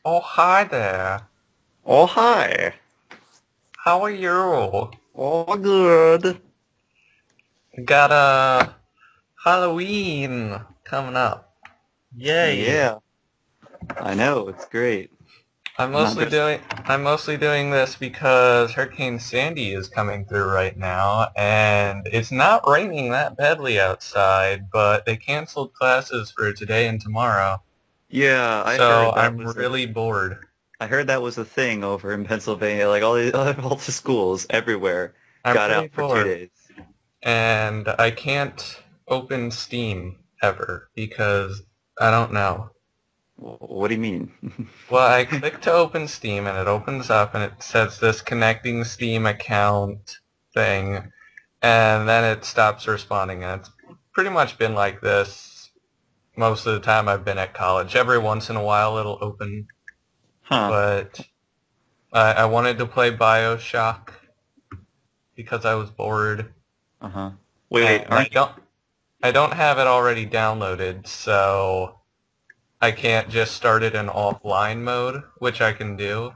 Oh, hi there. Oh, hi. How are you? Oh, good. Got a Halloween coming up. Yay. Yeah, I know. It's great. I'm I'm not mostly dressed. doing I'm mostly doing this because Hurricane Sandy is coming through right now, and it's not raining that badly outside, but they canceled classes for today and tomorrow. Yeah, So I'm really bored. I heard that was a thing over in Pennsylvania. Like all the schools everywhere I'm got pretty out for two bored. days. And I can't open Steam ever because I don't know. What do you mean? Well, I click to open Steam and it opens up and it says this connecting Steam account thing, and then it stops responding, and it's pretty much been like this most of the time I've been at college. Every once in a while it'll open, Huh. but I wanted to play BioShock because I was bored, Uh-huh. Wait, and I aren't don't I don't have it already downloaded, so I can't just start it in offline mode, which I can do.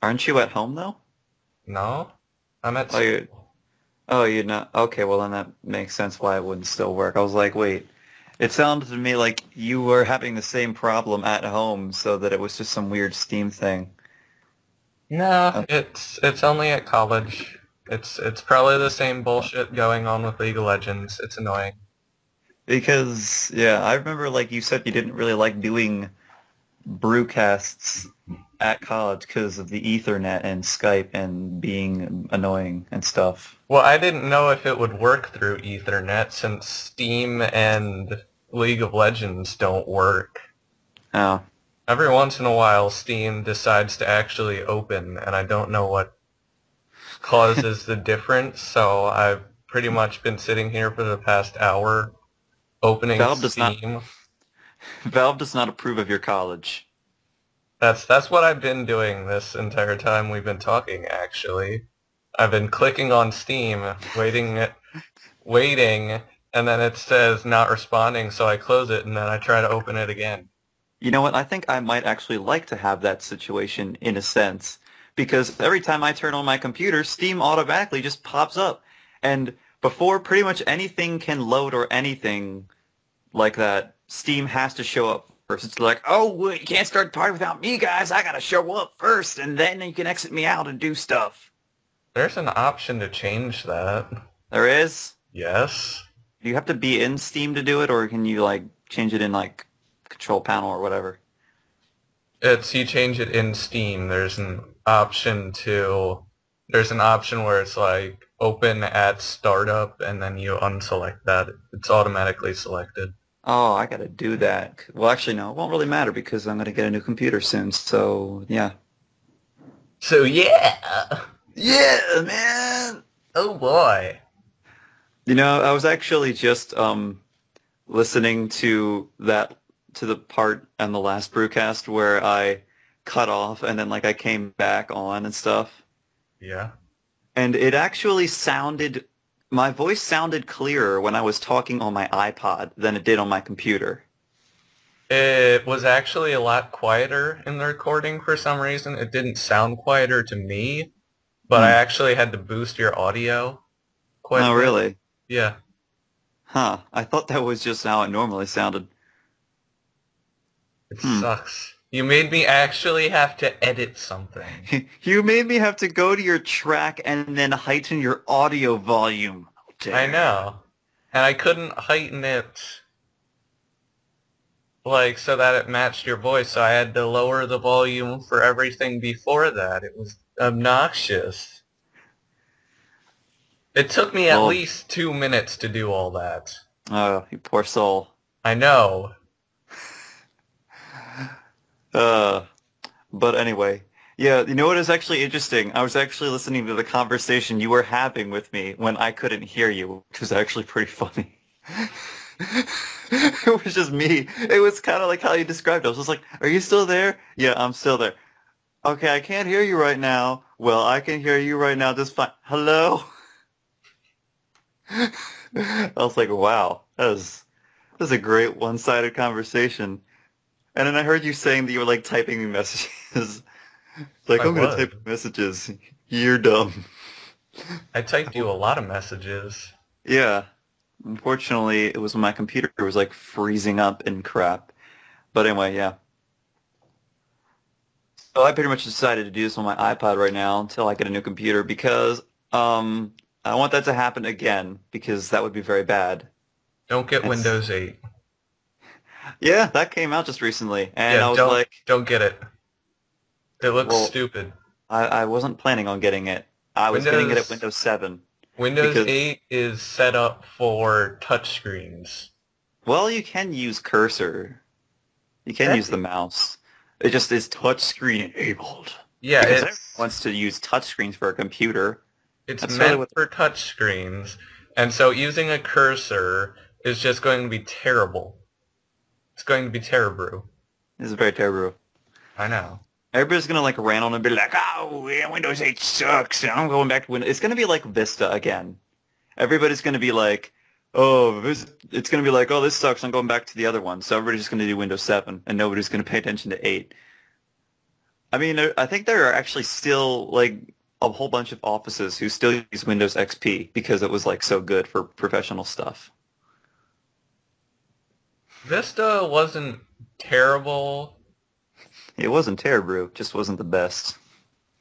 aren't you at home though? No, I'm at Oh, you school. oh you're not. Okay, well then that makes sense why it wouldn't still work. I was like, wait. It sounded to me like you were having the same problem at home, so that it was just some weird Steam thing. No, Uh, it's only at college. It's probably the same bullshit going on with League of Legends. It's annoying. Because, yeah, I remember, like, you said you didn't really like doing Brucasts at college because of the Ethernet and Skype and being annoying and stuff. Well, I didn't know if it would work through Ethernet since Steam and League of Legends don't work. Oh, Every once in a while, Steam decides to actually open, and I don't know what causes the difference, so I've pretty much been sitting here for the past hour opening Valve does not Steam. Valve does not approve of your college. That's what I've been doing this entire time we've been talking, actually. I've been clicking on Steam, waiting, and then it says not responding, so I close it and then I try to open it again. You know what? I think I might actually like to have that situation in a sense, because every time I turn on my computer, Steam automatically just pops up. And before pretty much anything can load or anything, like that, Steam has to show up first. It's like, oh, well, you can't start the party without me, guys. I gotta show up first, and then you can exit me out and do stuff. There's an option to change that. There is. Yes. Do you have to be in Steam to do it, or can you like change it in like Control Panel or whatever? You change it in Steam. There's an option where it's like open at startup and then you unselect that. It's automatically selected. Oh, I gotta do that. Well, actually, no, it won't really matter because I'm gonna get a new computer soon. So yeah. So yeah. Yeah, man. Oh boy. You know, I was actually just listening to the part on the last Brewcast where I cut off and then like I came back on and stuff. Yeah. And it actually sounded my voice sounded clearer when I was talking on my iPod than it did on my computer. It was actually a lot quieter in the recording for some reason. It didn't sound quieter to me, but I Hmm. actually had to boost your audio quite a Oh, bit. really? Yeah. Huh. I thought that was just how it normally sounded. It Hmm. sucks. You made me actually have to edit something. You made me have to go to your track and then heighten your audio volume. How I dare. know. And I couldn't heighten it like so that it matched your voice, so I had to lower the volume for everything before that. It was obnoxious. It took me at Well, least 2 minutes to do all that. oh, you poor soul. I know. Uh, but anyway, yeah, you know what is actually interesting? I was actually listening to the conversation you were having with me when I couldn't hear you, which was actually pretty funny. It was just me. It was kind of like how you described it. I was just like, "Are you still there?" "Yeah, I'm still there." "Okay, I can't hear you right now." "Well, I can hear you right now just fine." "Hello?" I was like, "Wow, that was a great one-sided conversation." And then I heard you saying that you were like typing me messages. Like, I I'm gonna was. type messages. You're dumb. I typed you a lot of messages. Yeah. Unfortunately, it was when my computer was like freezing up and crap. But anyway, yeah. So I pretty much decided to do this on my iPod right now until I get a new computer because I want that to happen again because that would be very bad. Don't get And Windows 8. yeah, that came out just recently, and Yeah, I was like, don't get it. It looks well, stupid. I wasn't planning on getting it. I was going to get it Windows Windows 7 Windows because, 8 is set up for touchscreens. well, you can use cursor. You can use the mouse. It just is touchscreen enabled. Yeah, Because everyone wants to use touchscreens for a computer. it's That's really meant what. for touchscreens, and so using a cursor is just going to be terrible. It's going to be terrible. This is very terrible. I know. Everybody's gonna like rant on and be like, "Oh, yeah, Windows 8 sucks. And I'm going back to Windows." It's gonna be like Vista again. Everybody's gonna be like, "Oh, it's gonna be like, oh, this sucks. I'm going back to the other one." So everybody's just gonna do Windows 7, and nobody's gonna pay attention to 8. I mean, I think there are actually still like a whole bunch of offices who still use Windows XP because it was like so good for professional stuff. Vista wasn't terrible. It wasn't terrible, it just wasn't the best.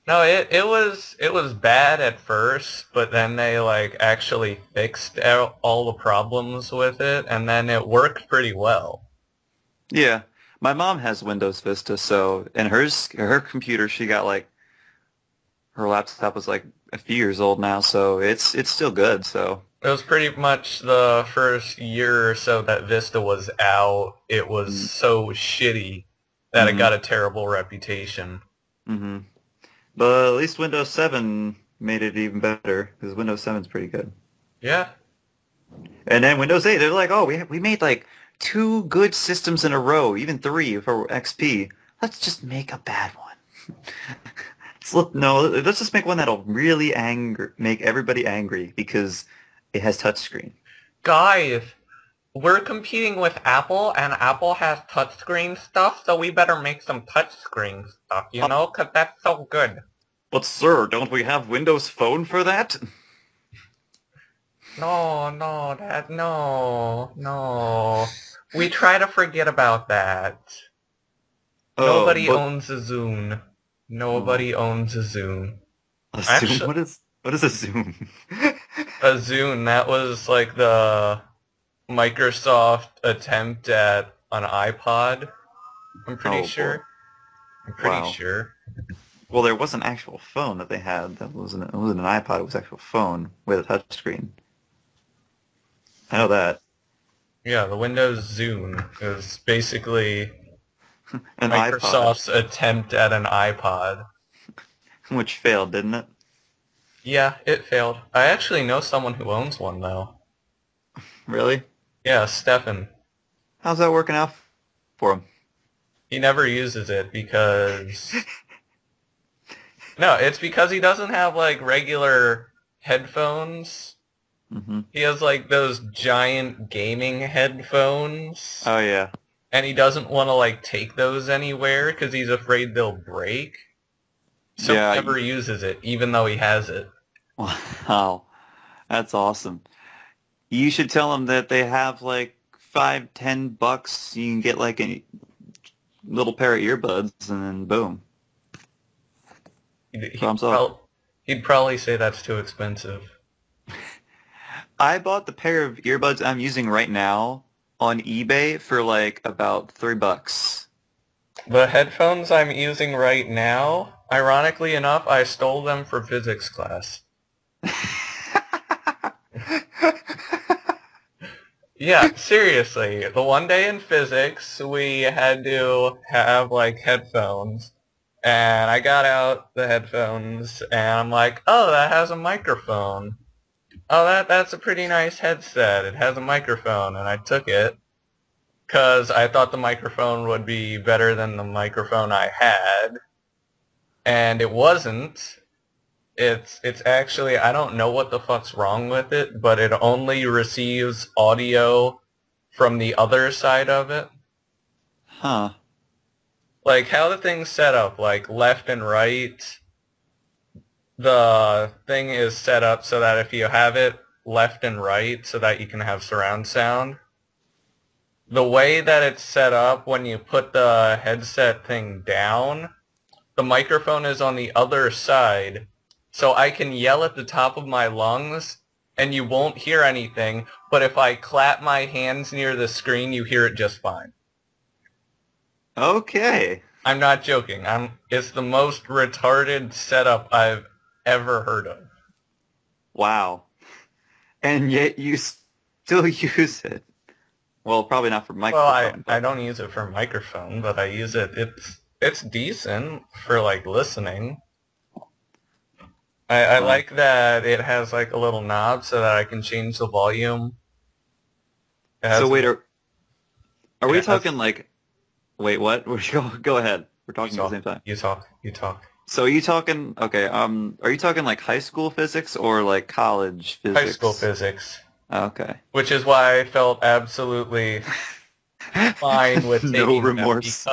No, it was bad at first, but then they like actually fixed all the problems with it, and then it worked pretty well. Yeah, my mom has Windows Vista, so and her computer, she got like her laptop was like a few years old now, so it's still good. So It was pretty much the first year or so that Vista was out. It was so shitty that it mm-hmm. got a terrible reputation. Mm-hmm. But at least Windows 7 made it even better because Windows 7's pretty good. Yeah. And then Windows 8, they're like, oh, we made like 2 good systems in a row, even 3 for XP. Let's just make a bad one. Let's just make one that'll really make everybody angry because it has touchscreen. Guys, we're competing with Apple, and Apple has touchscreen stuff, so we better make some touchscreen stuff, you know, because that's so good. But sir, don't we have Windows Phone for that? No. We try to forget about that. Nobody owns a Zune. Nobody owns a Zune. A Zune? What is a Zune? A Zune, that was like the Microsoft attempt at an iPod. I'm pretty sure. Boy. I'm pretty sure. Well, there was an actual phone that they had. It wasn't an iPod. It was an actual phone with a touchscreen. I know that. Yeah, the Windows Zune is basically an Microsoft's iPod. attempt at an iPod. Which failed, didn't it? Yeah, it failed. I actually know someone who owns one, though. Really? Yeah, Stefan. How's that working out for him? He never uses it because... No, it's because he doesn't have, like, regular headphones. Mm-hmm. He has, like, those giant gaming headphones. Oh, yeah. And he doesn't want to, like, take those anywhere because he's afraid they'll break. So yeah, he never uses it, even though he has it. Wow. That's awesome. You should tell him that they have, like, $5-10. You can get, like, a little pair of earbuds, and then boom. He'd probably say that's too expensive. I bought the pair of earbuds I'm using right now on eBay for like about $3. The headphones I'm using right now, ironically enough, I stole them for physics class. Yeah, seriously. The one day in physics, we had to have like headphones. And I got out the headphones, and I'm like, oh, that has a microphone. Oh, that's a pretty nice headset. It has a microphone, and I took it because I thought the microphone would be better than the microphone I had, and it wasn't. It's actually, I don't know what the fuck's wrong with it, but it only receives audio from the other side of it. Huh. like how the thing's set up, like left and right, the thing is set up so that if you have it left and right so that you can have surround sound. The way that it's set up when you put the headset thing down, the microphone is on the other side, so I can yell at the top of my lungs and you won't hear anything, but if I clap my hands near the screen, you hear it just fine. Okay. I'm not joking. It's the most retarded setup I've ever heard of. Wow. And yet you still use it. Well, probably not for microphone. Well, I don't use it for microphone, but I use it. It's decent for like listening. I like that it has like a little knob so that I can change the volume. So wait, are we talking like? Wait, what? Go ahead. We're talking at the same time. You talk. So are you talking? Okay. Are you talking like high school physics or like college physics? High school physics. Okay. Which is why I felt absolutely fine with taking no remorse.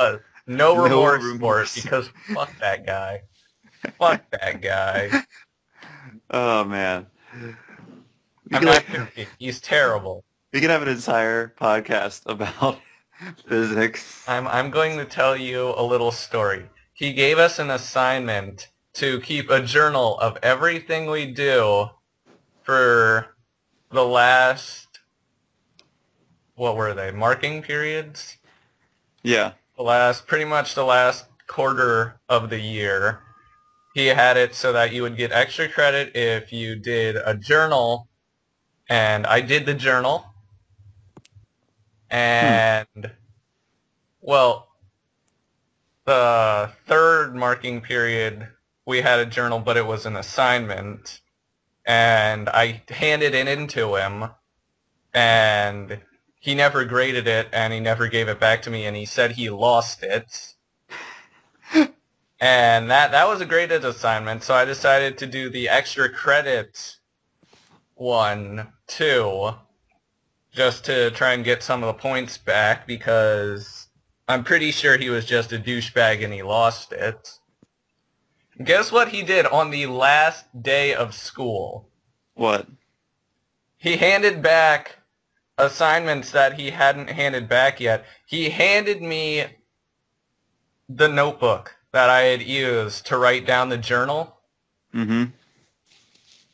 No remorse because fuck that guy. Fuck that guy. Oh man. I'm not joking. He's terrible. We can have an entire podcast about physics. I'm going to tell you a little story. He gave us an assignment to keep a journal of everything we do for the last, what were they, marking periods? Yeah. Pretty much the last quarter of the year. He had it so that you would get extra credit if you did a journal, and I did the journal. And, well, the third marking period, we had a journal, but it was an assignment. And I handed it in to him, and he never graded it, and he never gave it back to me, and he said he lost it. And that was a graded assignment, so I decided to do the extra credit one, too, just to try and get some of the points back, because I'm pretty sure he was just a douchebag and he lost it. Guess what he did on the last day of school? What? He handed back assignments that he hadn't handed back yet. He handed me the notebook that I had used to write down the journal. Mm-hmm.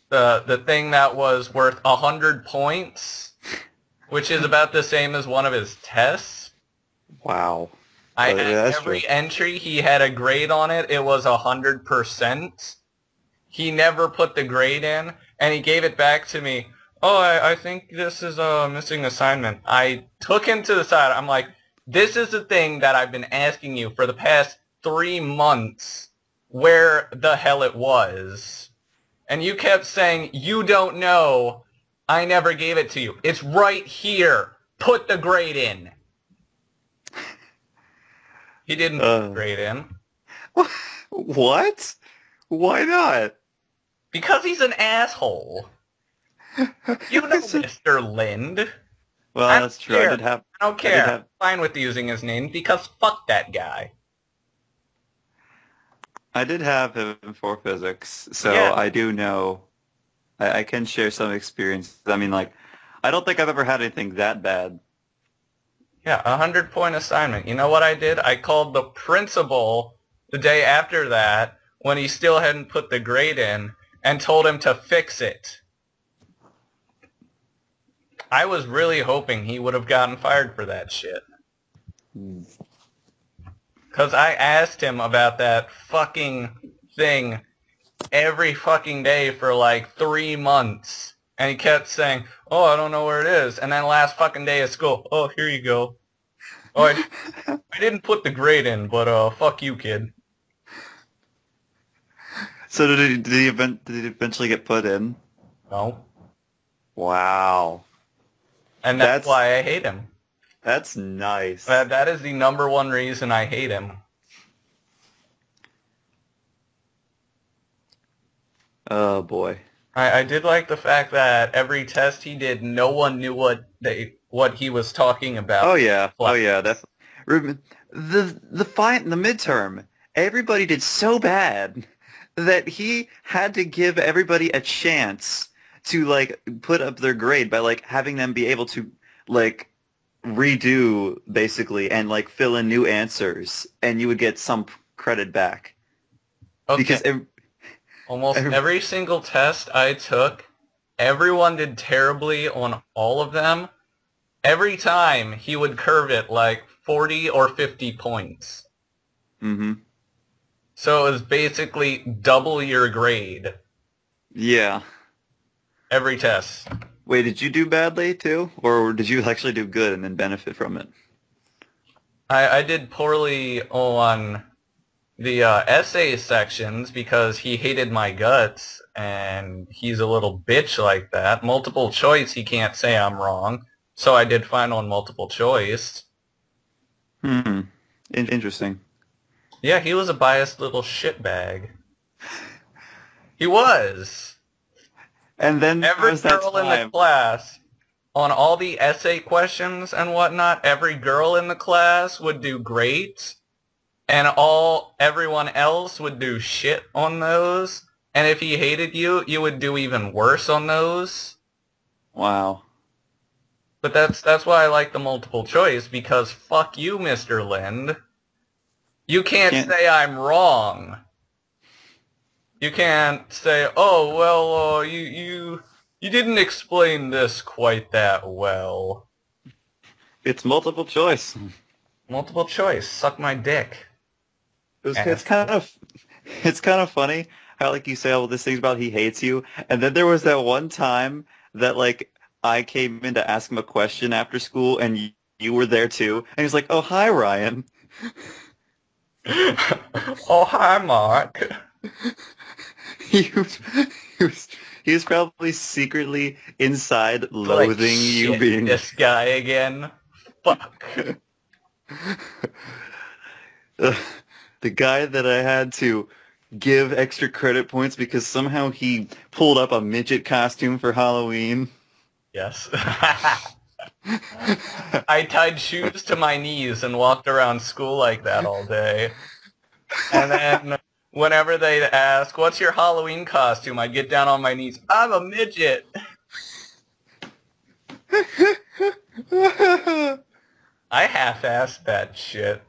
The thing that was worth 100 points, which is about the same as one of his tests. Wow. Every entry, he had a grade on it. It was 100%. He never put the grade in, and he gave it back to me. Oh, I think this is a missing assignment. I took him to the side. I'm like, this is the thing that I've been asking you for the past 3 months where the hell it was. And you kept saying, you don't know. I never gave it to you. It's right here. Put the grade in. He didn't put the grade in. What? Why not? Because he's an asshole. You know Mr. Lind. Well, that's true. I don't care. I'm fine with using his name because fuck that guy. I did have him for physics, so Yeah. I do know. I can share some experience. I mean, like, I don't think I've ever had anything that bad. Yeah, 100-point assignment. You know what I did? I called the principal the day after that when he still hadn't put the grade in and told him to fix it. I was really hoping he would have gotten fired for that shit. Because I asked him about that fucking thing every fucking day for like 3 months. And he kept saying, oh, I don't know where it is. And then last fucking day of school, oh, here you go. Oh, I didn't put the grade in, but fuck you, kid. So did he eventually get put in? No. Wow. And that's why I hate him. That's nice. That is the #1 reason I hate him. Oh, boy. I did like the fact that every test he did, no one knew what he was talking about. Oh yeah, oh yeah. the midterm, everybody did so bad that he had to give everybody a chance to like put up their grade by like having them be able to like redo basically and like fill in new answers, and you would get some credit back. Okay. Because almost every single test I took, everyone did terribly on all of them. Every time he would curve it like 40 or 50 points. Mm-hmm. So it was basically double your grade. Yeah. Every test. Wait, did you do badly too? Or did you actually do good and then benefit from it? I did poorly on the essay sections because he hated my guts, and he's a little bitch like that. Multiple choice, he can't say I'm wrong. So I did fine on multiple choice. Interesting. Yeah, he was a biased little shitbag. He was. And then Every was that girl in the class, on all the essay questions and whatnot, every girl in the class would do great, and everyone else would do shit on those. And if he hated you, you would do even worse on those. Wow. But that's why I like the multiple choice, because fuck you, Mr. Lind. You can't say I'm wrong. You can't say, oh, well, you didn't explain this quite that well. It's multiple choice. Multiple choice. Suck my dick. It's kind of funny how like you say all these things about he hates you, and then there was that one time that like I came in to ask him a question after school, and you were there too, and he's like, "Oh, hi, Ryan." Oh, hi, Mark. he was probably secretly inside loathing you shit, being this guy again. Fuck. The guy that I had to give extra credit points because somehow he pulled up a midget costume for Halloween. Yes. I tied shoes to my knees and walked around school like that all day. And then whenever they'd ask, what's your Halloween costume? I'd get down on my knees. I'm a midget. I half-assed that shit.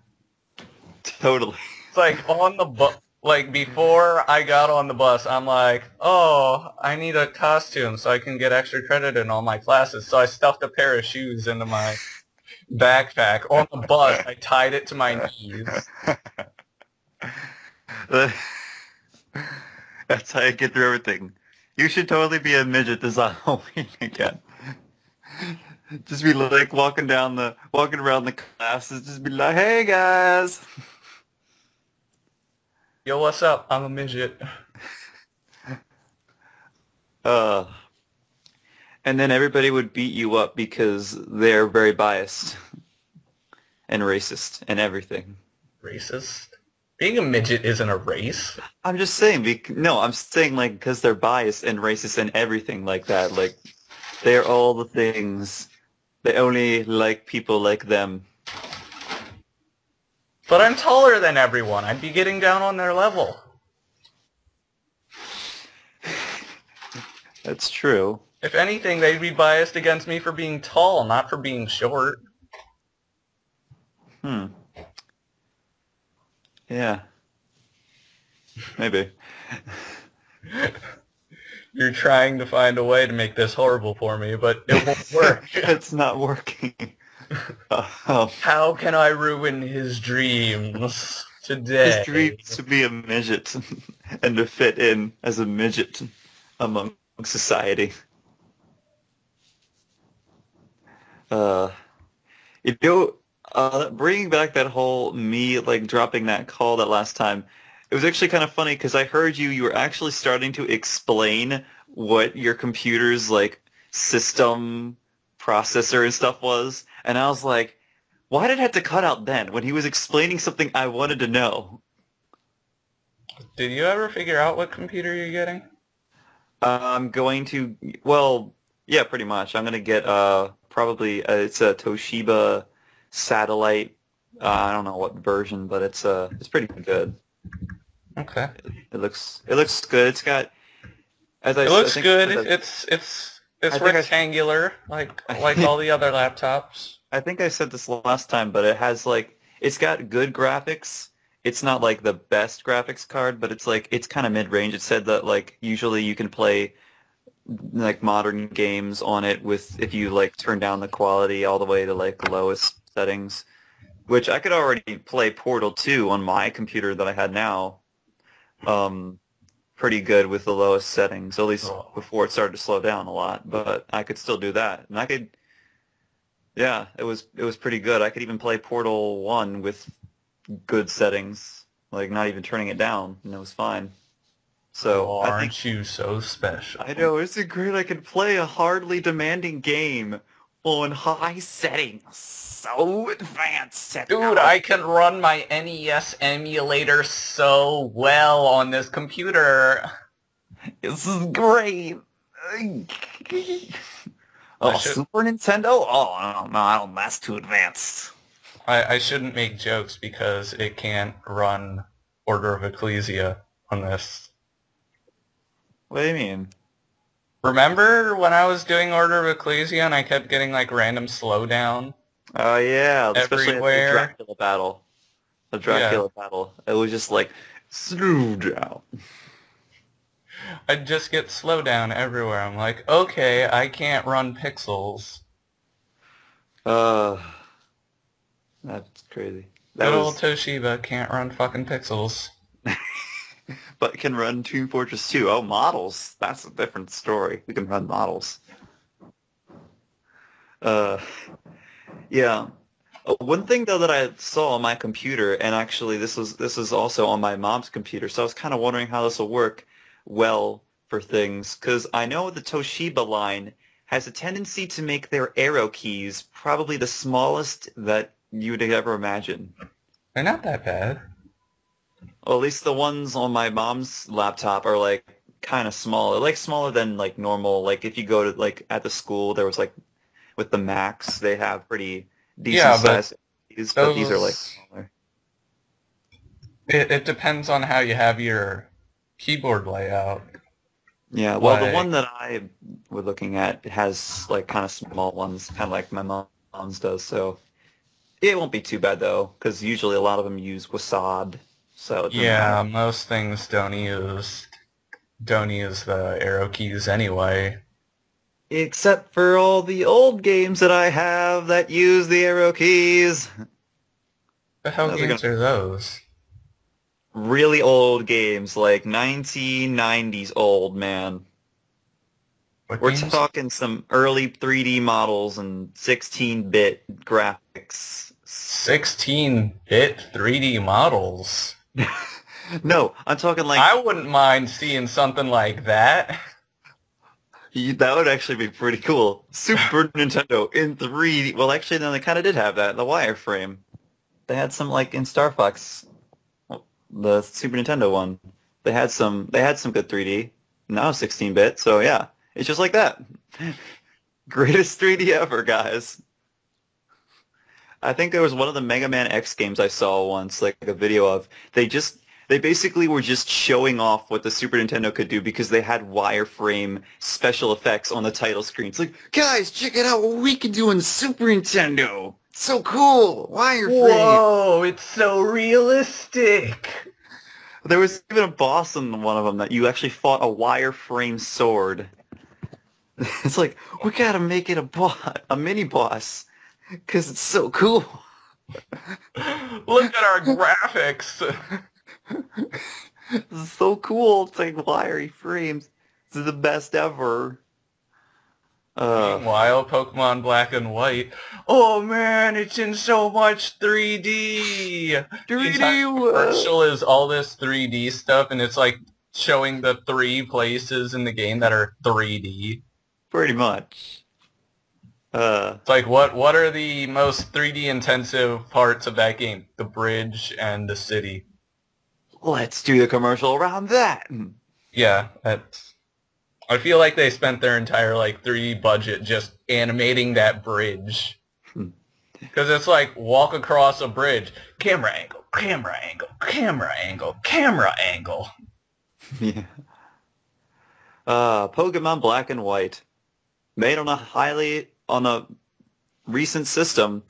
Totally. It's like on the bus, like before I got on the bus, I'm like, oh, I need a costume so I can get extra credit in all my classes. So I stuffed a pair of shoes into my backpack. On the bus, I tied it to my knees. That's how you get through everything. You should totally be a midget this Halloween again. Just be like walking around the classes, just be like, hey guys. Yo, what's up? I'm a midget. And then everybody would beat you up because they're very biased and racist and everything. Racist? Being a midget isn't a race. I'm just saying, I'm saying like because they're biased and racist and everything like that. Like they're all the things. They only like people like them. But I'm taller than everyone. I'd be getting down on their level. That's true. If anything, they'd be biased against me for being tall, not for being short. Yeah. Maybe. You're trying to find a way to make this horrible for me, but it won't work. It's not working. How can I ruin his dreams today? His dreams to be a midget and to fit in as a midget among society. Bringing back that whole me like dropping that call that last time, it was actually kind of funny because I heard you were actually starting to explain what your computer's like system processor and stuff was, and I was like, why did I have to cut out then when he was explaining something I wanted to know? Did you ever figure out what computer you're getting? I'm going to, yeah, pretty much. I'm going to get probably, it's a Toshiba satellite I don't know what version, but it's pretty good. Okay. It looks good. It's got It looks I think good. I It's think rectangular, like I, all the other laptops. I think I said this last time, but it has like it's got good graphics. It's not like the best graphics card, but it's kind of mid-range. It said that like usually you can play like modern games on it with if you like turn down the quality all the way to like lowest settings, which I could already play Portal 2 on my computer that I had now. Um, Pretty good with the lowest settings, at least Oh. before it started to slow down a lot. But I could still do that, and yeah, it was pretty good. I could even play Portal 1 with good settings, like not even turning it down, and it was fine. So Oh, I think aren't you so special? I know isn't it great? I can play a hardly demanding game on high settings, so advanced Dude, technology. I can run my NES emulator so well on this computer. This is great. I Oh, should Super Nintendo? Oh, no, I don't. That's too advanced. I shouldn't make jokes because it can't run Order of Ecclesia on this. What do you mean? Remember when I was doing Order of Ecclesia and I kept getting like random slowdown Oh yeah, especially at the everywhere? Dracula battle. The Yeah. Dracula battle. It was just like slow down. I'd just get slowdown everywhere. I'm like, okay, I can't run pixels. Uh, that's crazy. That Good old was, Toshiba can't run fucking pixels. but can run Toon Fortress 2. Oh, models. That's a different story. We can run models. Uh, yeah. One thing though that I saw on my computer, and actually this was also on my mom's computer, so I was kind of wondering how this will work well for things, because I know the Toshiba line has a tendency to make their arrow keys probably the smallest that you would ever imagine. They're not that bad. Well, at least the ones on my mom's laptop are like kind of small. They're like smaller than like normal. Like if you go to like at the school, there was like with the Macs, they have pretty decent Yeah, but sized keys, but these are like those smaller. it depends on how you have your keyboard layout. Yeah, well, the one Like, that I was looking at has like kind of small ones, kind of like my mom's does. So it won't be too bad though, because usually a lot of them use Wasad, so it doesn't yeah, matter. most things don't use the arrow keys anyway. Except for all the old games that I have that use the arrow keys. The hell Those are gonna games are those? really old games, like 1990s old, man. What We're games? talking some early 3D models and 16-bit graphics. 16-bit 3D models. No, I'm talking like I wouldn't mind seeing something like that. that would actually be pretty cool. Super Nintendo in 3D. Well, actually, no, they kind of did have that. The wireframe. They had some like in Star Fox, the Super Nintendo one. They had some good 3D. Now 16-bit, so yeah, it's just like that. Greatest 3D ever, guys. I think there was one of the Mega Man X games I saw once, like a video of. They basically were just showing off what the Super Nintendo could do because they had wireframe special effects on the title screen. It's like, guys, check it out what we can do on the Super Nintendo. It's so cool. Wireframe. Whoa, it's so realistic. There was even a boss in one of them that you actually fought a wireframe sword. It's like, we gotta make it a mini boss because it's so cool. Look at our graphics. This is so cool. It's like wiry frames. This is the best ever. Uh, Meanwhile, Pokemon Black and White. Oh man, it's in so much 3D. The entire 3D. commercial is all this 3D stuff, and it's like showing the 3 places in the game that are 3D. Pretty much. It's like what are the most 3D intensive parts of that game? The bridge and the city. Let's do the commercial around that. Yeah, that's. I feel like they spent their entire like 3D budget just animating that bridge. Because it's like walk across a bridge, camera angle, camera angle, camera angle, camera angle. Yeah. Pokemon Black and White. Made on a recent system,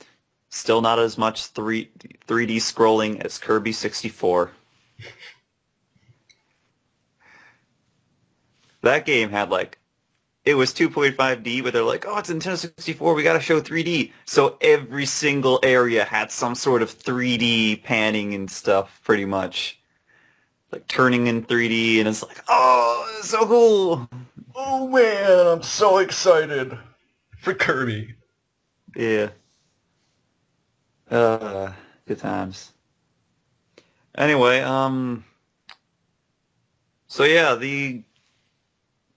still not as much 3D scrolling as Kirby 64. That game had it was 2.5D, but they're like, oh, it's Nintendo 64, we gotta show 3D. So every single area had some sort of 3D panning and stuff, pretty much. Like turning in 3D, and it's like, oh, it's so cool. Oh man, I'm so excited for Kirby. Yeah. Good times. Anyway, so yeah,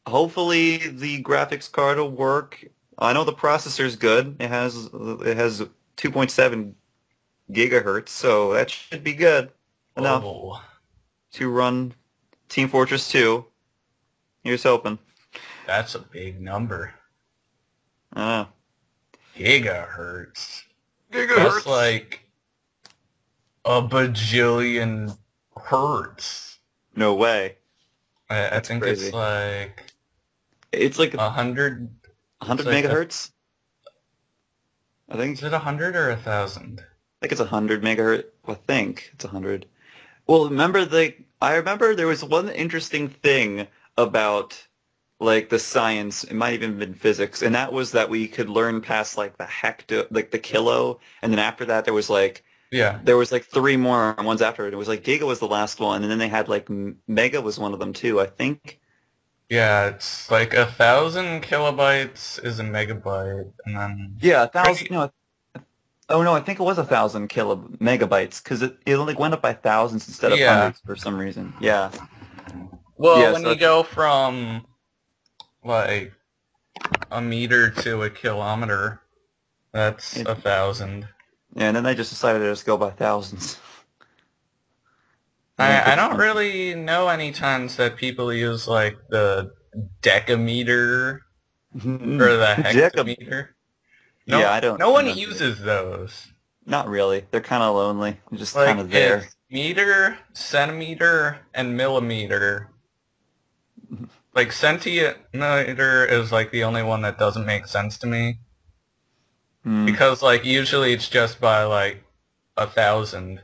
hopefully the graphics card will work. I know the processor's good. It has 2.7 gigahertz, so that should be good enough to run Team Fortress 2. Here's hoping. That's a big number. I know. Gigahertz. That's like a bajillion hertz. No way. I think crazy. It's like 100 megahertz. I think. Is it 100 or 1,000? I think it's 100 megahertz. I think it's 100. Well, I remember there was one interesting thing about the science. It might even have been physics, and that was that we could learn past the hecto, the kilo, and then after that there was there was 3 more ones after it. It was giga was the last one, and then they had mega was one of them too, I think. Yeah, it's 1,000 kilobytes is a megabyte, and then 1,000. No, oh no, I think it was 1,000 megabytes because it only went up by thousands instead of hundreds for some reason. Yeah. Well, when you go from a meter to a kilometer, that's 1,000. Yeah, and then they just decided to just go by thousands. I don't really know any times that people use the decameter or the hectometer. No, yeah, I don't. No one uses those. Not really. They're kind of lonely. They're just kind of there. It's meter, centimeter, and millimeter. Centimeter is the only one that doesn't make sense to me. Because usually it's just by 1,000.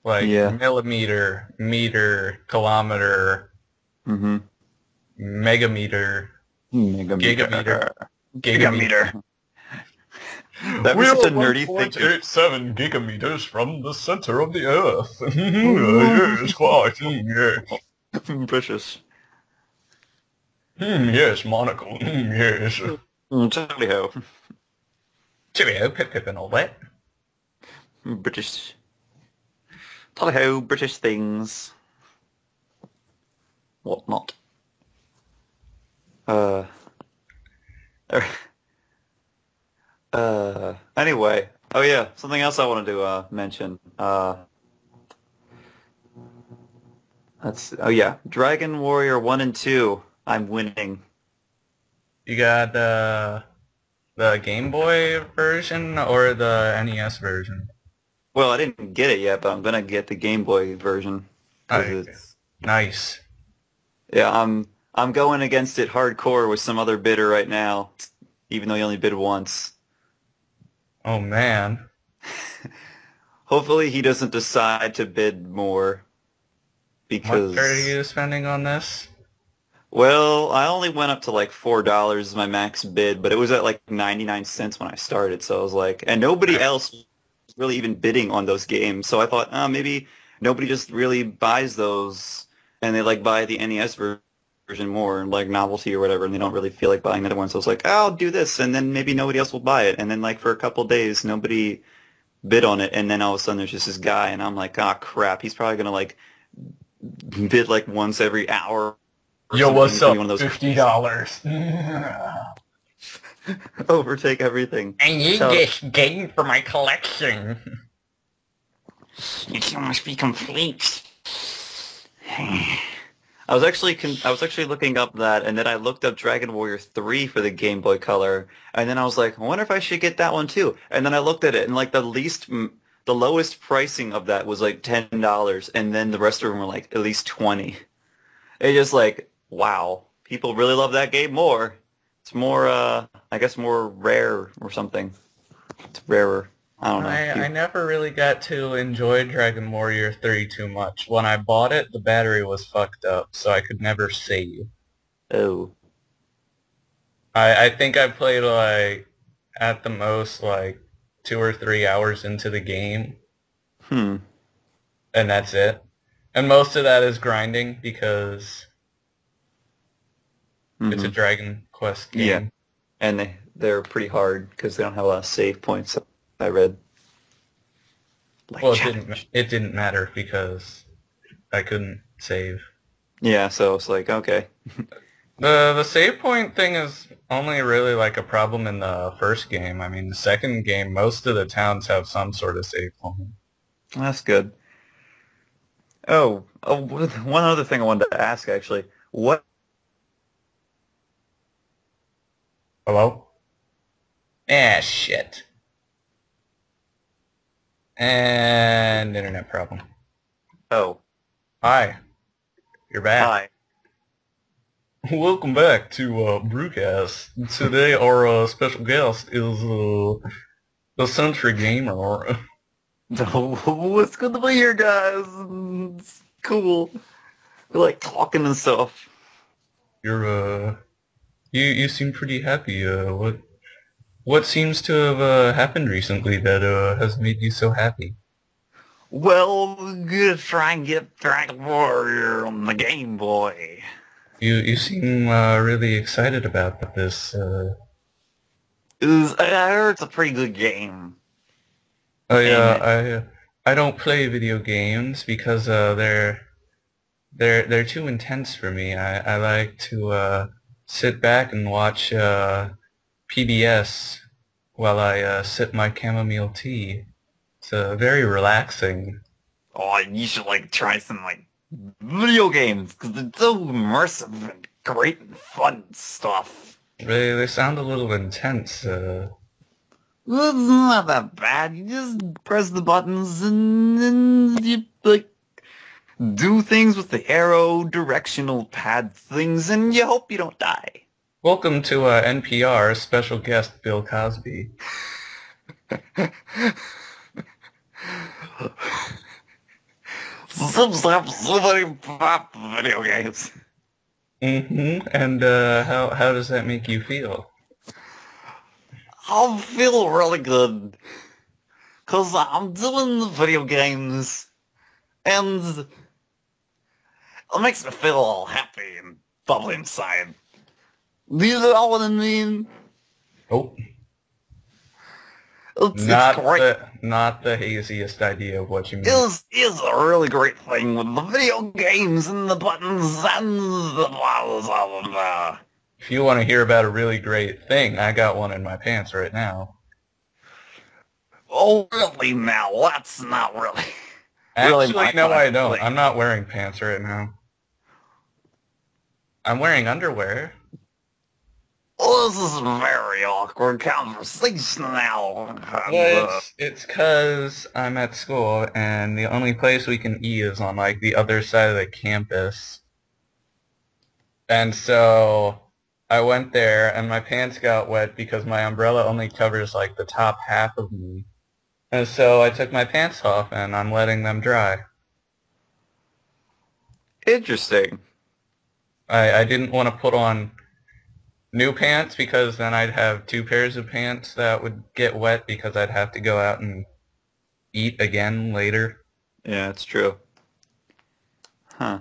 Millimeter, meter, kilometer, megameter, gigameter. That was such a nerdy thing. 1.87 gigameters from the center of the Earth. Yes, quite. Yes. Precious. Yes, monocle. Yes. Cheerio. Cheerio, Pip and all that. British. Tally-ho, British things. What not? Anyway. Oh yeah, something else I wanted to mention. Oh yeah, Dragon Warrior 1 and 2. I'm winning. You got the Game Boy version or the NES version? Well, I didn't get it yet, but I'm gonna get the Game Boy version. Nice. Yeah, I'm going against it hardcore with some other bidder right now, even though he only bid once. Oh man. Hopefully he doesn't decide to bid more. Because what are you spending on this? Well, I only went up to $4 as my max bid, but it was at 99 cents when I started, so I was and nobody else was really even bidding on those games, so I thought, maybe nobody just really buys those, and they buy the NES version more, novelty or whatever, and they don't really feel like buying the other one, so I was I'll do this, and then maybe nobody else will buy it, and then for a couple of days, nobody bid on it, and then all of a sudden there's just this guy, and I'm crap, he's probably going to bid once every hour. Yo, what's up? $50. Overtake everything. I need this game for my collection. It must be complete. I was actually looking up that, and then I looked up Dragon Warrior 3 for the Game Boy Color, and then I was like, I wonder if I should get that one too. And then I looked at it, and like the lowest pricing of that was like $10, and then the rest of them were like at least 20. It's just like, wow, people really love that game more. It's more, I guess, more rare or something. It's rarer. I don't know. I never really got to enjoy Dragon Warrior 3 too much. When I bought it, the battery was fucked up, so I could never save. Oh. I think I played, like, at the most, like, 2 or 3 hours into the game. Hmm. And that's it. And most of that is grinding, because it's a Dragon Quest game. Yeah. And they're pretty hard, because they don't have a lot of save points, I read. Like, well, it didn't matter because I couldn't save. Yeah, so it's like, okay. The save point thing is only really like a problem in the first game. I mean, the second game, most of the towns have some sort of save point. That's good. Oh, one other thing I wanted to ask, actually. What... Hello? Ah, shit. And internet problem. Oh. Hi. You're back. Hi. Welcome back to Brucast. Today our special guest is Eccentrigamer. It's good to be here, guys. It's cool. We like talking and stuff. You're you seem pretty happy. What seems to have happened recently that has made you so happy? Well, we're gonna try and get Dragon Warrior on the Game Boy. You seem really excited about this. I heard it's a pretty good game. I don't play video games because they're too intense for me. I like to sit back and watch PBS while I sip my chamomile tea. It's very relaxing. Oh, you should like try some like video games because they're so immersive and great and fun stuff. They sound a little intense. Well, it's not that bad. You just press the buttons and then you like do things with the arrow directional pad things, and you hope you don't die. Welcome to NPR special guest Bill Cosby. Somebody pop video games. And how does that make you feel? I feel really good. Cause I'm doing the video games and it makes me feel all happy and bubbly inside. Do you know what I mean? Oh. It's great. Not the haziest idea of what you mean. It is a really great thing with the video games and the buttons and the blah, blah, blah. If you want to hear about a really great thing, I got one in my pants right now. Oh, really now? That's not really... Actually, really no, I don't. I'm not wearing pants right now. I'm wearing underwear. Oh, this is a very awkward conversation now. Well, it's 'cause I'm at school, and the only place we can eat is on, like, the other side of the campus. And so I went there, and my pants got wet because my umbrella only covers, like, the top half of me. And so I took my pants off, and I'm letting them dry. Interesting. I didn't want to put on new pants because then I'd have 2 pairs of pants that would get wet because I'd have to go out and eat again later. Yeah, it's true. Huh.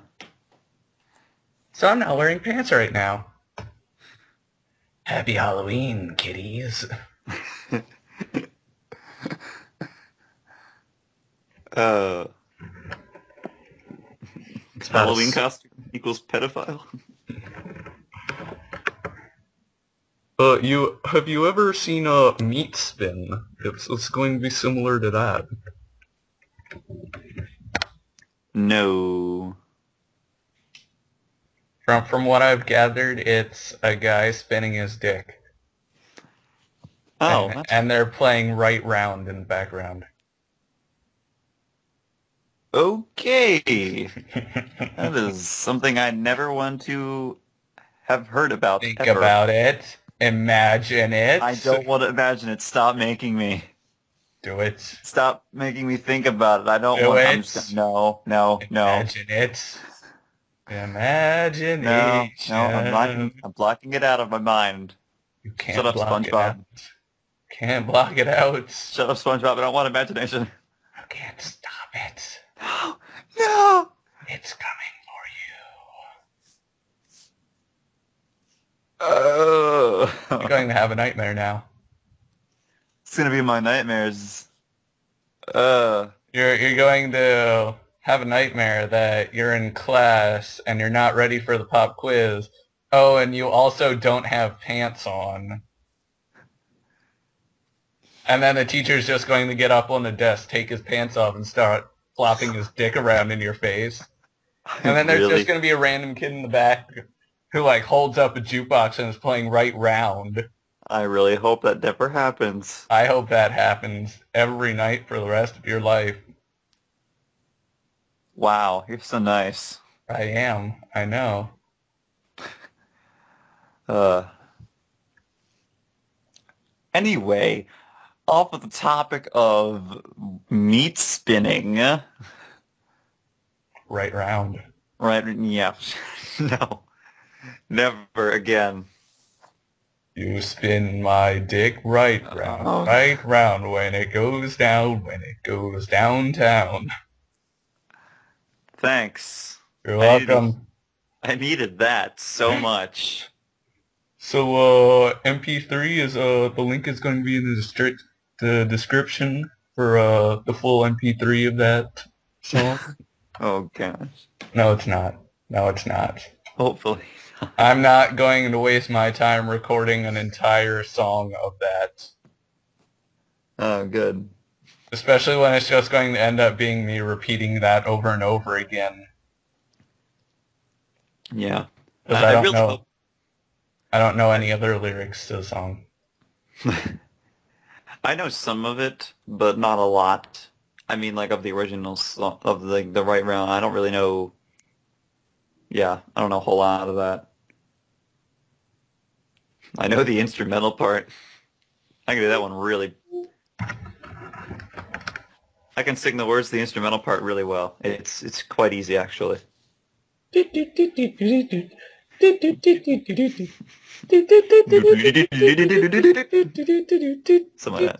So I'm not wearing pants right now. Happy Halloween, kiddies. Halloween costume equals pedophile? Have you ever seen Meat Spin? It's going to be similar to that. No. From what I've gathered, it's a guy spinning his dick. Oh, And they're playing Right Round in the background. okay. That is something I never want to have heard about Think ever. about it. Imagine it. I don't want to imagine it. Stop making me. Do it. Stop making me think about it. I don't Do want. it. I'm just no. Imagine it. Imagination. No. I'm blocking it out of my mind. You can't Shut up, block it SpongeBob. out. Can't block it out. Shut up, SpongeBob. I don't want imagination. You can't stop it. No. It's coming for you. Oh. You're going to have a nightmare now. It's gonna be my nightmares. You're going to have a nightmare that you're in class and you're not ready for the pop quiz. Oh, and you also don't have pants on. And then the teacher's just going to get up on the desk, take his pants off, and start flopping his dick around in your face. And then there's just going to be a random kid in the back who, like, holds up a jukebox and is playing Right Round. I really hope that never happens. I hope that happens every night for the rest of your life. Wow, you're so nice. I am. I know. Anyway, off of the topic of meat spinning. Right Round. Right, yeah. No. Never again. You spin my dick right round, when it goes down, downtown. Thanks. You're welcome. I needed that so much. So, MP3 is, the link is going to be in the description for, the full MP3 of that song. Oh, gosh. No, it's not. No, it's not. Hopefully. I'm not going to waste my time recording an entire song of that. Oh, good. Especially when it's just going to end up being me repeating that over and over again. Yeah. Because I don't know any other lyrics to the song. I know some of it, but not a lot. I mean, like, of the original song, of the Right Round, I don't really know. Yeah, I don't know a whole lot of that. I know the instrumental part. I can do that one really. I can sing the words to the instrumental part really well. It's quite easy, actually. Something like that.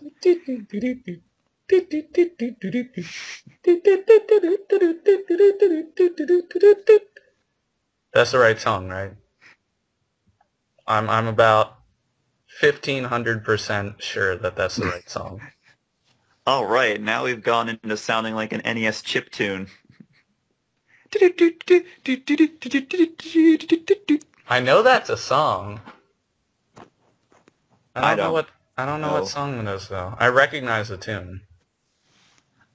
That's the right song, right? I'm about 1,500% sure that that's the right song. All right, now we've gone into sounding like an NES chip tune. I know that's a song. I don't know what song it is though. I recognize the tune.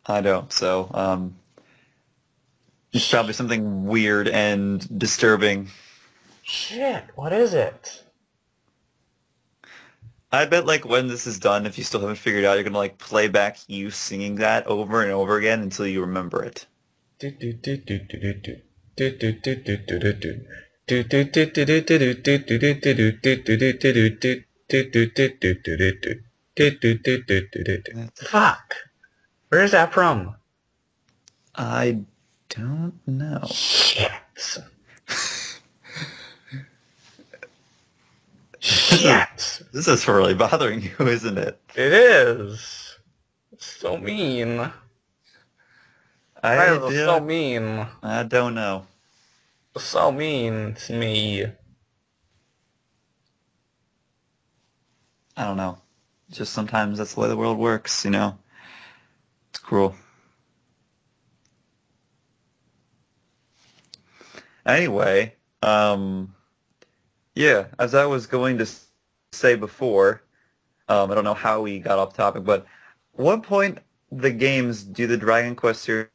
I don't. So, it's probably something weird and disturbing. Shit, what is it? I bet, like, when this is done, if you still haven't figured it out, you're gonna, like, play back you singing that over and over again until you remember it. Fuck! Where's that from? I don't know. Shit. Shit. This is really bothering you, isn't it? It is. It's so mean. So mean. I don't know. So mean to me. I don't know. Just sometimes that's the way the world works, you know? It's cruel. Anyway, yeah, as I was going to say before, I don't know how we got off topic, but at what point the Dragon Quest series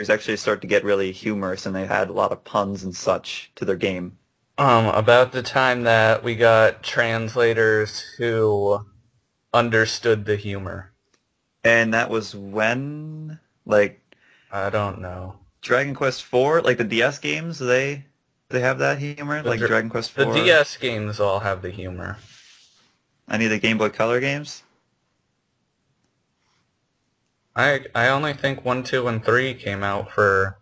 actually start to get really humorous and they had a lot of puns and such to their game? About the time that we got translators who understood the humor. And that was when, like, I don't know. Dragon Quest IV, like the DS games, they have that humor, like Dragon Quest The IV. DS games all have the humor. Any of the Game Boy Color games? I only think 1, 2, and 3 came out for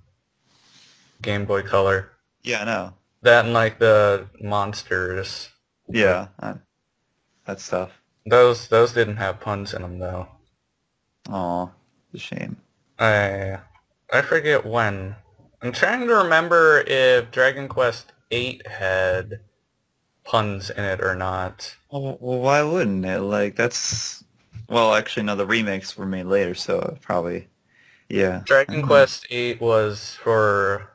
Game Boy Color. Yeah, I know. That and like the monsters. Yeah, that stuff. Those didn't have puns in them though. Aw, it's a shame. I forget when. I'm trying to remember if Dragon Quest VIII had puns in it or not. Well, why wouldn't it? Like, that's... Well, actually, no, the remakes were made later, so probably... Yeah. Dragon Quest VIII was for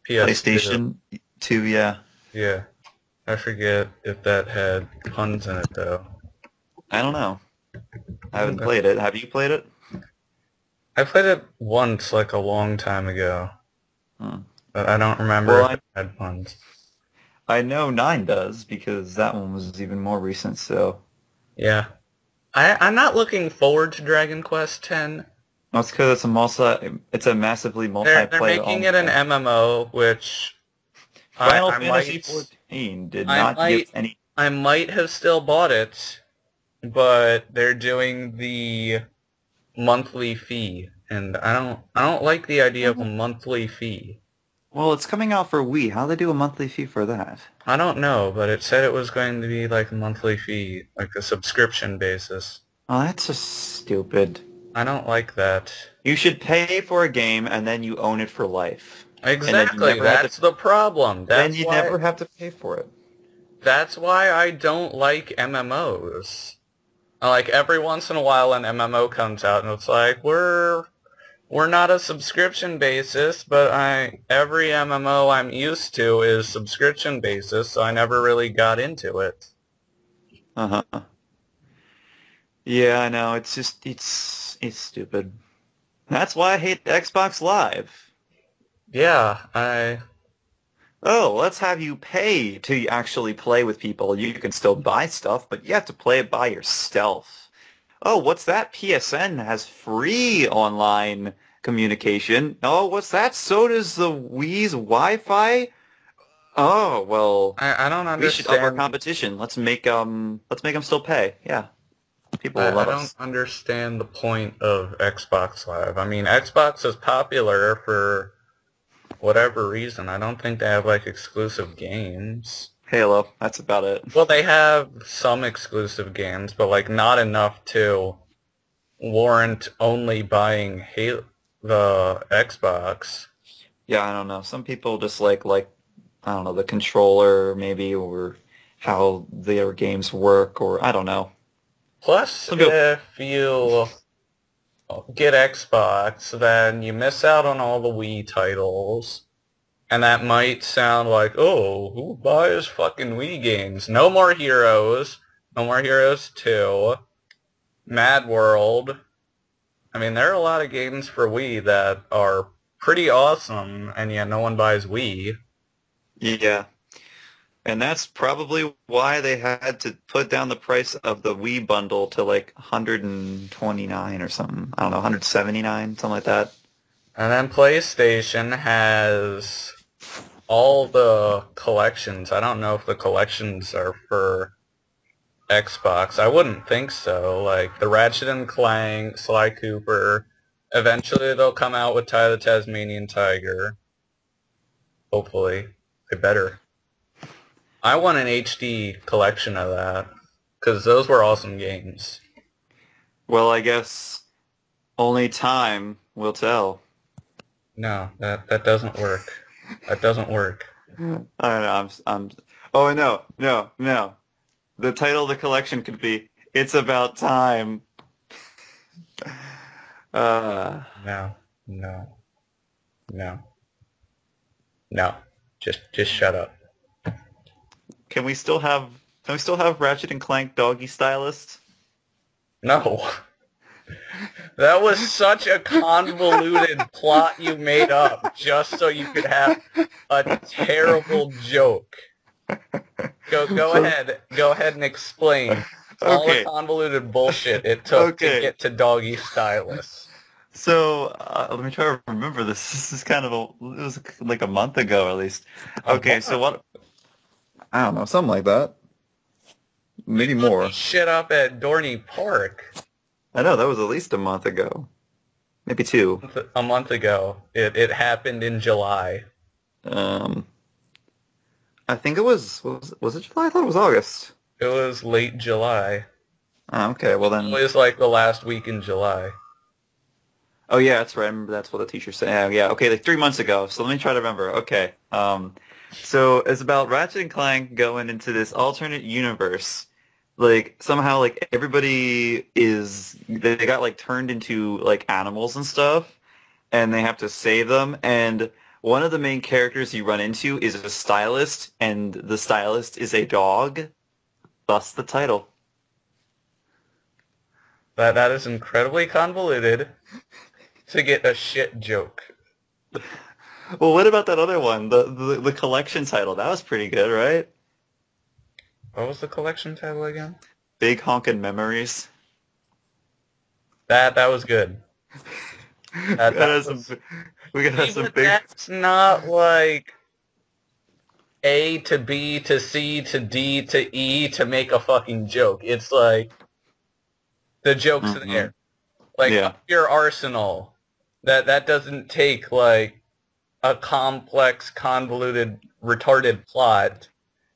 PS2. PlayStation 2, yeah. Yeah. I forget if that had puns in it, though. I don't know. I haven't played it. Have you played it? I played it once, like a long time ago. But I don't remember if it had puns. I know 9 does, because that one was even more recent, so... Yeah. I'm not looking forward to Dragon Quest X. That's because it's a massively multiplayer... They're making it an MMO, which... Final Fantasy XIV did not give any... I might have still bought it, but they're doing the monthly fee, and I don't like the idea of a monthly fee. Well, it's coming out for Wii. How do they do a monthly fee for that? I don't know, but it said it was going to be like a monthly fee, like a subscription basis. Oh, that's just stupid. I don't like that. You should pay for a game and then you own it for life. Exactly, that's the problem. Then you never have to pay for it. That's why I don't like MMOs. Like, every once in a while an MMO comes out and it's like, we're not a subscription basis, but every MMO I'm used to is subscription basis, so I never really got into it. Uh-huh. Yeah, I know. It's just, it's stupid. That's why I hate Xbox Live. Yeah, Oh, let's have you pay to actually play with people. You can still buy stuff, but you have to play it by yourself. Oh, what's that? PSN has free online communication. Oh, what's that? So does the Wii's Wi-Fi? Oh, well, I don't understand. We should up our competition. Let's make them still pay. Yeah. People will love us. I don't understand the point of Xbox Live. I mean, Xbox is popular for whatever reason. I don't think they have, like, exclusive games. Halo, that's about it. Well, they have some exclusive games, but, like, not enough to warrant only buying the Xbox. Yeah, I don't know. Some people just like, I don't know, the controller, maybe, or how their games work, or I don't know. Plus, if you get Xbox, then you miss out on all the Wii titles. And that might sound like, oh, who buys fucking Wii games? No More Heroes. No More Heroes 2. Mad World. I mean, there are a lot of games for Wii that are pretty awesome, and yet no one buys Wii. Yeah. And that's probably why they had to put down the price of the Wii bundle to like $129 or something. I don't know, $179, something like that. And then PlayStation has all the collections. I don't know if the collections are for Xbox. I wouldn't think so. Like the Ratchet and Clank, Sly Cooper. Eventually they'll come out with Ty the Tasmanian Tiger. Hopefully. They better. I want an HD collection of that, because those were awesome games. Well, I guess only time will tell. No, that doesn't work. That doesn't work. I don't know. Oh, no. The title of the collection could be "It's About Time." No. Just shut up. Can we still have Ratchet and Clank Doggy Stylist? No. That was such a convoluted plot you made up just so you could have a terrible joke. Go ahead. Go ahead and explain all the Okay. convoluted bullshit it took to Okay. get to Doggy Stylus. So let me try to remember this. This is kind of it was like a month ago at least. Okay, so what? I don't know, something like that. Maybe more. Shit up at Dorney Park. I know that was at least a month ago. Maybe 2. A month ago. It happened in July. I think it was it July? I thought it was August. It was late July. Oh, okay, well then. It was like the last week in July. Oh yeah, that's right. I remember that's what the teacher said. Yeah, okay, like 3 months ago. So let me try to remember. Okay. So it's about Ratchet and Clank going into this alternate universe. Like somehow like everybody they got like turned into like animals and stuff, and they have to save them. And one of the main characters you run into is a stylist, and the stylist is a dog. Thus the title. That is incredibly convoluted to get a shit joke. Well, what about that other one, the collection title? That was pretty good, right? What was the collection title again? Big Honkin' Memories. That was good. We gotta have some big. That's not like A to B to C to D to E to make a fucking joke. It's like the joke's there. Like Yeah. up your arsenal. That doesn't take like a complex, convoluted, retarded plot.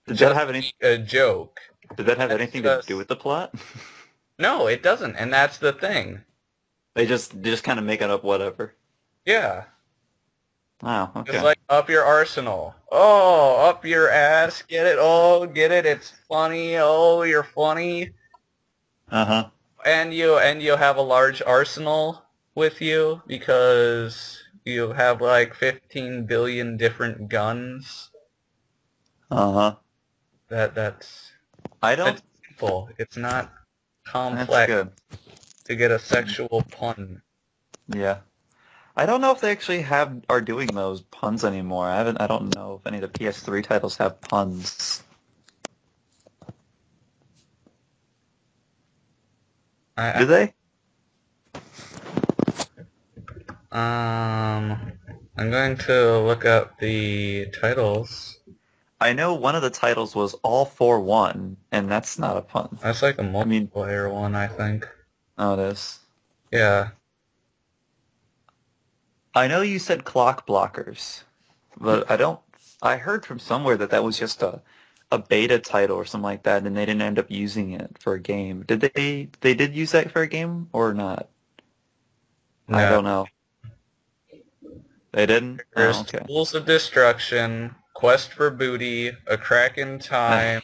Did that have a joke? Did that have anything to do with the plot? No, it doesn't, and that's the thing. They just kind of make it up, whatever. Yeah. Wow. Okay. It's like up your arsenal. Oh, up your ass. Get it? Oh, get it? It's funny. Oh, you're funny. Uh-huh. And you have a large arsenal with you because you have like 15 billion different guns. Uh-huh. That's simple. It's not complex to get a sexual pun. Yeah. I don't know if they actually are doing those puns anymore. I don't know if any of the PS3 titles have puns. Do they? I'm going to look up the titles. I know one of the titles was All for One, and that's not a pun. That's like a multiplayer one, I think. Oh, it is? Yeah. I know you said Clock Blockers, but I heard from somewhere that was just a beta title or something like that, and they didn't end up using it for a game. Did they did use that for a game or not? No. I don't know. They didn't? There's okay. Tools of Destruction, Quest for Booty, A Crack in Time,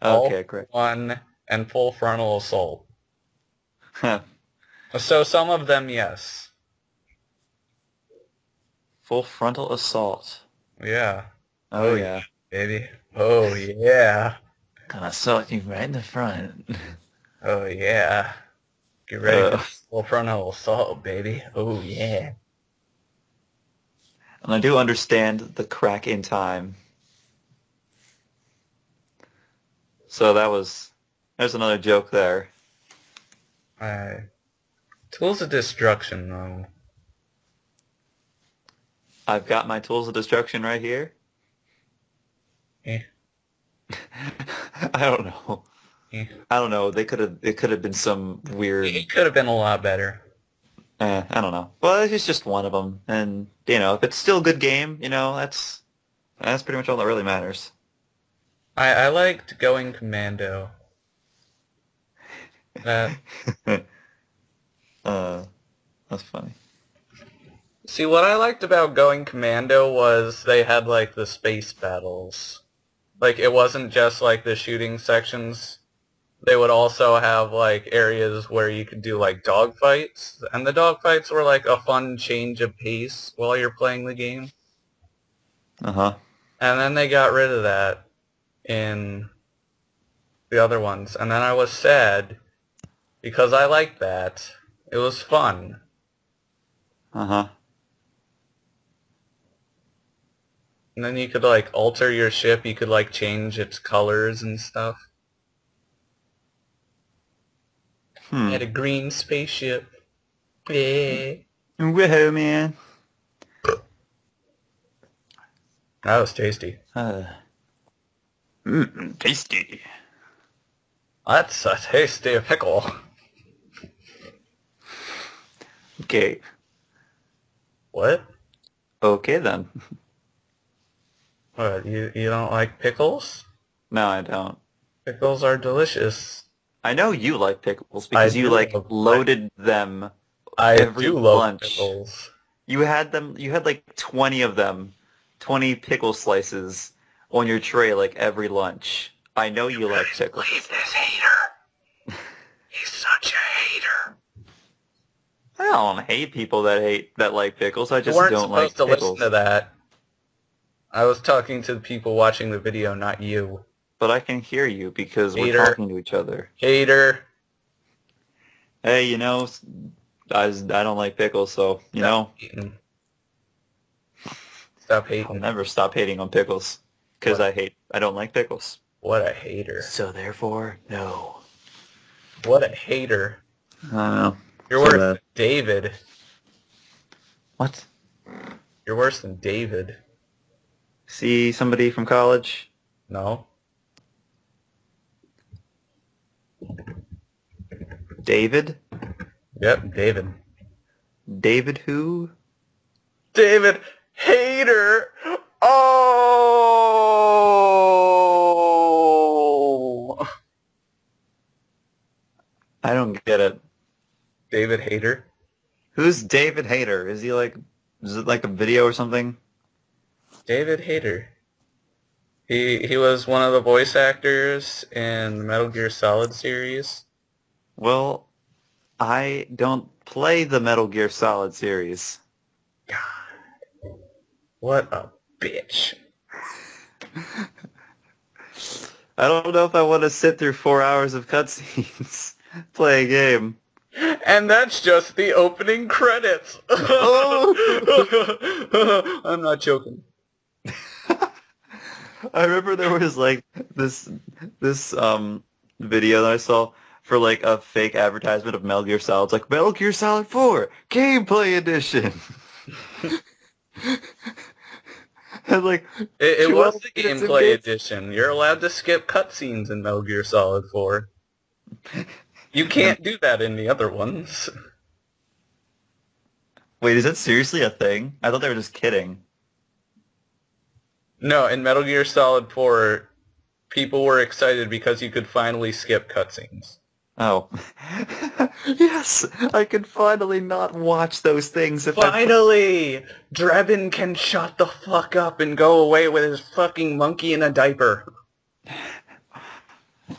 okay, great. One, and Full Frontal Assault. So some of them, yes. Full Frontal Assault. Yeah. Oh yeah. Baby. Oh yeah. Gonna assault you right in the front. Oh yeah. Get ready for Full Frontal Assault, baby. Oh yeah. And I do understand the crack in time. So there's another joke there. Tools of Destruction, though. I've got my Tools of Destruction right here. Eh. I don't know. Eh. I don't know. It could have been some weird. It could have been a lot better. I don't know. Well, it's just one of them, and if it's still a good game, that's pretty much all that really matters. I liked Going Commando. That's funny. See, what I liked about Going Commando was they had like the space battles. Like it wasn't just like the shooting sections. They would also have like areas where you could do like dogfights, and the dogfights were like a fun change of pace while you're playing the game. Uh-huh. And then they got rid of that in the other ones, and then I was sad because I liked that. It was fun. Uh-huh. And then you could, like, alter your ship. You could, like, change its colors and stuff. I had a green spaceship. Yeah. Whoa, man. That was tasty. Tasty. That's a tasty pickle. Okay. What? Okay, then. What, you don't like pickles? No, I don't. Pickles are delicious. I know you like pickles I because you, do like, love- loaded them I every do love lunch. pickles. You had, like, 20 of them. 20 pickle slices on your tray, like, every lunch. I know you like pickles. Leave this hater. He's such a hater. I don't hate people that like pickles. I You just weren't don't like supposed to pickles. listen to that. I was talking to the people watching the video, not you. But I can hear you because Hater. we're talking to each other. Hater. Hey, you know, I don't like pickles, so, you know, Hating. Stop I'll hating. never stop hating on pickles. Because I don't like pickles. What a hater. So therefore, no. What a hater. I don't know. You're So worse bad. than David. What? You're worse than David. See somebody from college? No? David? Yep, David. David who? David Hater! Oh! I don't get it. David Hater? Who's David Hayter? Is it like a video or something? David Hater. He was one of the voice actors in the Metal Gear Solid series. Well, I don't play the Metal Gear Solid series. God. What a bitch. I don't know if I want to sit through 4 hours of cutscenes, play a game. And that's just the opening credits. I'm not joking. I remember there was like this video that I saw for like a fake advertisement of Metal Gear Solid. It's like Metal Gear Solid 4 Gameplay Edition. And like It was the 12 minutes of gameplay games. edition. You're allowed to skip cutscenes in Metal Gear Solid 4. You can't do that in the other ones. Wait, is that seriously a thing? I thought they were just kidding. No, in Metal Gear Solid 4, people were excited because you could finally skip cutscenes. Oh. Yes! I can finally not watch those things if Finally! Drebin can shut the fuck up and go away with his fucking monkey in a diaper.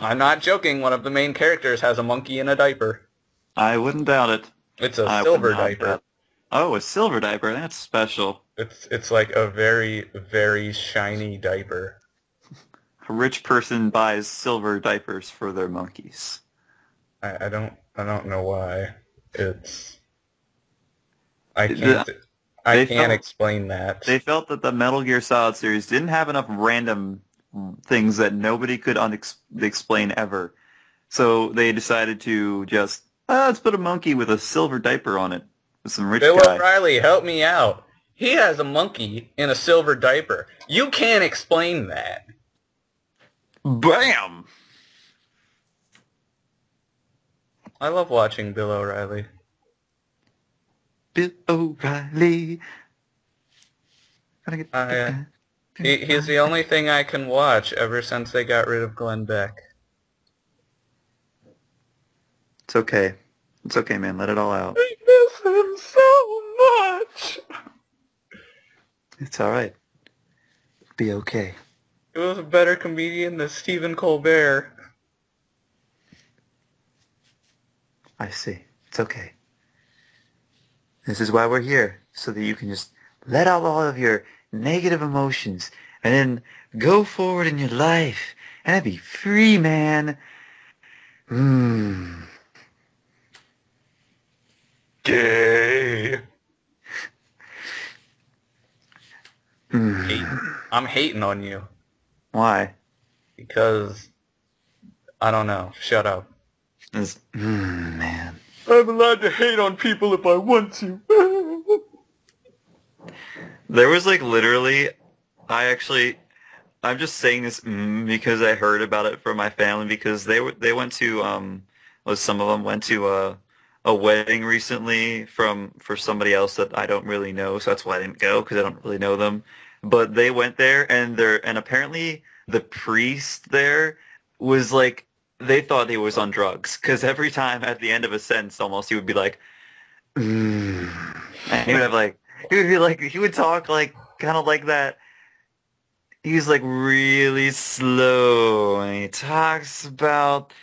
I'm not joking, one of the main characters has a monkey in a diaper. I wouldn't doubt it. It's a I would silver not diaper. doubt- Oh, a silver diaper. That's special. It's like a very, very shiny diaper. A rich person buys silver diapers for their monkeys. I don't know why. I They can't felt- explain that. They felt that the Metal Gear Solid series didn't have enough random things that nobody could explain ever. So they decided to just, let's put a monkey with a silver diaper on it. With some rich Bill guy. O'Reilly, help me out. He has a monkey in a silver diaper. You can't explain that. BAM! I love watching Bill O'Reilly. Bill O'Reilly. Gotta get He's the only thing I can watch ever since they got rid of Glenn Beck. It's okay. It's okay, man. Let it all out. I miss him so much. It's alright. Be okay. He was a better comedian than Stephen Colbert. I see. It's okay. This is why we're here. So that you can just let out all of your negative emotions and then go forward in your life and be free, man. Gay. I'm hating on you. Why? Because, I don't know. Shut up. Man. I'm allowed to hate on people if I want to. There was like literally, I'm just saying this because I heard about it from my family because they went to well, some of them went to a wedding recently for somebody else that I don't really know, so that's why I didn't go because I don't really know them. But they went there and apparently the priest there was like they thought he was on drugs because every time at the end of a sentence almost he would be like, and he would talk like kind of like that. He's like really slow, and he talks about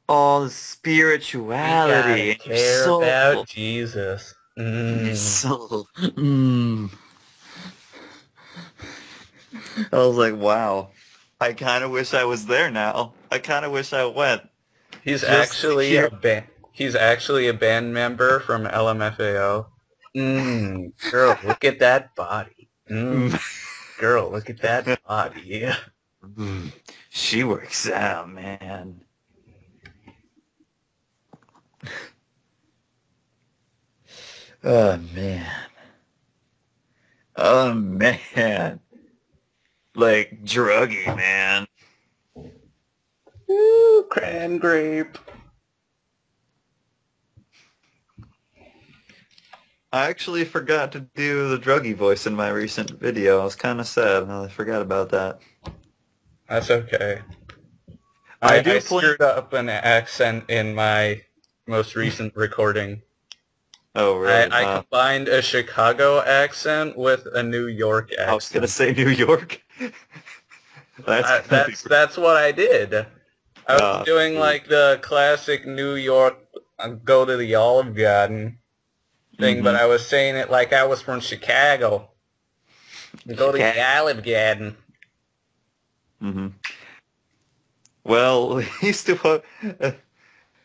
all the spirituality. You gotta care about Jesus. Your soul. I was like, wow. I kind of wish I was there now. I kind of wish I went. He's actually a band member from LMFAO. Girl, look at that body. Girl, look at that body. She works out, man. Oh, man. Oh, man. Like, druggy, man. Ooh, cran grape. I actually forgot to do the druggy voice in my recent video. I was kind of sad. I forgot about that. That's okay. I screwed up an accent in my most recent recording. Oh, really? I combined a Chicago accent with a New York accent. I was going to say New York. That's what I did. I was doing like the classic New York go to the Olive Garden thing, but I was saying it like I was from Chicago. Go to the Olive Garden. Well, we used to.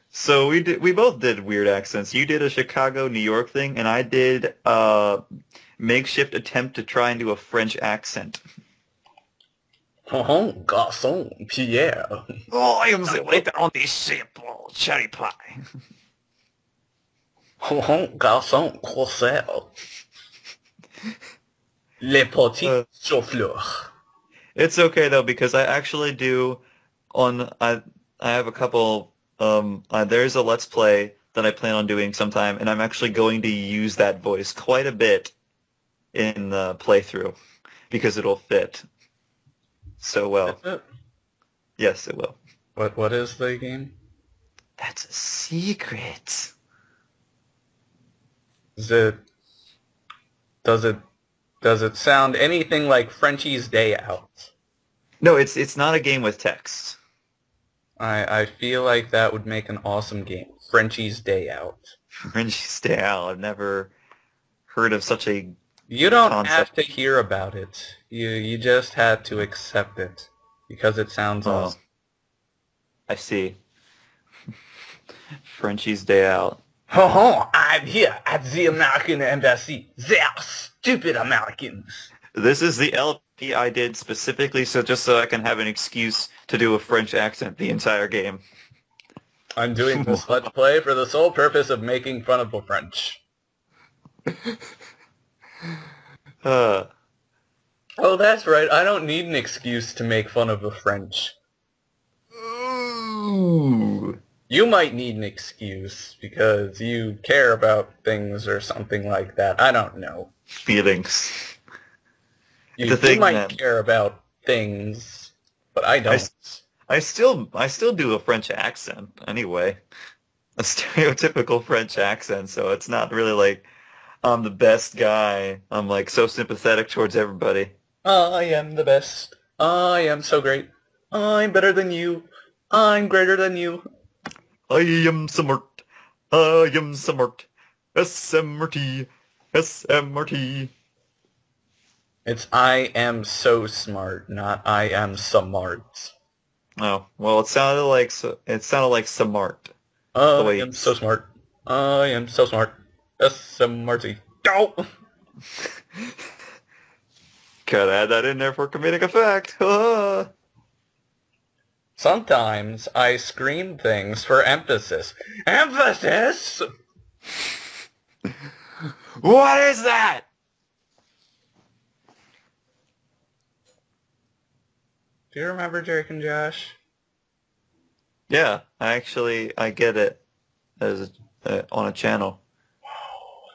So we both did weird accents. You did a Chicago, New York thing, and I did a makeshift attempt to try and do a French accent. Oh, garçon, Pierre. Oh, I am the waiter on this ship, cherry pie. Oh, garçon, croissant. Le petit souffleur. It's okay though because I actually do I have a couple there's a Let's Play that I plan on doing sometime, and I'm actually going to use that voice quite a bit in the playthrough because it'll fit so well. Is it? Yes, it will. What is the game? That's a secret. Does it sound anything like Frenchie's Day Out? No, it's not a game with text. I feel like that would make an awesome game. Frenchie's Day Out. Frenchie's Day Out. I've never heard of such a You don't concept. have to hear about it. You just had to accept it because it sounds awesome. I see. Frenchie's Day Out. Oh, I'm here at the American Embassy. They are stupid Americans. This is the LP I did specifically just so I can have an excuse to do a French accent the entire game. I'm doing this Let's Play for the sole purpose of making fun of the French. Oh, that's right. I don't need an excuse to make fun of the French. Ooh. You might need an excuse because you care about things or something like that. I don't know. Feelings. You might care about things, but I don't. I still do a French accent anyway. A stereotypical French accent, so it's not really like I'm the best guy. I'm like so sympathetic towards everybody. I am the best. I am so great. I'm better than you. I'm greater than you. I am smart. I am smart. SMRT. SMRT. It's I am so smart, not I am smart. Oh, well, it sounded like smart. I am so smart. I am so smart. SMRT. Go! Gotta add that in there for comedic effect. Sometimes I scream things for emphasis. Emphasis? What is that? Do you remember Drake and Josh? Yeah, I get it as on a channel. Whoa.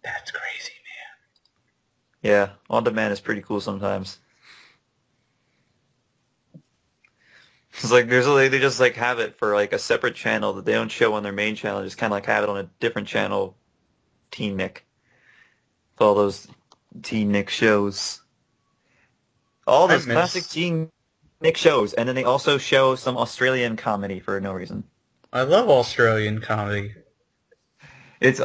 That's crazy, man. Yeah, on demand is pretty cool sometimes. It's like they just like have it for like a separate channel that they don't show on their main channel. Just kind of like have it on a different channel. Teen Nick, with all those Teen Nick shows, all those classic Teen Nick shows, and then they also show some Australian comedy for no reason. I love Australian comedy. It's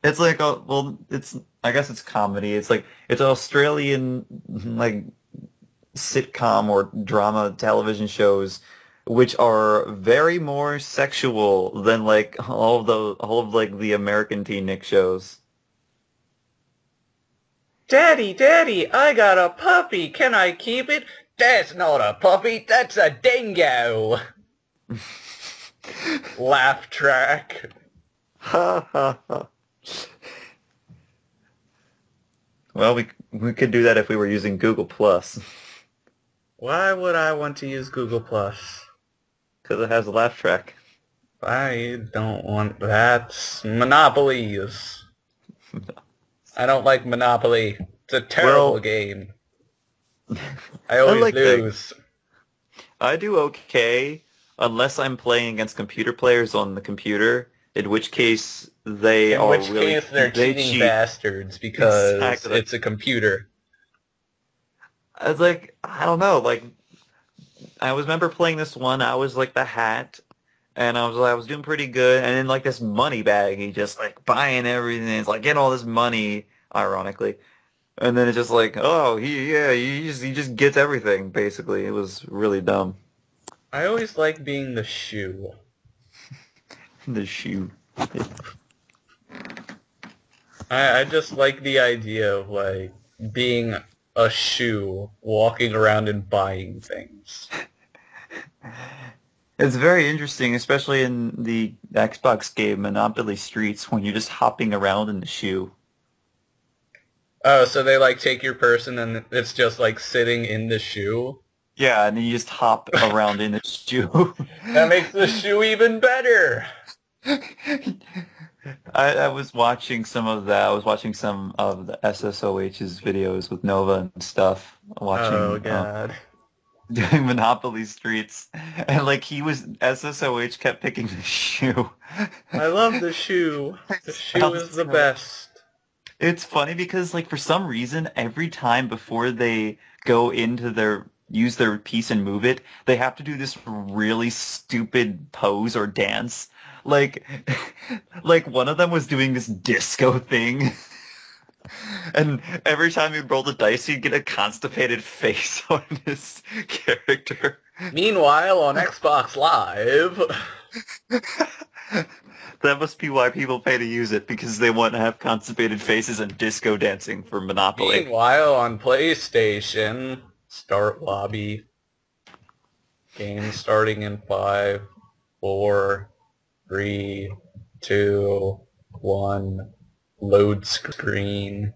it's like I guess it's comedy. It's like it's Australian like sitcom or drama television shows which are very more sexual than like all of like the American Teen Nick shows. Daddy, Daddy, I got a puppy. Can I keep it? That's not a puppy. That's a dingo. Laugh track. Ha ha ha. Well, we could do that if we were using Google Plus. Why would I want to use Google Plus? Because it has a laugh track. I don't want that. Monopolies. I don't like Monopoly. It's a terrible game. I always lose. I do okay unless I'm playing against computer players on the computer, in which case they're cheating bastards because it's a computer. I was like, I don't know, like I remember playing this one, I was like the hat, and I was doing pretty good, and then like this money bag, he just like buying everything, it's like getting all this money, ironically, and then it's just like, oh, he just gets everything, basically. It was really dumb. I always like being the shoe. The shoe. I just like the idea of like being a shoe walking around and buying things. It's very interesting, especially in the Xbox game Monopoly Streets, when you're just hopping around in the shoe. Oh, so they like take your person and it's just like sitting in the shoe? Yeah, and then you just hop around in the shoe. That makes the shoe even better! I was watching some of that. I was watching some of the SSOH's videos with Nova and stuff. Oh, God. Doing Monopoly Streets. And, like, SSOH kept picking the shoe. I love the shoe. The shoe is the best. It's funny because, like, for some reason, every time before they go into use their piece and move it, they have to do this really stupid pose or dance. Like one of them was doing this disco thing, and every time he'd roll the dice, he'd get a constipated face on his character. Meanwhile, on Xbox Live... That must be why people pay to use it, because they want to have constipated faces and disco dancing for Monopoly. Meanwhile, on PlayStation, start lobby. Game starting in 5, 4... 3, 2, 1, load screen.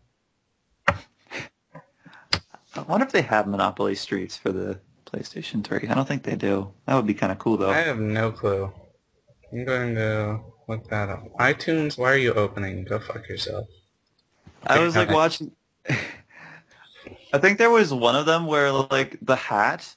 I wonder if they have Monopoly Streets for the PlayStation 3. I don't think they do. That would be kind of cool, though. I have no clue. I'm going to look that up. iTunes, why are you opening? Go fuck yourself. I was like watching... I think there was one of them where like the hat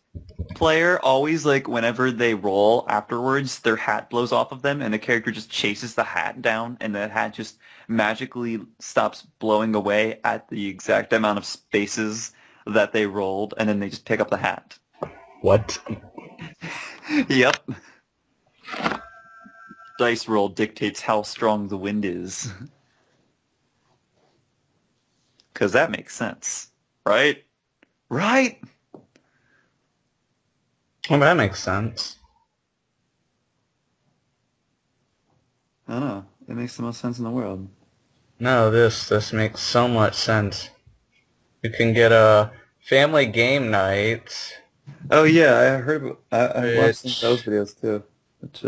player always, like, whenever they roll afterwards, their hat blows off of them and the character just chases the hat down and the hat just magically stops blowing away at the exact amount of spaces that they rolled, and then they just pick up the hat. What? Yep. Dice roll dictates how strong the wind is. Because that makes sense. Right? Right? Well, that makes sense. I don't know. It makes the most sense in the world. No, this makes so much sense. You can get a family game night. Oh yeah, I heard. I watched some of Which those videos too. Which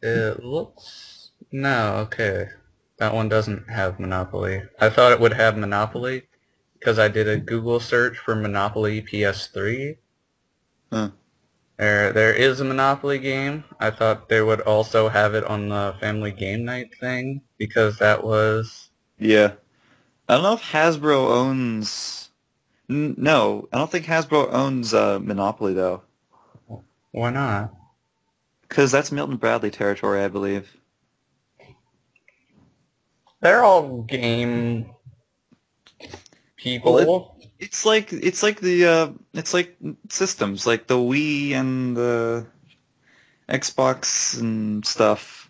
it looks no okay. That one doesn't have Monopoly. I thought it would have Monopoly because I did a Google search for Monopoly PS3. huh. There is a Monopoly game. I thought they would also have it on the family game night thing because that was Yeah, I don't know if Hasbro owns. No, I don't think Hasbro owns Monopoly though, why not? because that's Milton Bradley territory, I believe. They're all game people. Well, it's like it's like systems, like the Wii and the Xbox and stuff.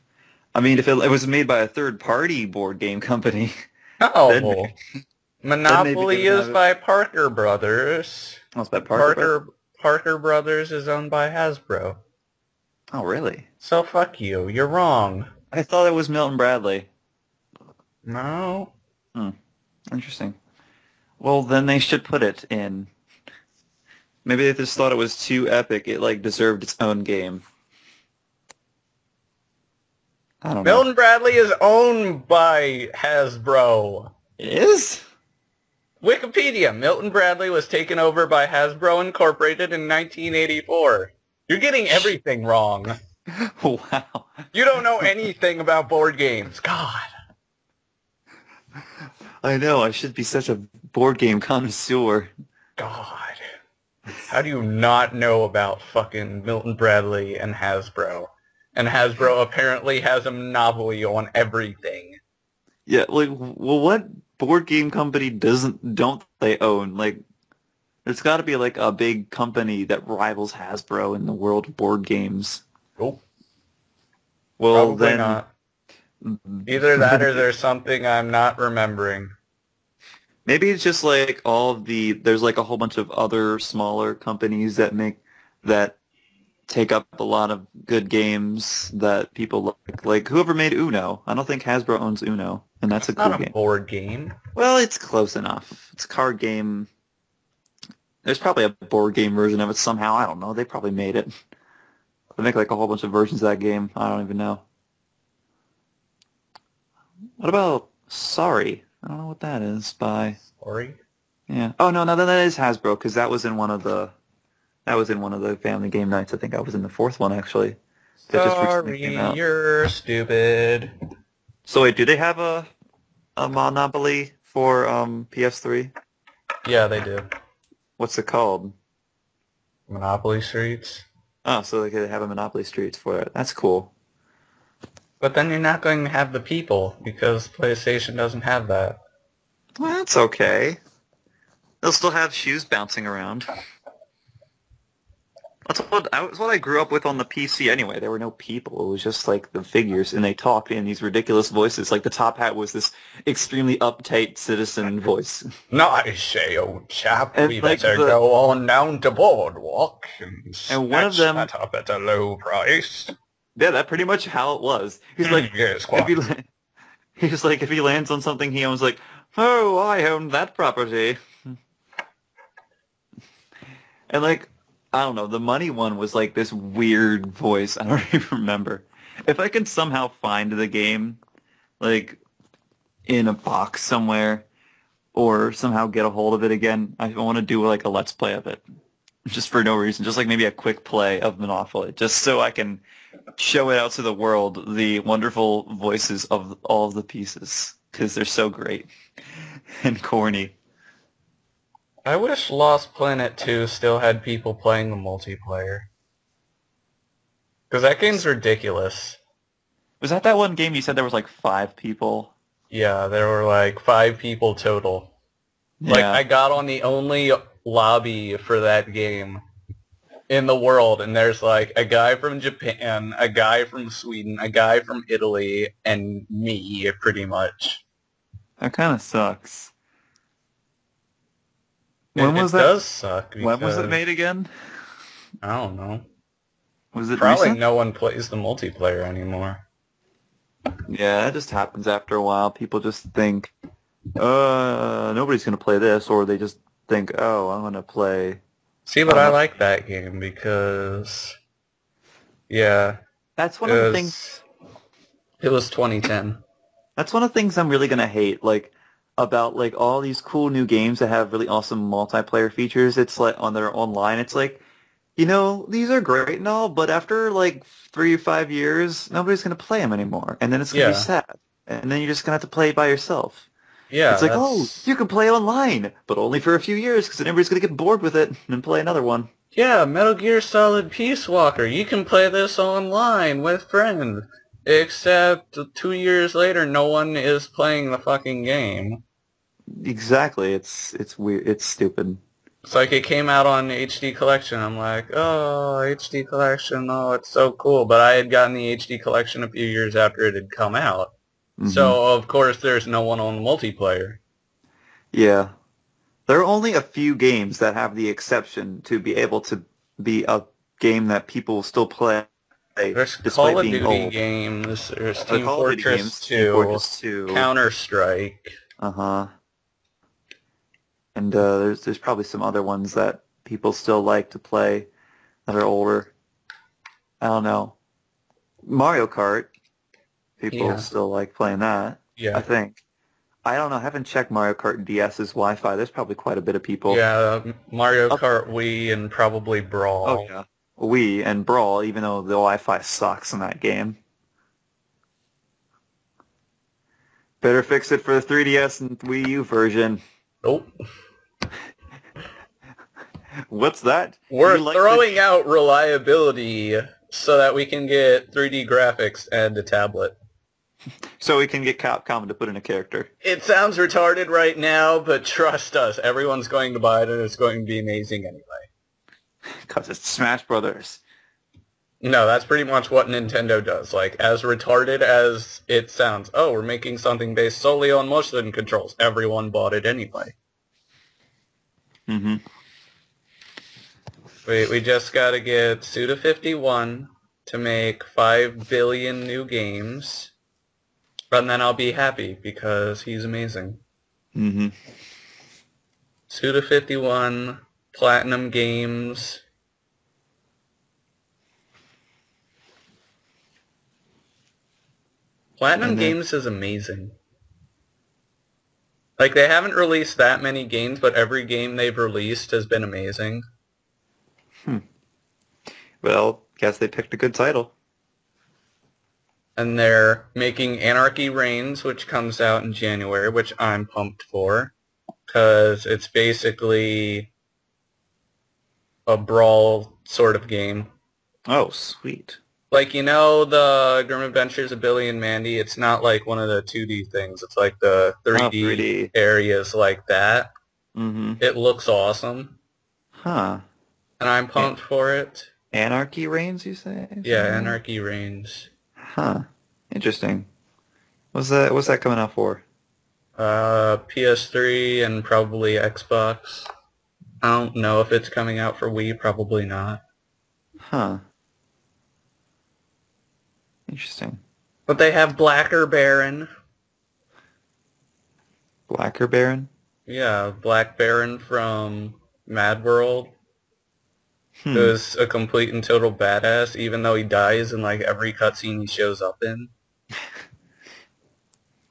I mean, if it was made by a third-party board game company, No. then Monopoly they would is have it. by Parker Brothers. Oh, it's by Parker. Parker Brothers is owned by Hasbro. Oh, really? So fuck you. You're wrong. I thought it was Milton Bradley. No. Interesting. Well, then they should put it in. Maybe they just thought it was too epic. It like deserved its own game. I don't know. Milton Bradley is owned by Hasbro. It is? Wikipedia. Milton Bradley was taken over by Hasbro Incorporated in 1984. You're getting everything wrong. Wow. You don't know anything about board games. God. I know. I should be such a board game connoisseur. God. How do you not know about fucking Milton Bradley and Hasbro? And Hasbro apparently has a monopoly on everything. Yeah, like, well, what board game company don't they own? Like, there's got to be like a big company that rivals Hasbro in the world of board games. Nope. Well, Probably then not. Either that or there's something I'm not remembering. maybe it's just like there's like a whole bunch of other smaller companies that take up a lot of good games that people like. Like whoever made Uno. I don't think Hasbro owns Uno, and that's a cool Not a game. board game. Well, it's close enough. It's a card game. There's probably a board game version of it somehow. I don't know. They probably made it. They make like a whole bunch of versions of that game. I don't even know. What about Sorry? I don't know what that is by. Sorry. Yeah. Oh no, that is Hasbro because that was in one of the family game nights. I think I was in the fourth one actually. That just recently came Sorry, out. you're stupid. So wait, do they have a Monopoly for PS3? Yeah, they do. What's it called? Monopoly Streets. Oh, so they could have a Monopoly Streets for it. That's cool. But then you're not going to have the people because PlayStation doesn't have that. Well, that's okay. They'll still have shoes bouncing around. That's what I grew up with on the PC anyway. There were no people. It was just like the figures, and they talked in these ridiculous voices. Like the top hat was this extremely uptight citizen voice. Nice, say, old chap. And We like better go on down to Boardwalk and one of snatch them- that up at a low price. Yeah, that's pretty much how it was. He's like, yes, if he lands on something he owns, like, oh, I own that property. And like, I don't know, the money one was like this weird voice. I don't even remember. If I can somehow find the game, like, in a box somewhere, or somehow get a hold of it again, I want to do like a Let's Play of it. Just for no reason. Just like maybe a quick play of Monopoly. Just so I can show it out to the world, the wonderful voices of all of the pieces. Because they're so great. And corny. I wish Lost Planet 2 still had people playing the multiplayer. Because that game's ridiculous. Was that one game you said there was like 5 people? Yeah, there were like 5 people total. Like, Yeah. I got on the only lobby for that game in the world, and there's like a guy from Japan, a guy from Sweden, a guy from Italy, and me, pretty much. That kind of sucks. It does suck. When was it because- made again? I don't know. Was it Probably recent? no one plays the multiplayer anymore. Yeah, that just happens after a while. People just think Nobody's gonna play this, or they just think, oh, I'm gonna play. See, but I like that game because, yeah, That's one it of the was, things. it was 2010. That's one of the things I'm really gonna hate, like about like all these cool new games that have really awesome multiplayer features. It's like on their online. It's like, these are great and all, but after like 3 or 5 years, nobody's gonna play them anymore, and then it's gonna be Yeah, sad, and then you're just gonna have to play it by yourself. It's yeah, like, oh, that's, you can play online, but only for a few years, because then everybody's gonna get bored with it and play another one. yeah, Metal Gear Solid Peace Walker. You can play this online with friends. Except 2 years later, no one is playing the fucking game. Exactly. It's weird. It's stupid. It's like it came out on HD Collection. I'm like, oh, HD Collection, oh, it's so cool. But I had gotten the HD Collection a few years after it had come out. Hmm. So, of course, there's no one on multiplayer. Yeah. There are only a few games that have the exception to be able to be a game that people still play There's Call despite of being Duty old. games, there's The Team Call of Duty Fortress games, Team 2, Fortress 2. Counter-Strike. Uh-huh. And there's probably some other ones that people still like to play that are older. I don't know. Mario Kart, people Yeah, still like playing that, I yeah. think. I don't know. I haven't checked Mario Kart DS's Wi-Fi. There's probably quite a bit of people. Yeah, Mario Up. Kart Wii and probably Oh Brawl. yeah. Wii and Brawl, even though the Wi-Fi sucks in that game. Better fix it for the 3DS and Wii U version. Nope. What's that? Do We're you like throwing out reliability so that we can get 3D graphics and a tablet. So we can get Capcom to put in a character. It sounds retarded right now, but trust us, everyone's going to buy it and it's going to be amazing anyway. Because it's Smash Brothers. No, that's pretty much what Nintendo does. Like, as retarded as it sounds, oh, we're making something based solely on motion controls. Everyone bought it anyway. Mm-hmm. We just gotta get Suda51 to make 5 billion new games, and then I'll be happy because he's amazing. Mm-hmm. Suda51, Platinum Games. Platinum And then, Games is amazing. Like, they haven't released that many games, but every game they've released has been amazing. well, guess they picked a good title. And they're making Anarchy Reigns, which comes out in January, which I'm pumped for, because it's basically a brawl sort of game. Oh, sweet. Like, the Grim Adventures of Billy and Mandy, it's not like one of the 2D things. It's like the 3D, 3D. areas like that. Mm-hmm. It looks awesome, Huh. and I'm pumped for it. Anarchy Reigns, you say? Yeah, Anarchy Reigns. Huh. Interesting. What's that coming out for? PS3 and probably Xbox. I don't know if it's coming out for Wii, probably not. Huh. Interesting. But they have Blacker Baron. Blacker Baron? Yeah, Black Baron from Mad World. Hmm. Who's a complete and total badass, even though he dies in like every cutscene he shows up in.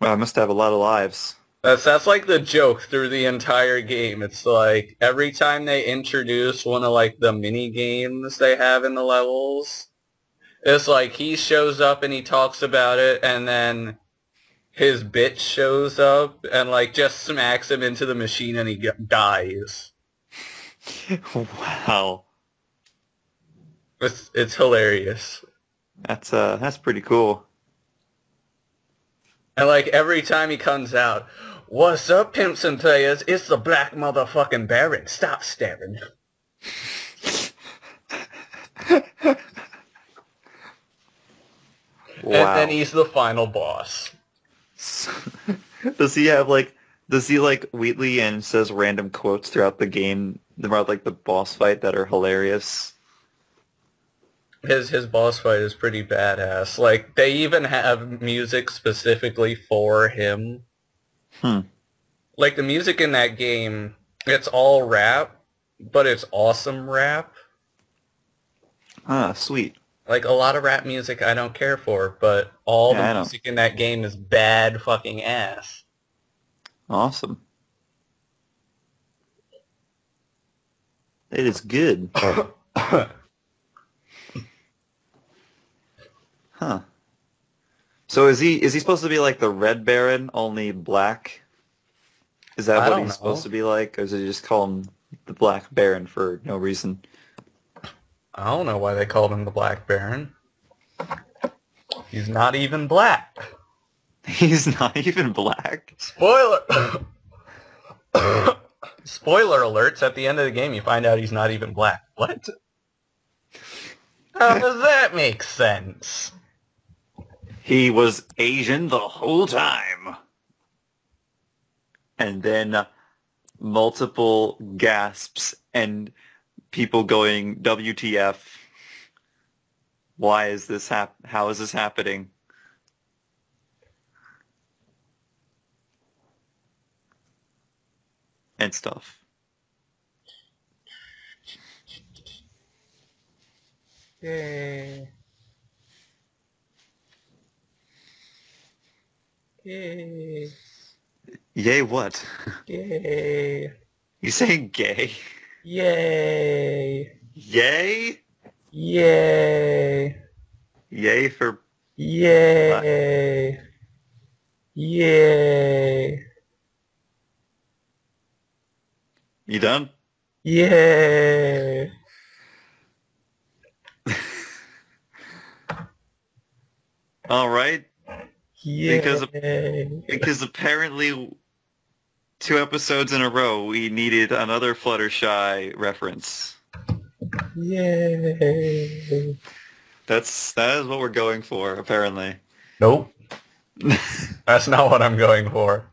Well, I must have a lot of lives. That's like the joke through the entire game. It's like every time they introduce one of like the mini games they have in the levels, it's like he shows up and he talks about it, and then his bitch shows up and like just smacks him into the machine and he dies. Wow. It's hilarious. That's pretty cool. And like every time he comes out, what's up, pimps and players? It's the black motherfucking Baron. Stop staring. Wow. And then he's the final boss. Does he Wheatley and says random quotes throughout the game about like the boss fight that are hilarious? His boss fight is pretty badass. Like, they even have music specifically for him. Hmm. Like, the music in that game, it's all rap, but it's awesome rap. Ah, sweet. Like, a lot of rap music I don't care for, but all Yeah, I the know. music in that game is bad fucking ass. Awesome. It is good. Huh. So is he supposed to be like the Red Baron, only black? Is that I what don't he's supposed know. to be like? Or is it just call him the Black Baron for no reason? I don't know why they called him the Black Baron. He's not even black. He's not even black. Spoiler! Spoiler alerts, at the end of the game you find out he's not even black. What? How does that make sense? He was Asian the whole time. And then multiple gasps and people going, WTF? Why is this how is this happening? And stuff. Yay. Yay. Yay what? Yay. You saying gay? Yay. Yay? Yay. Yay for Yay. Yay. You done? Yay. All right. Yay. Because apparently 2 episodes in a row we needed another Fluttershy reference. Yay. That is what we're going for, apparently. Nope. That's not what I'm going for.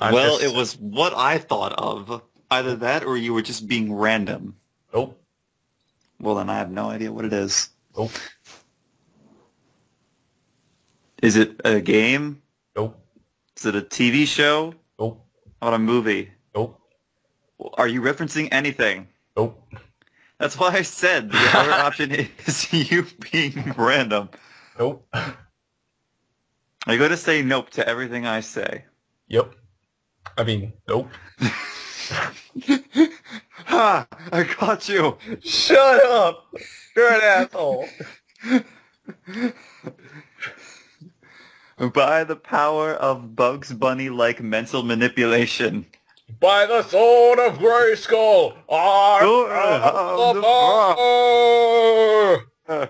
It was what I thought of. Either that or you were just being random. Nope. Well, then I have no idea what it is. Nope. Is it a game? Nope. Is it a TV show? Nope. How about a movie? Nope. Are you referencing anything? Nope. That's why I said the other option is you being random. Nope. Are you going to say nope to everything I say? Yep. I mean, nope. Ha! I got you! Shut up! You're an asshole. By the power of Bugs Bunny-like mental manipulation. By the sword of Grayskull, I have the power!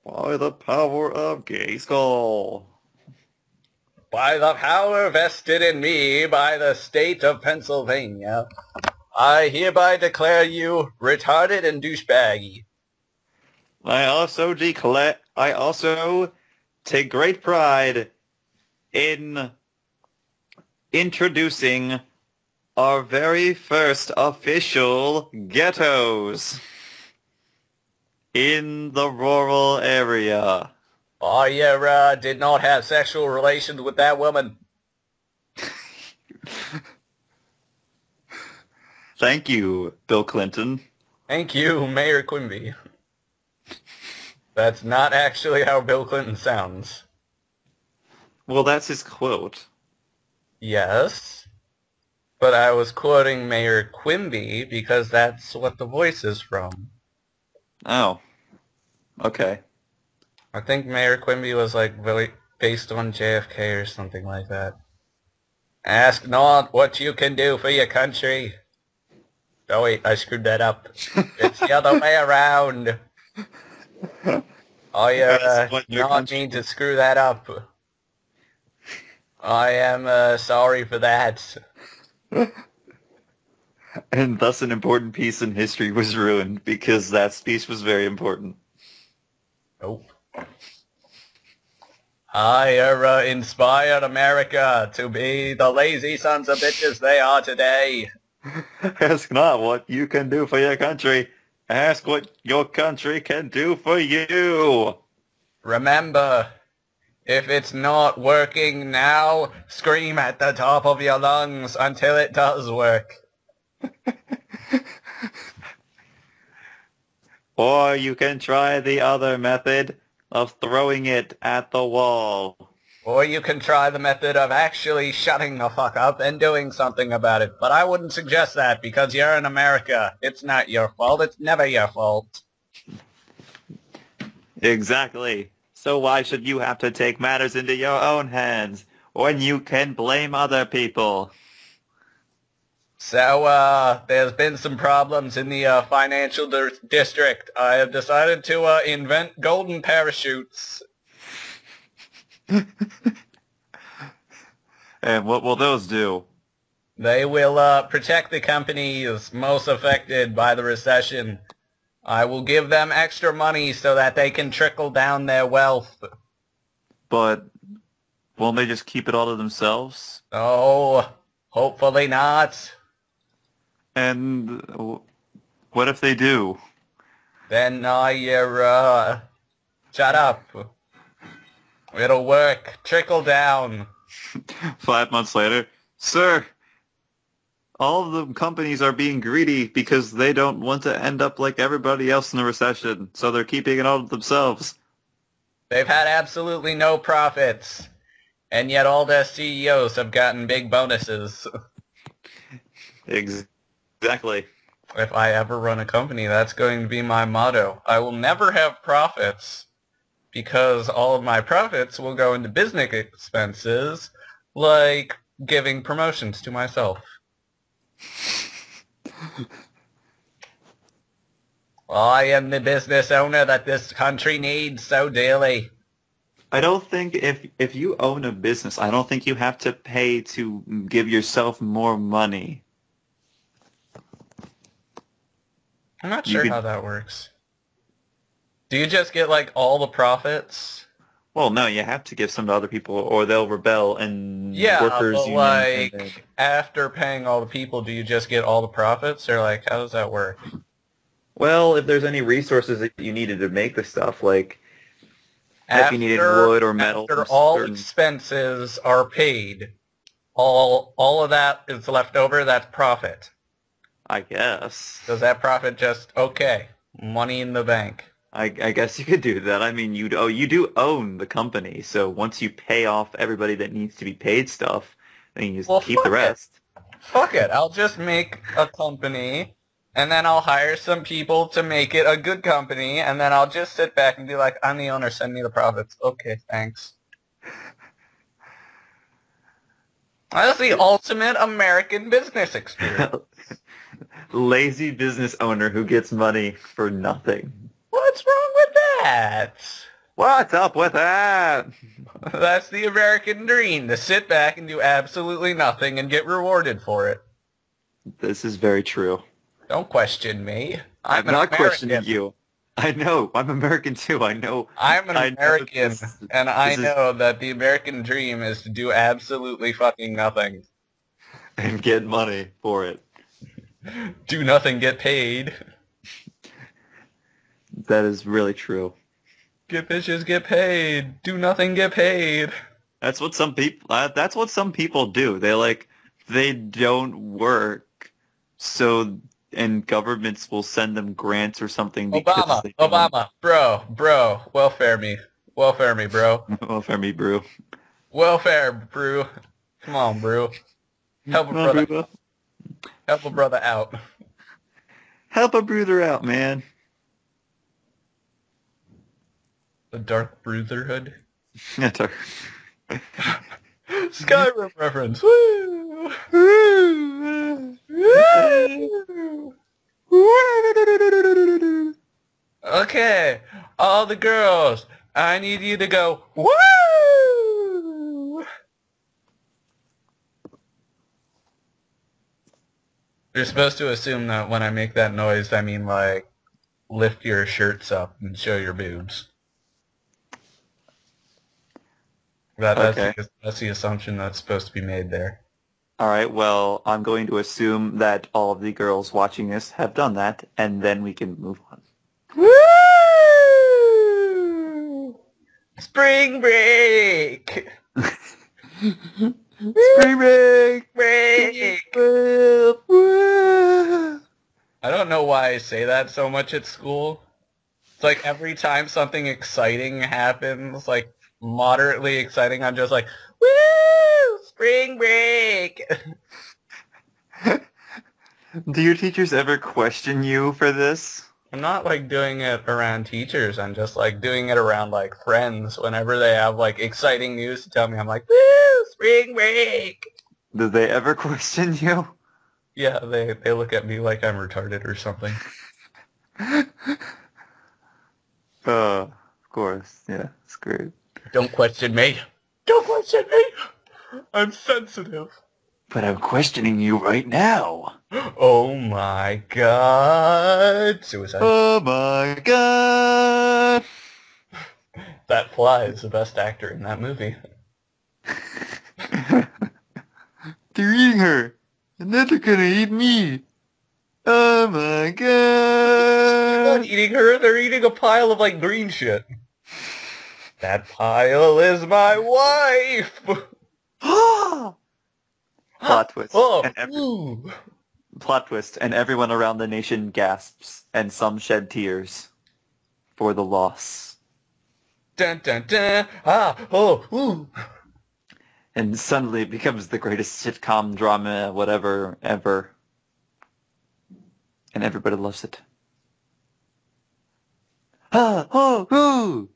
By the power of Grayskull. By the power vested in me by the state of Pennsylvania, I hereby declare you retarded and douchebaggy. I also take great pride in introducing our very first official ghettos in the rural area. Oh, you did not have sexual relations with that woman. Thank you, Bill Clinton. Thank you, Mayor Quimby. That's not actually how Bill Clinton sounds. Well, that's his quote. Yes, but I was quoting Mayor Quimby because that's what the voice is from. Oh. Okay. I think Mayor Quimby was like really based on JFK or something like that. Ask not what you can do for your country. Oh wait, I screwed that up. It's the other way around. I not mean to screw that up. I am sorry for that. And thus an important piece in history was ruined because that speech was very important. Nope. I inspired America to be the lazy sons of bitches they are today. Ask not what you can do for your country. Ask what your country can do for you. Remember, if it's not working now, scream at the top of your lungs until it does work. Or you can try the other method of throwing it at the wall. Or you can try the method of actually shutting the fuck up and doing something about it. But I wouldn't suggest that because you're in America. It's not your fault. It's never your fault. Exactly. So why should you have to take matters into your own hands when you can blame other people? So, there's been some problems in the financial district. I have decided to invent golden parachutes. And what will those do? They will protect the companies most affected by the recession. I will give them extra money so that they can trickle down their wealth. But won't they just keep it all to themselves? Oh, hopefully not. And what if they do? Then you're, shut up. It'll work. Trickle down. 5 months later, sir, all of the companies are being greedy because they don't want to end up like everybody else in the recession, so they're keeping it all to themselves. They've had absolutely no profits, and yet all their CEOs have gotten big bonuses. Exactly. If I ever run a company, that's going to be my motto. I will never have profits, because all of my profits will go into business expenses, like giving promotions to myself. I am the business owner that this country needs so dearly. I don't think if you own a business, I don't think you have to pay to give yourself more money. I'm not sure how that works. Do you just get, like, all the profits? Well, no, you have to give some to other people, or they'll rebel, and Yeah, workers but, union. like, after paying all the people, do you just get all the profits? Or, like, how does that work? Well, if there's any resources that you needed to make the stuff, like if you needed wood or metal. After all expenses are paid, all of that is left over, that's profit. I guess. Does that profit just, okay, money in the bank? I guess you could do that. I mean, you do own the company, so once you pay off everybody that needs to be paid stuff, then you just keep the rest. Fuck it. I'll just make a company, and then I'll hire some people to make it a good company, and then I'll just sit back and be like, I'm the owner, send me the profits. Okay, thanks. That's the ultimate American business experience. Lazy business owner who gets money for nothing. What's wrong with that? What's up with that? That's the American dream, to sit back and do absolutely nothing and get rewarded for it. This is very true. Don't question me. I'm not questioning you. I know. I'm American too. I know. I'm an American, and I know that the American dream is to do absolutely fucking nothing. And get money for it. Do nothing, get paid. That is really true. Get bitches, get paid. Do nothing, get paid. That's what some people. That's what some people do. They don't work, so and governments will send them grants or something. Obama, bro, welfare me, bro. Welfare me, bro. Welfare, bro. Come on, bro. Help a brother. Help a brother out. Help a brother out, man. The Dark Brotherhood. Dark. Skyrim reference. Woo! Woo! Okay, all the girls, I need you to go, woo! You're supposed to assume that when I make that noise, I mean, like, lift your shirts up and show your boobs. That's the assumption that's supposed to be made there. Alright, well, I'm going to assume that all of the girls watching this have done that, and then we can move on. Woo! Spring break! Spring break! Break! Woo! I don't know why I say that so much at school. It's like every time something exciting happens, like moderately exciting, I'm just like, woo! Spring break! Do your teachers ever question you for this? I'm not like doing it around teachers, I'm just like doing it around like friends. Whenever they have like exciting news to tell me, I'm like, woo! Spring break! Do they ever question you? Yeah, they look at me like I'm retarded or something. Of course. Yeah, it's great. Don't question me. Don't question me! I'm sensitive. But I'm questioning you right now. Oh my god. Suicide. Oh my god! That Fly is the best actor in that movie. They're eating her, and then they're gonna eat me. Oh my god! They're not eating her, they're eating a pile of like green shit. That pile is my wife! Plot twist. Oh, And plot twist, and everyone around the nation gasps, and some shed tears for the loss. dun dun dun! Ah! Oh! Ooh! And suddenly it becomes the greatest sitcom drama, whatever, ever. And everybody loves it. Ah! Oh! Ooh!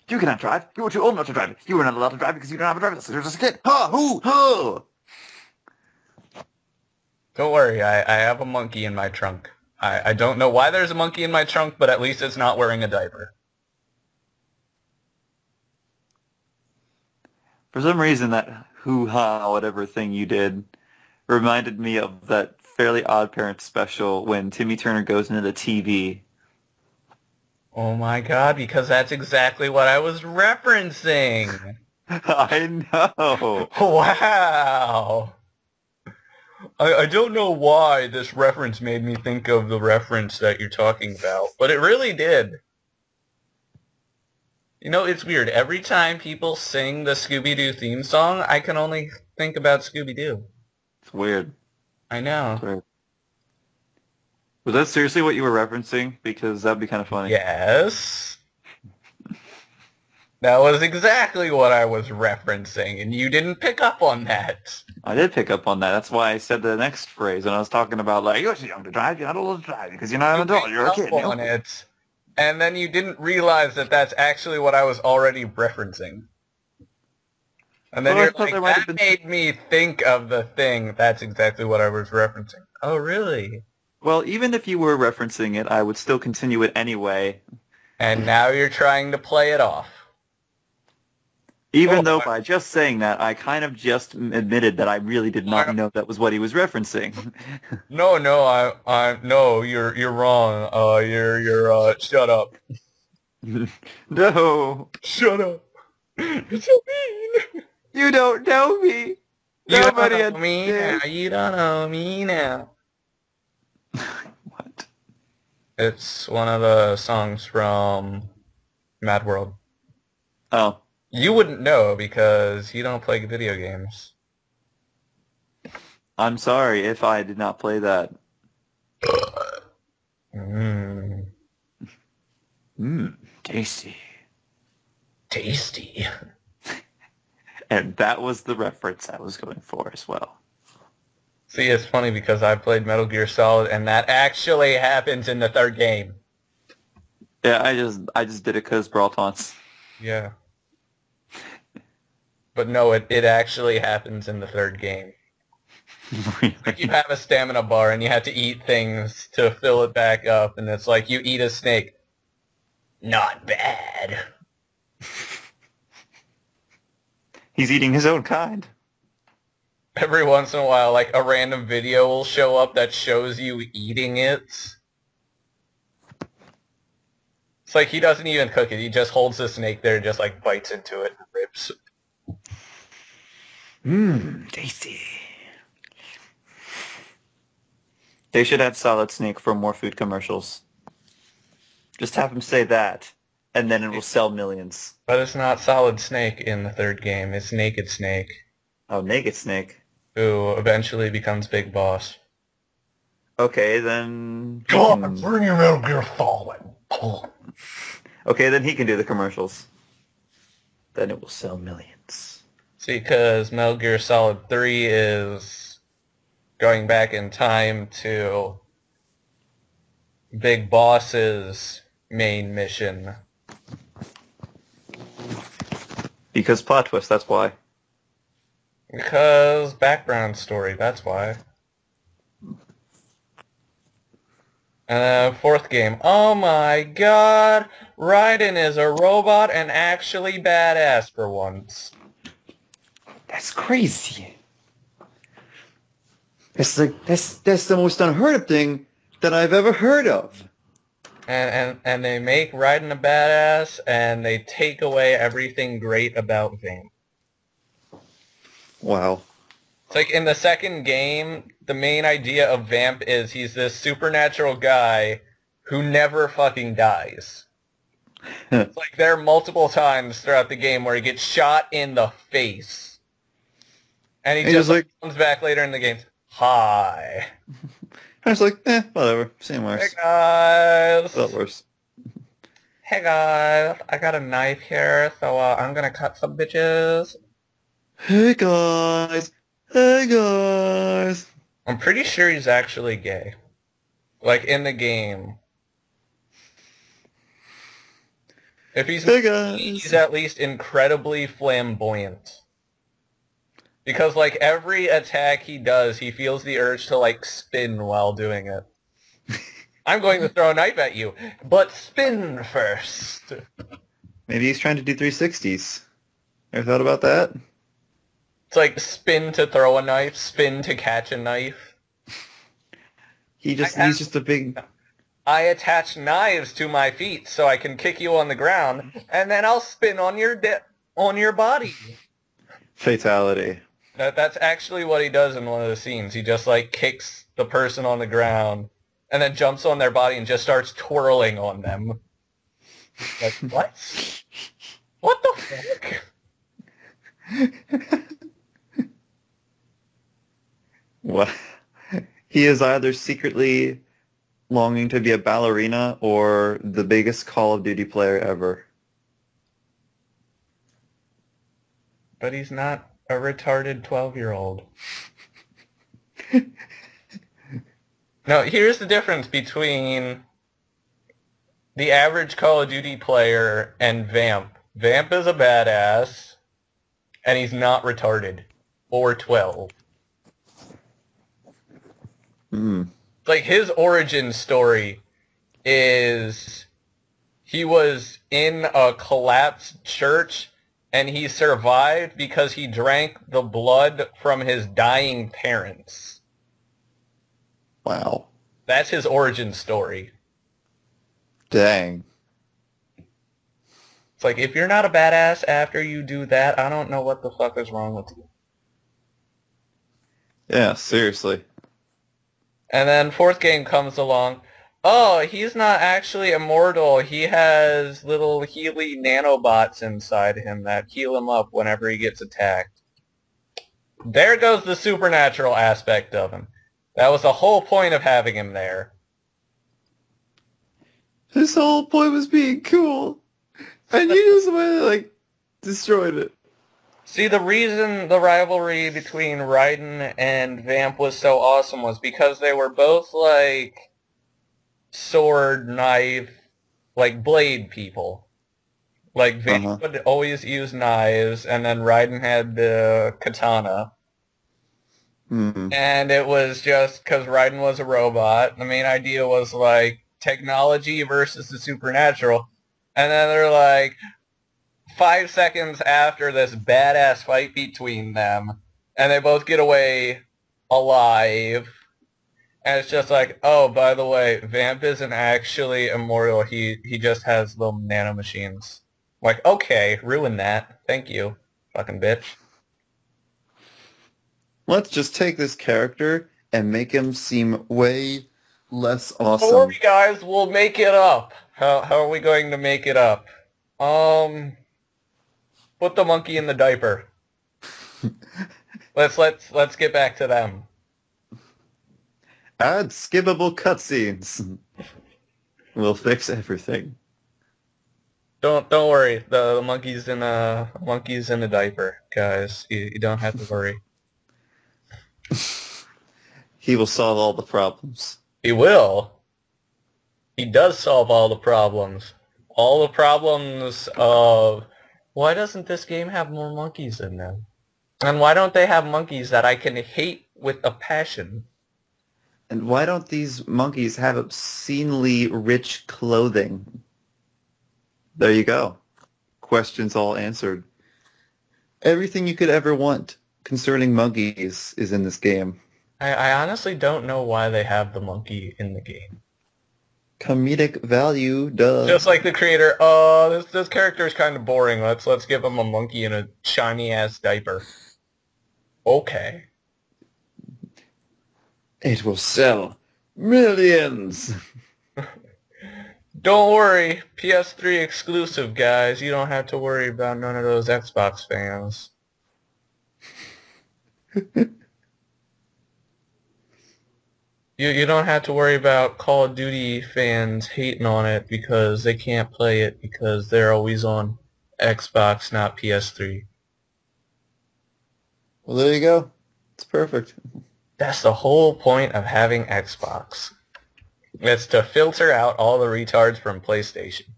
You cannot drive. You were too old not to drive. You were not allowed to drive because you don't have a driver's license. You're just a kid. Ha! Hoo! Ho! Don't worry, I have a monkey in my trunk. I don't know why there's a monkey in my trunk, but at least it's not wearing a diaper. For some reason, that hoo-ha, whatever thing you did, reminded me of that Fairly Odd Parents special when Timmy Turner goes into the TV. Oh my god, because that's exactly what I was referencing! I know! Wow! I don't know why this reference made me think of the reference that you're talking about, but it really did. You know, it's weird. Every time people sing the Scooby-Doo theme song, I can only think about Scooby-Doo. It's weird. I know. It's weird. Was that seriously what you were referencing? Because that'd be kind of funny. Yes. That was exactly what I was referencing, and you didn't pick up on that. I did pick up on that. That's why I said the next phrase when I was talking about, like, you're too young to drive, you're not old to drive, because you're not an adult, you're a kid. Picked up on it, and then you didn't realize that that's actually what I was already referencing. And then you're like, that made me think of the thing. That's exactly what I was referencing. Oh, really? Well, even if you were referencing it, I would still continue it anyway. And now you're trying to play it off. Even though by just saying that, I kind of just admitted that I really did not know that was what he was referencing. No, no, you're wrong. Shut up. No. Shut up. You're so mean. You don't know me. You Nobody don't know me now. You don't know me now. What? It's one of the songs from Mad World. Oh. You wouldn't know because you don't play video games. I'm sorry if I did not play that. Mmm. Mmm. Tasty. Tasty. And that was the reference I was going for as well. See, it's funny because I played Metal Gear Solid and that actually happens in the third game. Yeah, I just did it because Brawl Taunts. Yeah. But no, it actually happens in the third game. Really? Like you have a stamina bar and you have to eat things to fill it back up, and it's like you eat a snake. Not bad. He's eating his own kind. Every once in a while, like a random video will show up that shows you eating it. It's like he doesn't even cook it. He just holds the snake there and just like bites into it and rips. Mmm, tasty. They should add Solid Snake for more food commercials. Just have him say that, and then it will sell millions. But it's not Solid Snake in the third game. It's Naked Snake. Oh, Naked Snake. Who eventually becomes Big Boss. Okay, then... God, bring your Metal Gear Solid. Okay, then he can do the commercials. Then it will sell millions. See, because Metal Gear Solid 3 is going back in time to Big Boss's main mission. Because plot twist, that's why. Because background story, that's why. And then fourth game. Oh my god! Raiden is a robot and actually badass for once. That's crazy. It's like that's the most unheard of thing that I've ever heard of. And they make Raiden a badass and they take away everything great about Vamp. Wow. It's like in the second game, the main idea of Vamp is he's this supernatural guy who never fucking dies. It's like there are multiple times throughout the game where he gets shot in the face. And he just like comes back later in the game. Hi. I was like, whatever. Same worse. Hey guys. That worse. Hey guys, I got a knife here, so I'm gonna cut some bitches. Hey guys. Hey guys. I'm pretty sure he's actually gay. Like, in the game. If he's hey guys. He's at least incredibly flamboyant. Because, like, every attack he does, he feels the urge to, like, spin while doing it. I'm going to throw a knife at you, but spin first. Maybe he's trying to do 360s. Ever thought about that? It's like spin to throw a knife, spin to catch a knife. He's just a big... I attach knives to my feet so I can kick you on the ground, and then I'll spin on your body. Fatality. That's actually what he does in one of the scenes. He just, like, kicks the person on the ground, and then jumps on their body and just starts twirling on them. Like, what? What the fuck? What? He is either secretly longing to be a ballerina or the biggest Call of Duty player ever. But he's not a retarded 12-year-old. No, here's the difference between the average Call of Duty player and Vamp. Vamp is a badass, and he's not retarded. Or 12. Like, his origin story is he was in a collapsed church and he survived because he drank the blood from his dying parents. Wow. That's his origin story. Dang. It's like, if you're not a badass after you do that, I don't know what the fuck is wrong with you. Yeah, seriously. And then fourth game comes along. Oh, he's not actually immortal. He has little Healy nanobots inside him that heal him up whenever he gets attacked. There goes the supernatural aspect of him. That was the whole point of having him there. His whole point was being cool. And you just went and, like, destroyed it. See, the reason the rivalry between Raiden and Vamp was so awesome was because they were both, like, sword, knife, like, blade people. Like, Vamp would always use knives, and then Raiden had the katana. And it was just because Raiden was a robot. The main idea was, like, technology versus the supernatural. And then they're like, 5 seconds after this badass fight between them, and they both get away alive. And it's just like, oh, by the way, Vamp isn't actually immortal. He just has little nanomachines. Like, okay, ruin that. Thank you, fucking bitch. Let's just take this character and make him seem way less Don't awesome. worry, guys, we'll make it up. How are we going to make it up? Put the monkey in the diaper. Let's get back to them. Add skippable cutscenes. We'll fix everything. Don't worry. The monkey's in a diaper, guys. You don't have to worry. He will solve all the problems. He will. He does solve all the problems. All the problems of why doesn't this game have more monkeys in them? And why don't they have monkeys that I can hate with a passion? And why don't these monkeys have obscenely rich clothing? There you go. Questions all answered. Everything you could ever want concerning monkeys is in this game. I honestly don't know why they have the monkey in the game. Comedic value, duh. Just like the creator, this character is kind of boring. Let's give him a monkey in a shiny ass diaper. Okay. It will sell millions. Don't worry, PS3 exclusive, guys. You don't have to worry about none of those Xbox fans. You don't have to worry about Call of Duty fans hating on it because they can't play it because they're always on Xbox, not PS3. Well, there you go. It's perfect. That's the whole point of having Xbox. It's to filter out all the retards from PlayStation.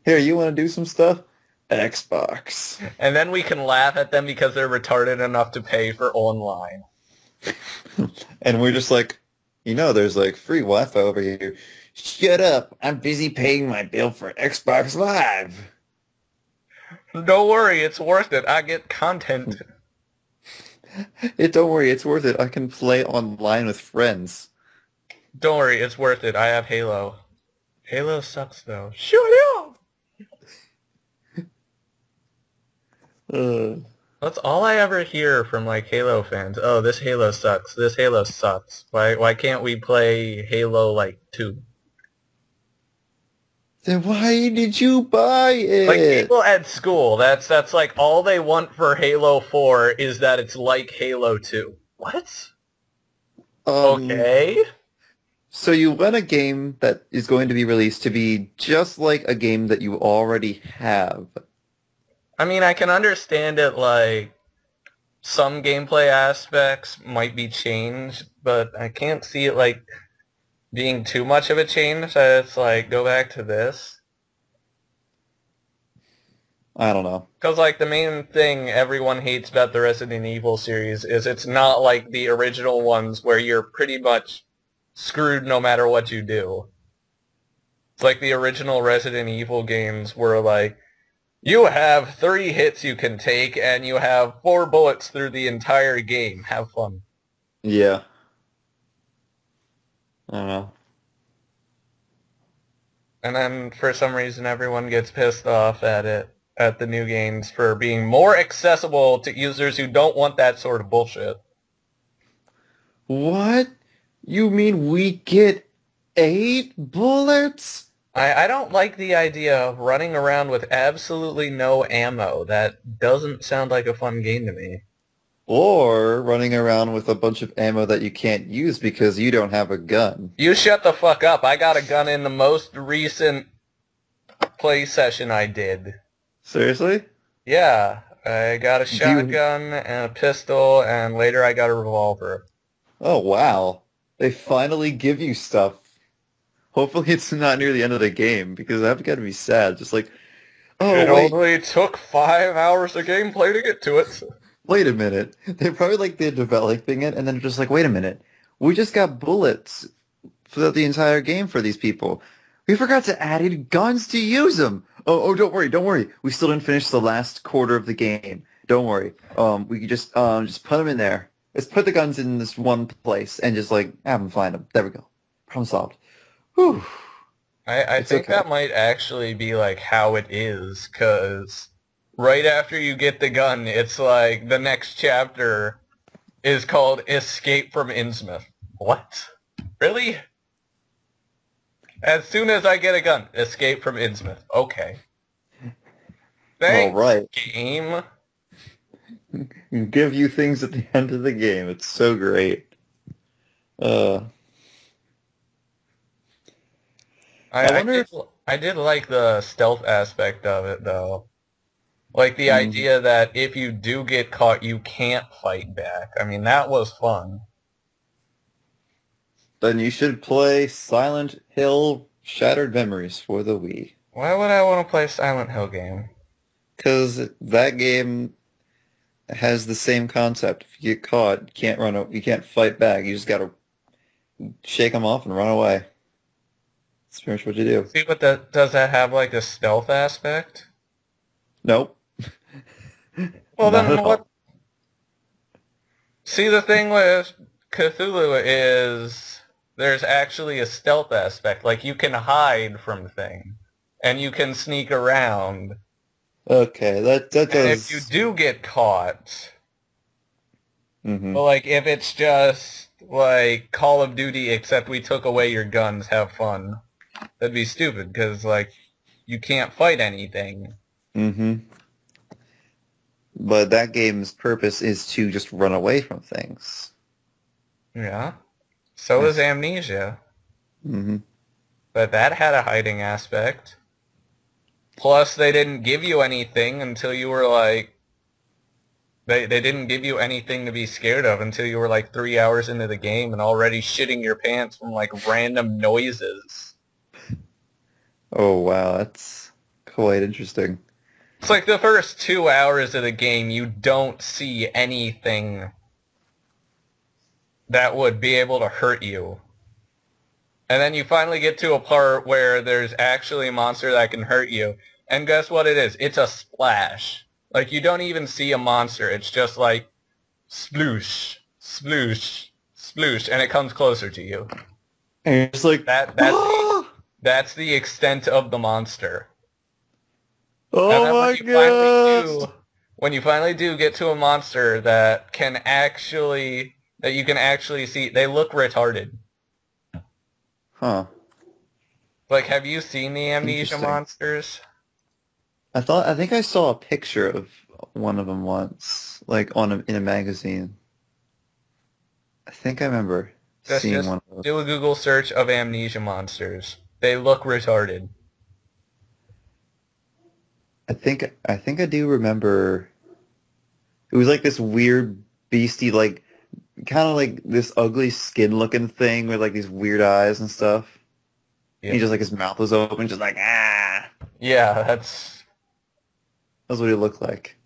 Here, you want to do some stuff? Xbox. And then we can laugh at them because they're retarded enough to pay for online. And we're just like, you know, there's like free Wi-Fi over here. Shut up. I'm busy paying my bill for Xbox Live. Don't worry, it's worth it. I get content. Don't worry, it's worth it. I can play online with friends. Don't worry, it's worth it. I have Halo. Halo sucks though. Shut up! That's all I ever hear from like Halo fans. Oh, this Halo sucks. This Halo sucks. Why can't we play Halo like 2? Then why did you buy it? Like people at school, that's like all they want for Halo 4 is that it's like Halo 2. What? Okay. So you want a game that is going to be released to be just like a game that you already have. I mean, I can understand it, like, some gameplay aspects might be changed, but I can't see it, like, being too much of a change that it's, like, go back to this. I don't know. Because, like, the main thing everyone hates about the Resident Evil series is it's not like the original ones where you're pretty much screwed no matter what you do. It's like the original Resident Evil games were, like, you have 3 hits you can take, and you have 4 bullets through the entire game. Have fun. Yeah. I don't know. And then, for some reason, everyone gets pissed off at it, at the new games, for being more accessible to users who don't want that sort of bullshit. What? You mean we get 8 bullets? I don't like the idea of running around with absolutely no ammo. That doesn't sound like a fun game to me. Or running around with a bunch of ammo that you can't use because you don't have a gun. You shut the fuck up. I got a gun in the most recent play session I did. Seriously? Yeah. I got a shotgun and a pistol, and later I got a revolver. Oh, wow. They finally give you stuff. Hopefully it's not near the end of the game, because I've got to be sad. Just like, oh, it wait. only took 5 hours of gameplay to get to it. Wait a minute. They're probably like they're developing it, and then just like, wait a minute. We just got bullets throughout the entire game for these people. We forgot to add in guns to use them. Oh, don't worry. We still didn't finish the last quarter of the game. Don't worry. We could just put them in there. Let's put the guns in this one place and just like have them find them. There we go. Problem solved. Whew. I think okay. That might actually be like how it is, because right after you get the gun, it's like the next chapter is called Escape from Innsmouth. What? Really? As soon as I get a gun, Escape from Innsmouth. Okay. Thanks, All right. game. Give you things at the end of the game. It's so great. I wonder if... I did like the stealth aspect of it, though. Like the idea that if you do get caught, you can't fight back. I mean, that was fun. Then you should play Silent Hill Shattered Memories for the Wii. Why would I want to play Silent Hill game? Because that game has the same concept. If you get caught, you can't fight back. You just gotta shake them off and run away. That's pretty much what you do. See, but does that have like a stealth aspect? Nope. Well, Not then at what? all. See, the thing with Cthulhu is there's actually a stealth aspect. Like, you can hide from things, and you can sneak around. Okay, that does... And if you do get caught, well, like, if it's just, like, Call of Duty except we took away your guns, have fun, that'd be stupid, because, like, you can't fight anything. But that game's purpose is to just run away from things. Yeah. So is Amnesia. Mm-hmm. But that had a hiding aspect. Plus, they didn't give you anything until you were, like... They didn't give you anything to be scared of until you were, like, 3 hours into the game and already shitting your pants from, like, random noises. Oh, wow, that's quite interesting. It's like the first 2 hours of the game, you don't see anything that would be able to hurt you. And then you finally get to a part where there's actually a monster that can hurt you. And guess what it is? It's a splash. Like, you don't even see a monster. It's just like, sploosh, sploosh, sploosh, and it comes closer to you. And it's like... That's the extent of the monster. Oh my god! When you finally do get to a monster that you can actually see, they look retarded. Huh. Like, have you seen the Amnesia monsters? I think I saw a picture of one of them once, like in a magazine. I think I remember seeing one of those. Do a Google search of Amnesia monsters. They look retarded. I think I do remember. It was like this weird beastie, like kind of like this ugly skin-looking thing with like these weird eyes and stuff. Yeah. He just like his mouth was open, just like ah. Yeah, that's what he looked like.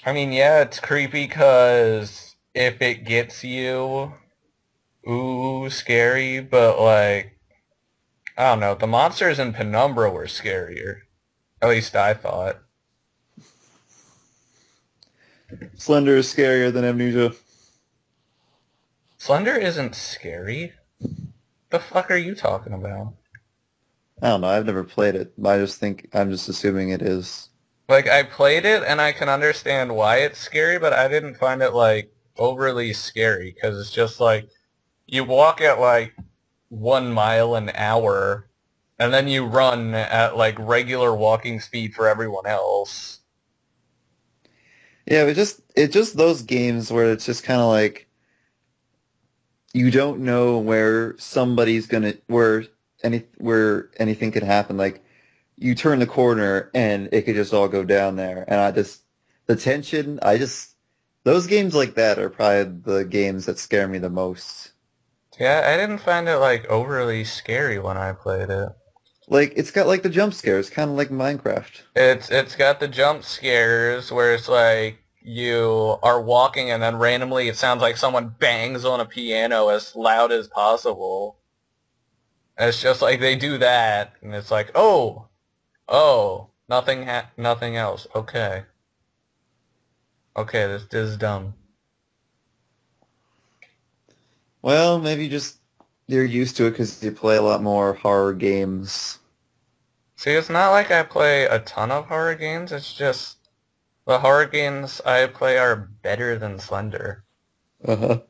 I mean, yeah, it's creepy because if it gets you, ooh, scary. But like, I don't know, the monsters in Penumbra were scarier. At least I thought. Slender is scarier than Amnesia. Slender isn't scary. The fuck are you talking about? I don't know. I've never played it. I'm just assuming it is. Like, I played it and I can understand why it's scary, but I didn't find it like overly scary because it's just like you walk at like 1 mile an hour. And then you run at, like, regular walking speed for everyone else. Yeah, it's just those games where it's just kind of like you don't know where where anything could happen. Like, you turn the corner and it could just all go down there. And the tension, those games like that are probably the games that scare me the most. Yeah, I didn't find it, like, overly scary when I played it. Like, it's got, like, the jump scares, kind of like Minecraft. It's got the jump scares where it's like you are walking and then randomly it sounds like someone bangs on a piano as loud as possible. And it's just like they do that, and it's like, oh, nothing else. Okay, this is dumb. Well, maybe just you're used to it because you play a lot more horror games. See, it's not like I play a ton of horror games. It's just The horror games I play are better than Slender. Uh-huh.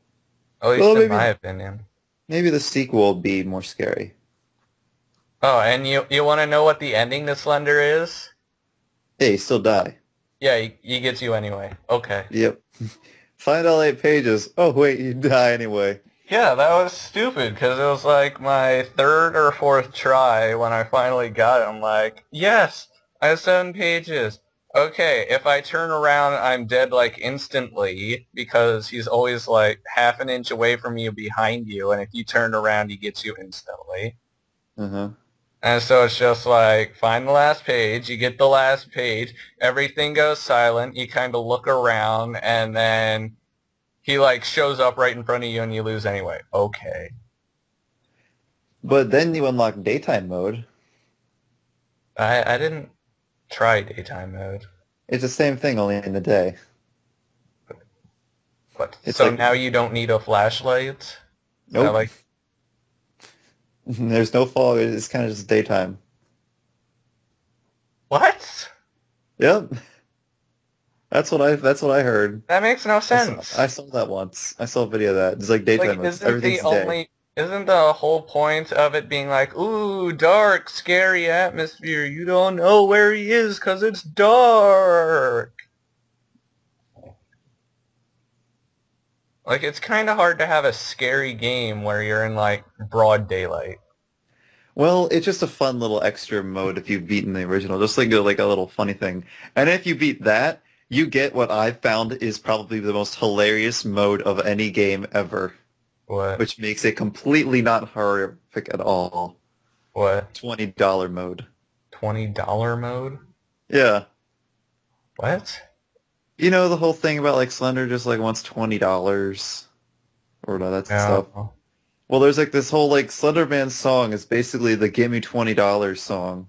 At least Well, in my opinion. maybe the sequel will be more scary. Oh, and you want to know what the ending to Slender is? Hey, you still die. Yeah, he gets you anyway. Okay. Yep. Find all 8 pages. Oh, wait, you die anyway. Yeah, that was stupid, because it was like my 3rd or 4th try when I finally got it. I'm like, yes, I have 7 pages. Okay, if I turn around, I'm dead, like, instantly, because he's always, like, half an inch away from you behind you, and if you turn around, he gets you instantly. Uh-huh. And so it's just like, find the last page, you get the last page, everything goes silent, you kind of look around, and then he, like, shows up right in front of you and you lose anyway. Okay. But then you unlock daytime mode. I didn't try daytime mode. It's the same thing, only in the day. But, It's so like- now you don't need a flashlight? Is that Nope. like, There's no fog. It's kind of just daytime. what? Yep. That's what I heard. That makes no sense. I saw that once. I saw a video of that. It's like daytime. Like, mode. isn't Everything's the day. only... Isn't the whole point of it being like, ooh, dark, scary atmosphere, you don't know where he is because it's dark? Like, it's kind of hard to have a scary game where you're in, like, broad daylight. Well, it's just a fun little extra mode if you've beaten the original. Just like a little funny thing. And if you beat that, you get what I've found is probably the most hilarious mode of any game ever. What? Which makes it completely not horrific at all. What? $20 mode. $20 mode? Yeah. What? You know the whole thing about like Slender just like wants $20 or no, that's stuff. No. Well, there's like this whole like Slender Man song is basically the "Give Me $20" song,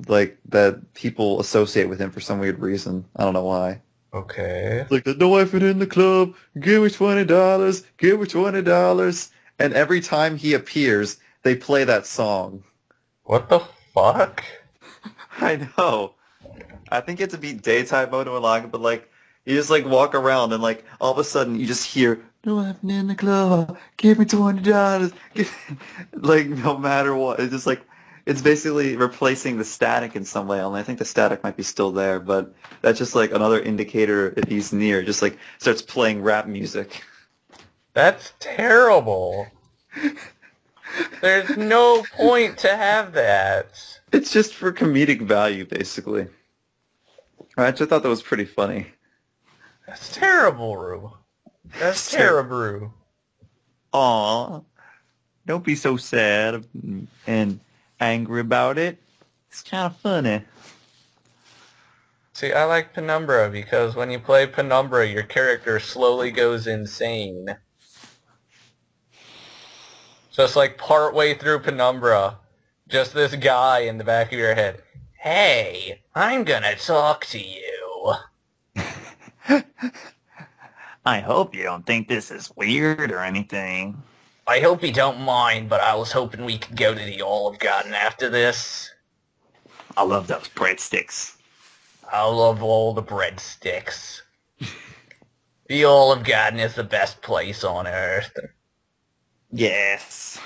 like that people associate with him for some weird reason. I don't know why. Okay. Like the no effort in the club, give me $20, give me $20, and every time he appears, they play that song. What the fuck? I know. I think you have to be daytime mode to unlock it, but like you just like walk around and like all of a sudden you just hear no effort in the club, give me $20. Like no matter what, it's just like it's basically replacing the static in some way. Only I think the static might be still there, but that's just like another indicator if he's near. Just like starts playing rap music. That's terrible. There's no point to have that. It's just for comedic value, basically. I just thought that was pretty funny. That's terrible, Rue. That's terrible. Aw, don't be so sad and angry about it. It's kind of funny. See, I like Penumbra because when you play Penumbra, your character slowly goes insane. Just like partway through Penumbra, just this guy in the back of your head. Hey, I'm gonna talk to you. I hope you don't think this is weird or anything. I hope you don't mind, but I was hoping we could go to the Olive Garden after this. I love those breadsticks. I love all the breadsticks. The Olive Garden is the best place on earth. Yes.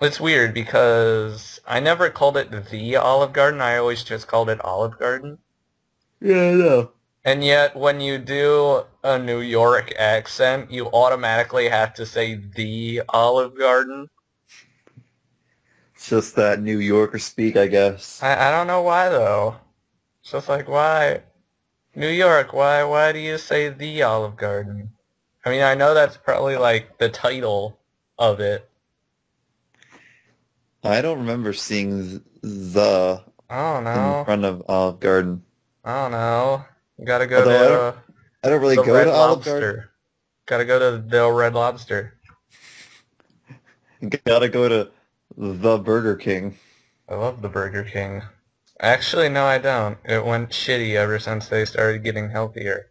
It's weird because I never called it the Olive Garden. I always just called it Olive Garden. Yeah, I know. And yet, when you do a New York accent, you automatically have to say the Olive Garden. It's just that New Yorker speak, I guess. I don't know why, though. It's just like, why? New York, why do you say the Olive Garden? I mean, I know that's probably, like, the title of it. I don't remember seeing the I don't in know. front of Olive Garden. I don't know. You gotta go Although to I don't really the go Red to Olive Lobster. Garden. Gotta go to the Red Lobster. Gotta go to the Burger King. I love the Burger King. Actually, no, I don't. It went shitty ever since they started getting healthier.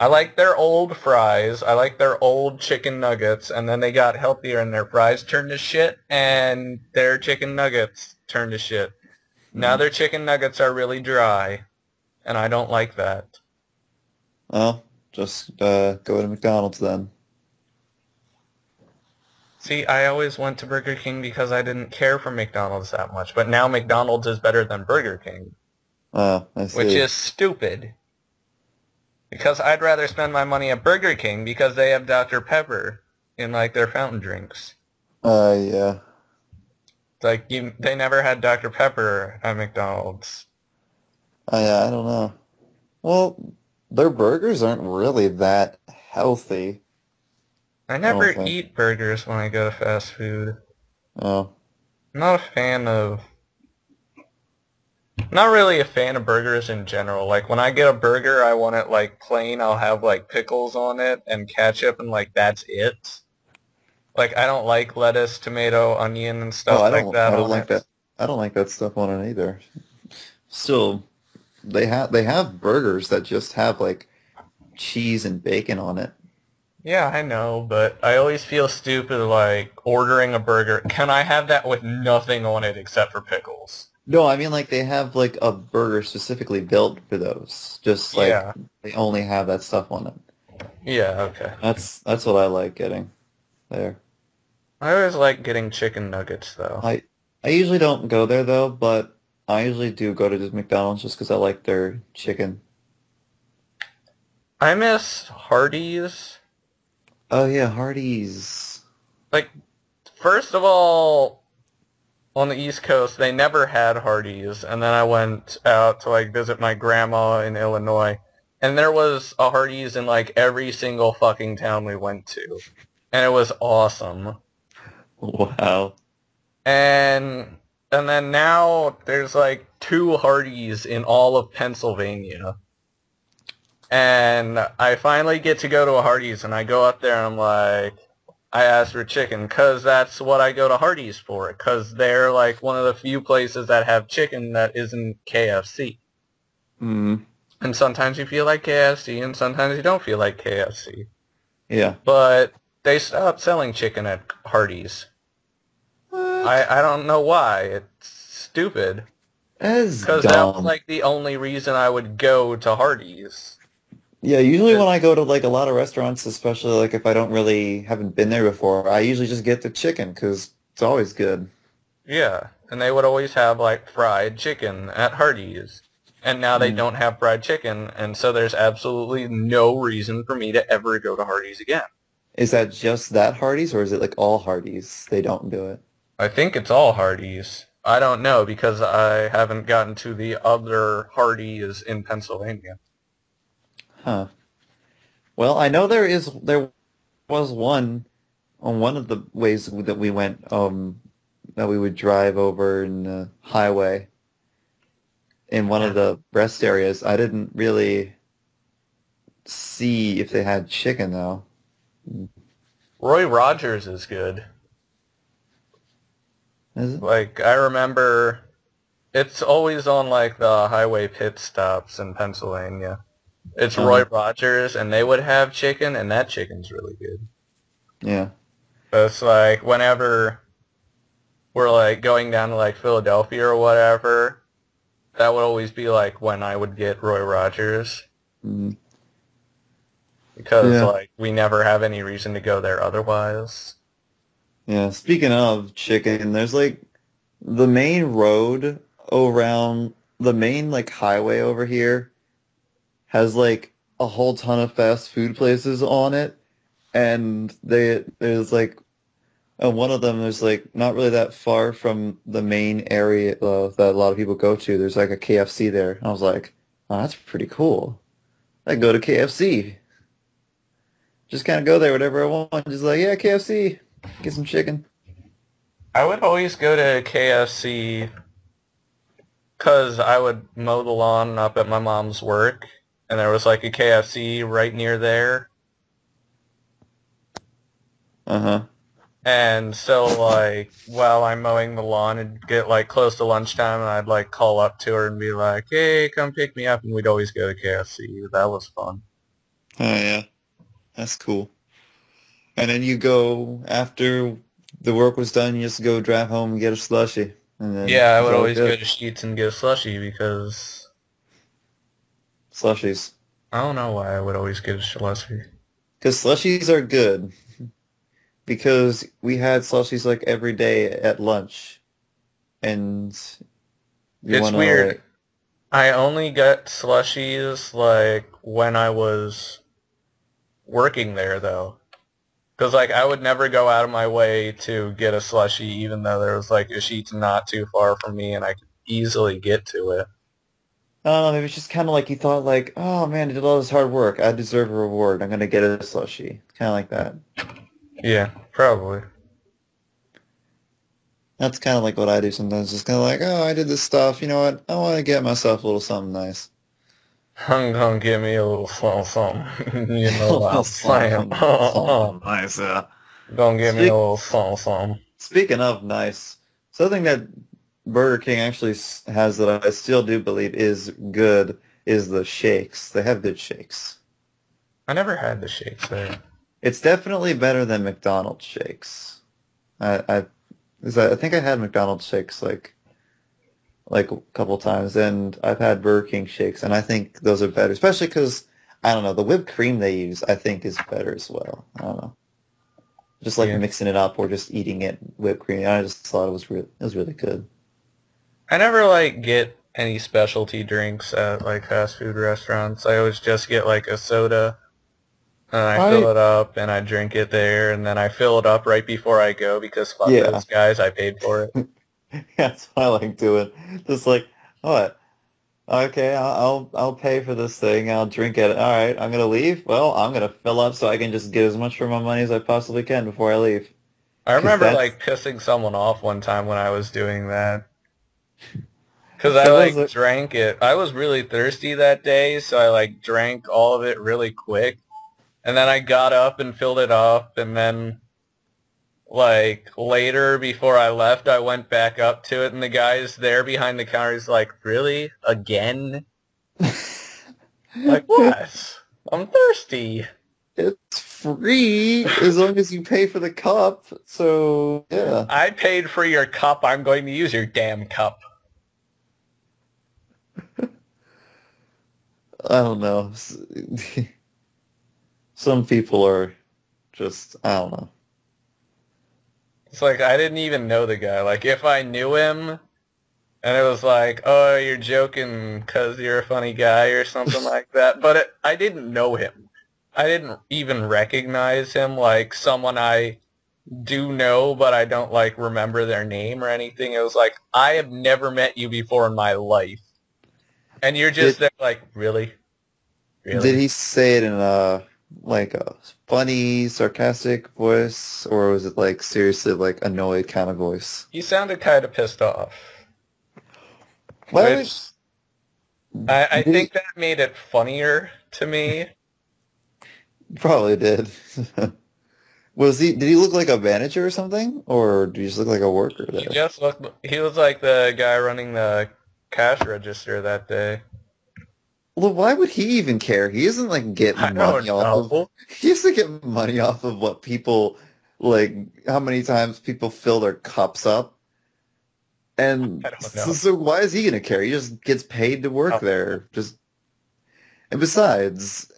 I like their old fries. I like their old chicken nuggets, and then they got healthier and their fries turned to shit, and their chicken nuggets turned to shit. Now their chicken nuggets are really dry, and I don't like that. Well, just go to McDonald's then. See, I always went to Burger King because I didn't care for McDonald's that much, but now McDonald's is better than Burger King, Oh, I see. which is stupid. Because I'd rather spend my money at Burger King because they have Dr. Pepper in, like, their fountain drinks. Yeah. It's like, they never had Dr. Pepper at McDonald's. Yeah, I don't know. Well, their burgers aren't really that healthy. I never think. eat burgers when I go to fast food. Oh. I'm not a fan of... Not really a fan of burgers in general. Like, when I get a burger, I want it, like, plain. I'll have, like, pickles on it and ketchup, and, like, that's it. Like, I don't like lettuce, tomato, onion, and stuff like that. I don't like that. I don't like that stuff on it either. Still, they have burgers that just have like cheese and bacon on it. Yeah, I know, but I always feel stupid, like, ordering a burger. Can I have that with nothing on it except for pickles? No, I mean like they have like a burger specifically built for those. Just like they only have that stuff on it. Yeah, okay. That's what I like getting there. I always like getting chicken nuggets, though. I usually don't go there though, but I usually do go to McDonald's just because I like their chicken. I miss Hardee's. Oh yeah, Hardee's. Like, first of all, on the East Coast, they never had Hardee's, and then I went out to, like, visit my grandma in Illinois, and there was a Hardee's in, like, every single fucking town we went to, and it was awesome. Wow. And then now there's, like, 2 Hardee's in all of Pennsylvania. And I finally get to go to a Hardee's, and I go up there, and I'm like, I asked for chicken, because that's what I go to Hardee's for, because they're, like, one of the few places that have chicken that isn't KFC. Mm. And sometimes you feel like KFC, and sometimes you don't feel like KFC. Yeah. But they stopped selling chicken at Hardee's. What? I don't know why. It's stupid. Because that was, like, the only reason I would go to Hardee's. Yeah, usually when I go to like a lot of restaurants, especially like if I haven't been there before, I usually just get the chicken because it's always good. Yeah, and they would always have, like, fried chicken at Hardee's. And now they don't have fried chicken, and so there's absolutely no reason for me to ever go to Hardee's again. Is that just that Hardee's, or is it like all Hardee's? They don't do it. I think it's all Hardee's. I don't know, because I haven't gotten to the other Hardee's in Pennsylvania. Huh. Well, I know there was one on one of the ways that we went, that we would drive over in the highway in one of the rest areas. I didn't really see if they had chicken though. Roy Rogers is good. Is it? Like, I remember it's always on, like, the highway pit stops in Pennsylvania. It's Roy Rogers, and they would have chicken, and that chicken's really good. Yeah. But it's like, whenever we're, like, going down to, like, Philadelphia or whatever, that would always be, like, when I would get Roy Rogers. Mm. Because, like, we never have any reason to go there otherwise. Yeah, speaking of chicken, there's, like, the main road around, the main, like, highway over here has, like, a whole ton of fast food places on it, and there's, like, one of them, there's, like, not really that far from the main area that a lot of people go to. There's, like, a KFC there. And I was like, oh, that's pretty cool. I go to KFC. Just kind of go there whenever I want. Just like, yeah, KFC. Get some chicken. I would always go to KFC because I would mow the lawn up at my mom's work, and there was, like, a KFC right near there. Uh-huh. And so, like, while I'm mowing the lawn, it'd get, like, close to lunchtime, and I'd, like, call up to her and be like, hey, come pick me up, and we'd always go to KFC. That was fun. Oh, yeah. That's cool. And then you go, after the work was done, you just go drive home and get a slushie. And then Yeah, I would always go to Sheetz and get a slushie because Slushies. I don't know why I would always get a slushie. Because slushies are good. Because we had slushies like every day at lunch. And you It's want to weird. like... I only got slushies, like, when I was working there, though. Because, like, I would never go out of my way to get a slushie, even though there was, like, a sheet not too far from me, and I could easily get to it. I don't know, maybe it's just kind of like you thought like, oh man, I did all this hard work. I deserve a reward. I'm going to get a slushie. Kind of like that. Yeah, probably. That's kind of like what I do sometimes. Just kind of like, oh, I did this stuff. You know what? I want to get myself a little something nice. I'm gonna give me a little something. You know, I'll slam. Something nice, yeah. Gonna give me a little something. Speaking of nice, something that Burger King actually has that I still do believe is good is the shakes. They have good shakes. I never had the shakes there. It's definitely better than McDonald's shakes. I think I had McDonald's shakes like a couple times, and I've had Burger King shakes, and I think those are better, especially because, I don't know, the whipped cream they use, I think, is better as well. I don't know. Just like mixing it up or just eating it whipped cream. I just thought it was really good. I never, like, get any specialty drinks at, like, fast food restaurants. I always just get, like, a soda, and I fill it up, and I drink it there, and then I fill it up right before I go, because fuck those guys, I paid for it. Yeah, that's what I like doing. Just like, what? Okay, I'll pay for this thing. I'll drink it. All right, I'm gonna leave. Well, I'm gonna fill up so I can just get as much for my money as I possibly can before I leave. I remember like pissing someone off one time when I was doing that. Because I like drank it. I was really thirsty that day, so I like drank all of it really quick. And then I got up and filled it up, and then like later before I left, I went back up to it, and the guy's there behind the counter. He's like, "Really? Again?" Like, what? I'm thirsty. It's free as long as you pay for the cup. So yeah. I paid for your cup. I'm going to use your damn cup. I don't know. Some people are just, I don't know. It's like, I didn't even know the guy. Like, if I knew him, and it was like, oh, you're joking because you're a funny guy or something like that. But I didn't know him. I didn't even recognize him like someone I do know, but I don't, like, remember their name or anything. It was like, I have never met you before in my life. And you're just there like, really? Really? Did he say it in like a funny, sarcastic voice, or was it like seriously like annoyed kind of voice? He sounded kind of pissed off. Well, which I think that made it funnier to me. Probably did. Did he look like a manager or something? Or did he just look like a worker there? He was like the guy running the cash register that day. Well, why would he even care? He isn't like getting money off of. He doesn't get money off of what people like. How many times people fill their cups up, and so why is he gonna care? He just gets paid to work there. And besides,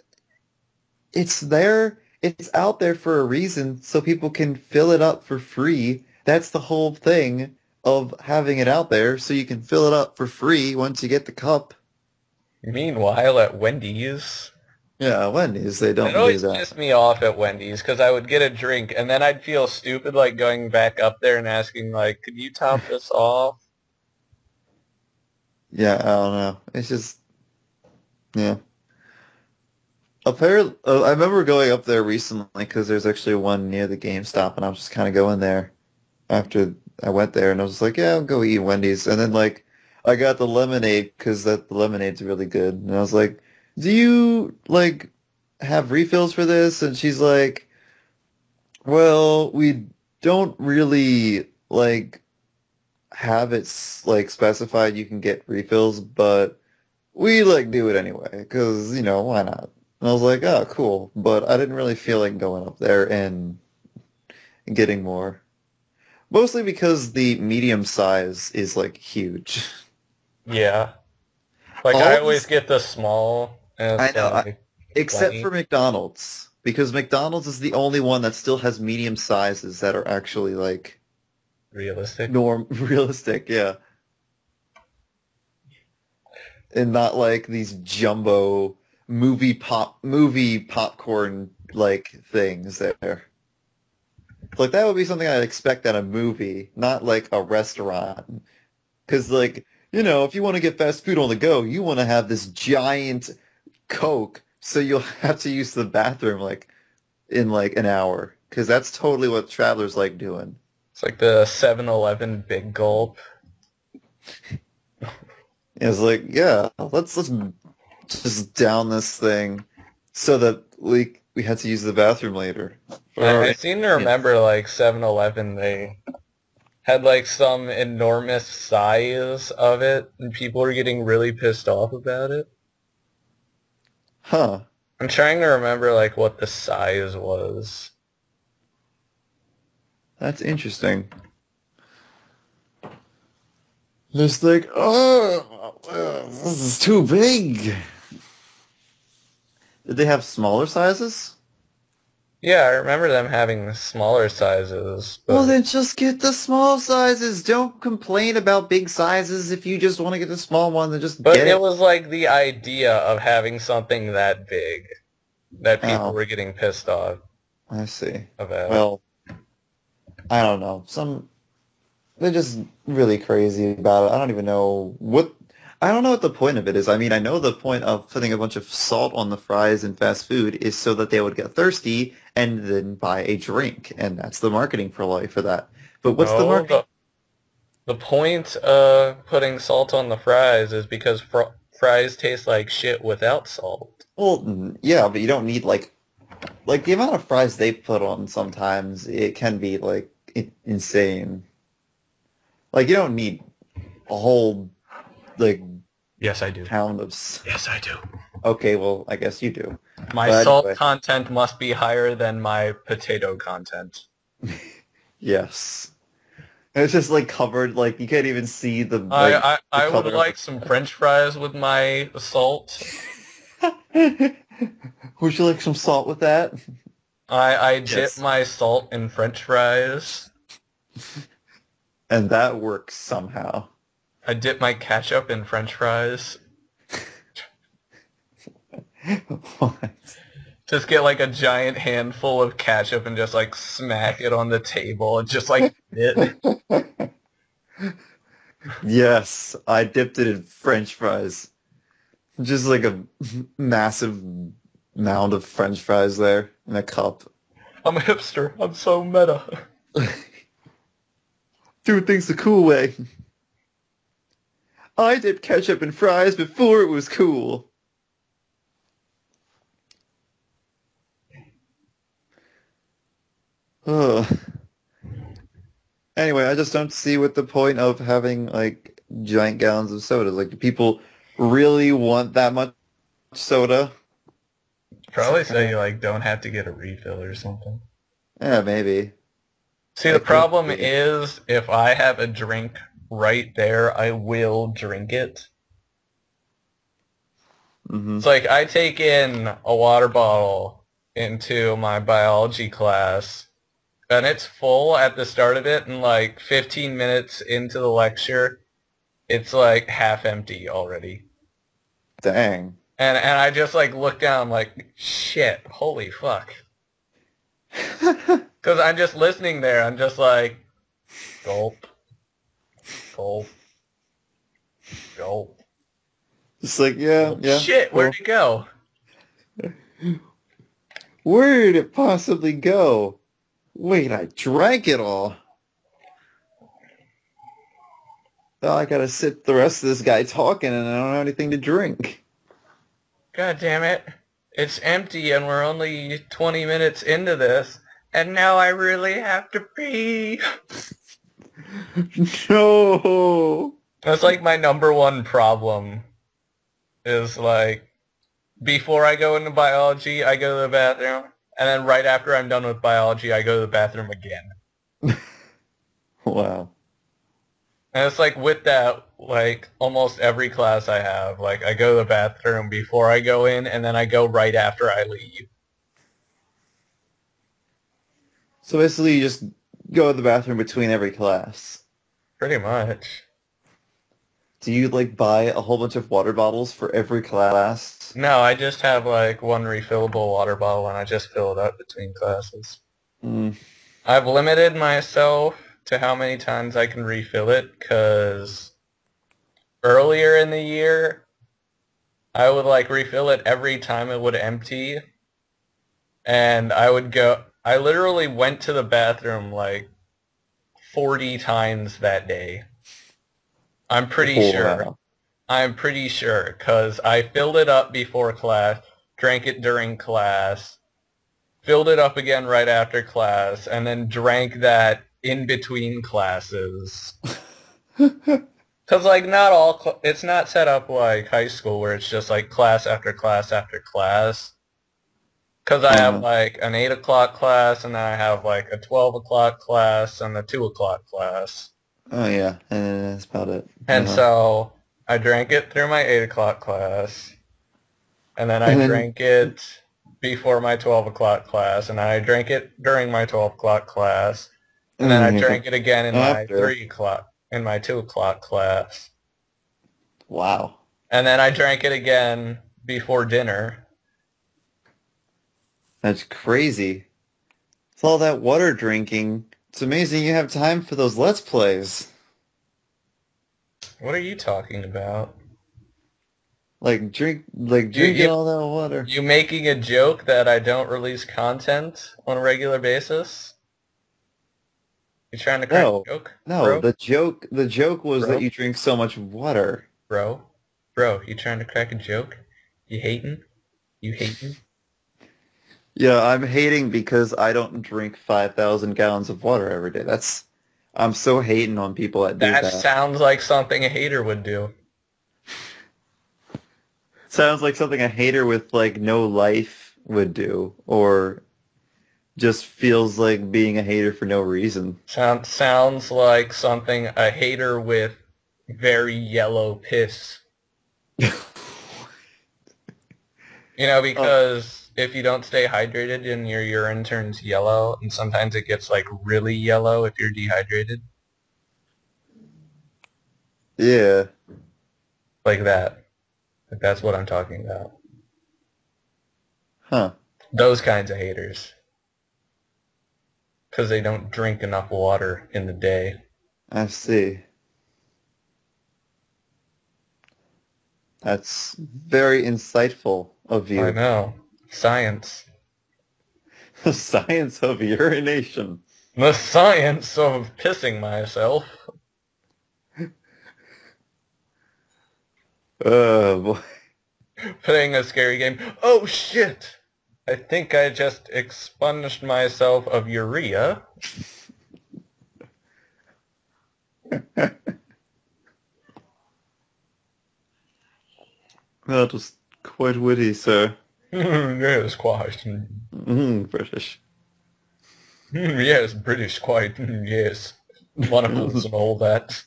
it's there. It's out there for a reason, so people can fill it up for free. That's the whole thing of having it out there, so you can fill it up for free once you get the cup. Meanwhile, at Wendy's... Yeah, Wendy's, they don't do that. It always pissed me off at Wendy's, because I would get a drink, and then I'd feel stupid, like, going back up there and asking, like, could you top this off? Yeah, I don't know. It's just... Yeah. Apparently, I remember going up there recently, because there's actually one near the GameStop, and I was just kind of going there after I went there, and I was like, yeah, I'll go eat Wendy's. And then, like, I got the lemonade because the lemonade's really good. And I was like, do you, like, have refills for this? And she's like, well, we don't really, like, have it, like, specified you can get refills, but we, like, do it anyway because, you know, why not? And I was like, oh, cool. But I didn't really feel like going up there and getting more. Mostly because the medium size is, like, huge. Yeah. Like, I always get the small, And I it's know, like except 20. for McDonald's, because McDonald's is the only one that still has medium sizes that are actually like Realistic. realistic, yeah, and not like these jumbo movie popcorn like things there. Like that would be something I'd expect at a movie, not like a restaurant. Because like, you know, if you want to get fast food on the go, you want to have this giant Coke, so you'll have to use the bathroom like in like an hour. Because that's totally what travelers like doing. It's like the 7-Eleven Big Gulp. It's like, yeah, let's just down this thing so that we had to use the bathroom later. I seem to remember like 7-Eleven, they had like some enormous size of it, and people were getting really pissed off about it. Huh. I'm trying to remember like what the size was. That's interesting. Just like, oh, this is too big. Did they have smaller sizes? Yeah, I remember them having smaller sizes. But... Well, then just get the small sizes. Don't complain about big sizes if you just want to get the small one. Then just But get it. it was like the idea of having something that big that people were getting pissed off I see. about. Well, I don't know. They're just really crazy about it. I don't even know what... I don't know what the point of it is. I mean, I know the point of putting a bunch of salt on the fries in fast food is so that they would get thirsty and then buy a drink, and that's the marketing for that. But what's the marketing? The point of putting salt on the fries is because fries taste like shit without salt. Well, yeah, but you don't need like the amount of fries they put on sometimes, it can be like insane. Like you don't need a whole like Yes, I do. pound of... Yes, I do. Okay, well, I guess you do. My But salt anyway. content must be higher than my potato content. Yes. And it's just like covered, like you can't even see the... I would color. like some French fries with my salt. Would you like some salt with that? I Yes. dip my salt in French fries. And that works somehow. I dip my ketchup in French fries. What? Just get like a giant handful of ketchup and just like smack it on the table and just like it. Yes, I dipped it in French fries. Just like a massive mound of French fries there in a cup. I'm a hipster. I'm so meta. Doing things the cool way. I dipped ketchup in fries before it was cool. Ugh. Anyway, I just don't see what the point of having like giant gallons of soda. Like, do people really want that much soda? Probably so you like don't have to get a refill or something. Yeah, maybe. See, the problem is if I have a drink right there, I will drink it. Mm-hmm. It's like I take in a water bottle into my biology class, and it's full at the start of it, and like 15 minutes into the lecture, it's like half empty already. Dang. And I just like look down, I'm like, shit, holy fuck. Because I'm just listening there, I'm just like, gulp, gulp, gulp. Just like, yeah. Shit, where'd it go? Where did it possibly go? Wait, I drank it all. Now I gotta sit the rest of this guy talking and I don't have anything to drink. God damn it. It's empty and we're only 20 minutes into this, and now I really have to pee. No. That's like my number one problem. Is like, before I go into biology, I go to the bathroom, and then right after I'm done with biology, I go to the bathroom again. Wow. And it's like with that, like almost every class I have. Like I go to the bathroom before I go in, and then I go right after I leave. So basically, you just go to the bathroom between every class. Pretty much. Do you like buy a whole bunch of water bottles for every class? No, I just have like one refillable water bottle, and I just fill it up between classes. Mm. I've limited myself to how many times I can refill it, because earlier in the year, I would like refill it every time it would empty, and I literally went to the bathroom like 40 times that day. I'm pretty Oh, sure. wow. I'm pretty sure, because I filled it up before class, drank it during class, filled it up again right after class, and then drank that in between classes. Because, like, it's not set up like high school where it's just, like, class after class after class. Because I have, like, an 8 o'clock class, and then I have, like, a 12 o'clock class and a 2 o'clock class. Oh, yeah. And that's about it. And so I drank it through my 8 o'clock class, and then I And then- drank it before my 12 o'clock class, and then I drank it during my 12 o'clock class, and then I drank it again in my After. 3 o'clock, in my 2 o'clock class. Wow. And then I drank it again before dinner. That's crazy. It's all that water drinking. It's amazing you have time for those Let's Plays. What are you talking about? Drinking you- all that water. You making a joke that I don't release content on a regular basis? You trying to crack a joke? No, bro? the joke was Bro? that you drink so much water. Bro, you trying to crack a joke? You hating? You hating? Yeah, I'm hating because I don't drink 5,000 gallons of water every day. I'm so hating on people that do That that. sounds like something a hater would do. Sounds like something a hater with like no life would do, or just feels like being a hater for no reason. Sounds like something a hater with very yellow piss. You know, because if you don't stay hydrated and your urine turns yellow, and sometimes it gets like really yellow if you're dehydrated. Yeah. Like that. Like that's what I'm talking about. Huh. Those kinds of haters. Because they don't drink enough water in the day. I see. That's very insightful of you. I know. Science. The science of urination. The science of pissing myself. Oh, boy. Playing a scary game. Oh shit! I think I just expunged myself of urea. That was quite witty, sir. Yes, quite. British. Yes, British, quite. Yes. Monocles and all that.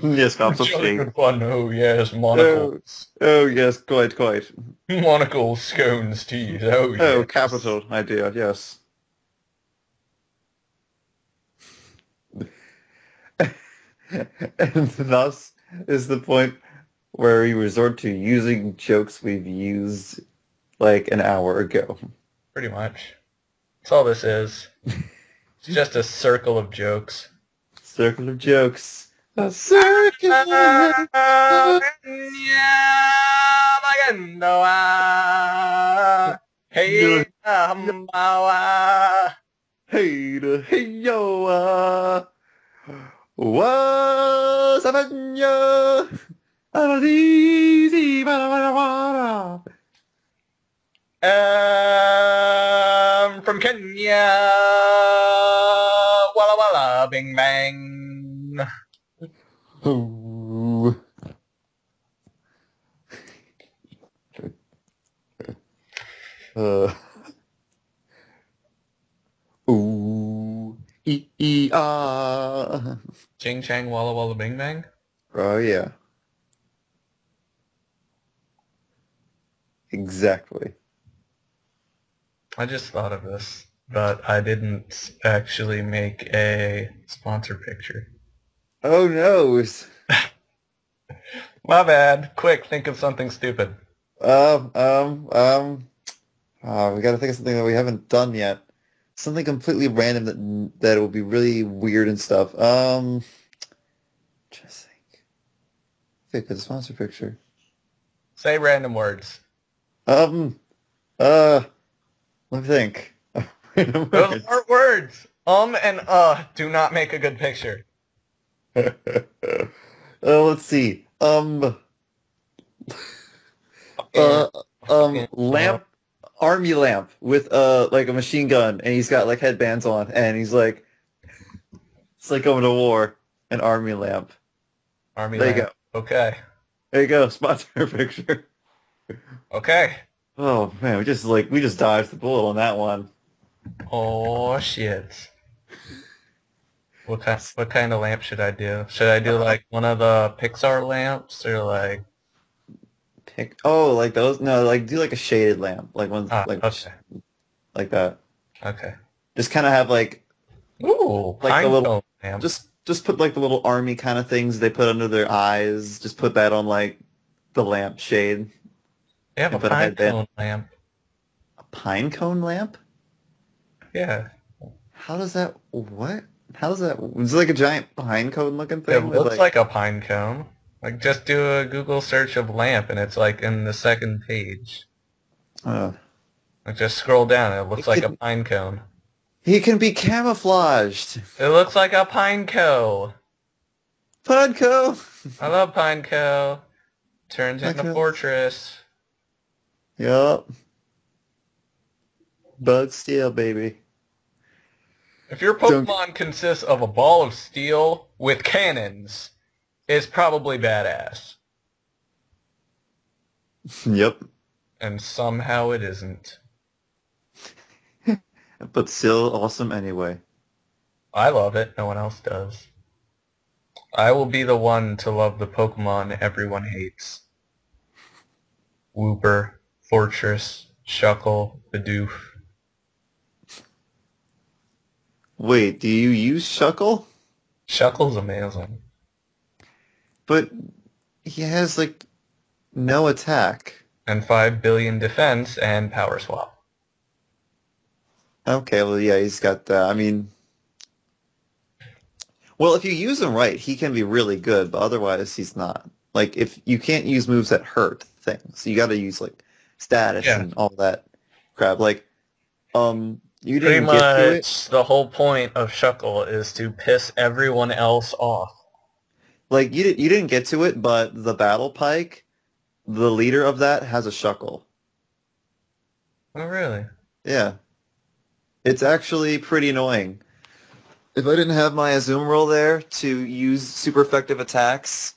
Yes, cups of Jolly tea. good fun. Oh, yes, monocles. Oh, yes, quite. Monocles, scones, teas. Oh, yes. Oh, capital idea, yes. And thus is the point where we resort to using jokes we've used like an hour ago. Pretty much. That's all this is. It's just a circle of jokes. Circle of jokes. A circle of Hey, Hey to hey yo what's happening? from Kenya. Walla walla, bing bang. Ooh. Ooh. Ah. Ching chang, walla walla, bing bang. Oh yeah. Exactly. I just thought of this, but I didn't actually make a sponsor picture. Oh no. My bad. Quick, think of something stupid. Um, um, um, we gotta think of something that we haven't done yet. Something completely random that will be really weird and stuff. Just think. Think of the sponsor picture. Say random words. Um, uh, let me think. Random Those words. aren't words. And do not make a good picture. Let's see. Lamp, army lamp with like a machine gun, and he's got like headbands on, and he's like, it's like going to war. An army lamp. Army There you lamp. go. Okay. There you go. Sponsor picture. Okay. Oh man, we just dodged the bullet on that one. Oh shit. What kind of lamp should I do? Should I do like one of the Pixar lamps or like? Like those? No, like do like a shaded lamp, like one Okay. like that. Okay. Just kind of have like Ooh, like the pine little cone lamp. just put like the little army kind of things they put under their eyes. Just put that on like the lamp shade. They have a and put a pine headband. cone lamp. A pine cone lamp? Yeah. How does that? What? How does that? Is it like a giant pine cone looking thing? It looks like a pine cone. Like just do a Google search of lamp and it's like in the second page. Uh, Like just scroll down and it looks It like could- a pine cone. he can be camouflaged. It looks like a pine cone. Pine cone. I love pine cone. Turns into Pine cone. fortress. Yup. Bug steel, baby. If your Pokemon consists of a ball of steel with cannons, it's probably badass. Yep. And somehow it isn't. But still awesome anyway. I love it. No one else does. I will be the one to love the Pokemon everyone hates. Wooper, Fortress, Shuckle, Bidoof. Wait, do you use Shuckle? Shuckle's amazing. But he has like no attack. And 5 billion defense and power swap. Okay, well yeah, he's got that. I mean, well, if you use him right, he can be really good, but otherwise he's not. Like if you can't use moves that hurt things, you got to use like status and all that crap. Like, you Pretty didn't get to it. much the whole point of Shuckle is to piss everyone else off. Like you didn't get to it, but the Battle Pike, the leader of that has a Shuckle. Oh, really? Yeah. It's actually pretty annoying. If I didn't have my Azumarill there to use super effective attacks,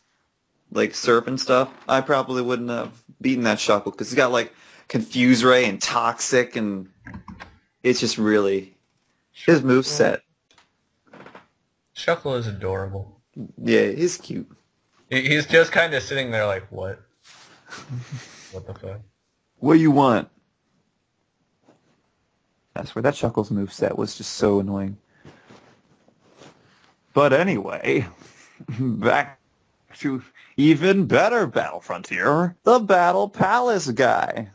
like Surf and stuff, I probably wouldn't have beaten that Shuckle, because he's got like Confuse Ray and Toxic, and it's just really his moveset. Shuckle is adorable. Yeah, he's cute. He's just kind of sitting there like, what? What the fuck? What do you want? That's where that Shuckle's moveset was just so annoying. But anyway, back to even better Battle Frontier, the Battle Palace guy.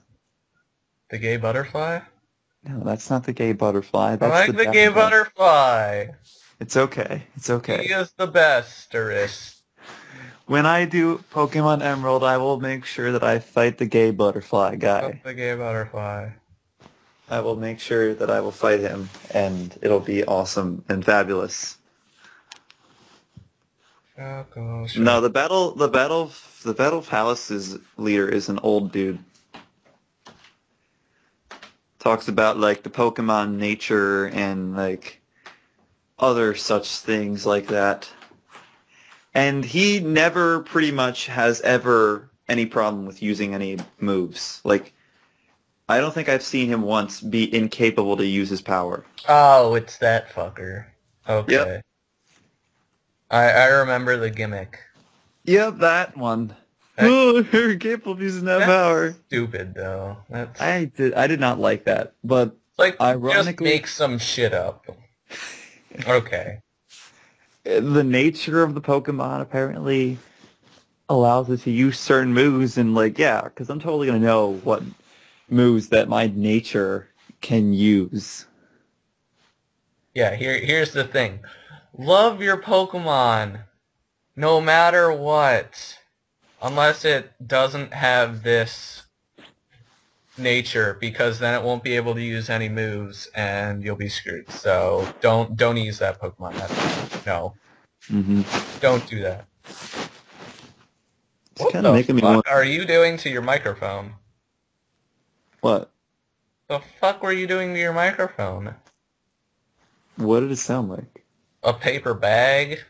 The gay butterfly? No, that's not the gay butterfly. I That's like the gay butterfly. It's okay. It's okay. He is the best. When I do Pokemon Emerald, I will make sure that I fight the gay butterfly guy. The gay butterfly. I will make sure that I will fight him, and it'll be awesome and fabulous. Shuckle. No, the Battle Palace's leader is an old dude. Talks about like the Pokemon nature and like other such things like that. And he never pretty much has ever any problem with using any moves. Like, I don't think I've seen him once be incapable to use his power. Oh, it's that fucker. Okay. Yep. I remember the gimmick. Yep, that one. Oh, Harry can't believe using that power. Stupid though. That's I did not like that, but like just ironically, make some shit up. Okay. the nature of the Pokemon apparently allows it to use certain moves, and like, yeah, because I'm totally gonna know what moves that my nature can use. Yeah, here's the thing. Love your Pokemon, no matter what. Unless it doesn't have this nature, because then it won't be able to use any moves and you'll be screwed. So don't use that Pokemon. No. Don't do that. It's What kind of the making me fuck want. are you doing to your microphone? What? The fuck were you doing to your microphone? What did it sound like? A paper bag?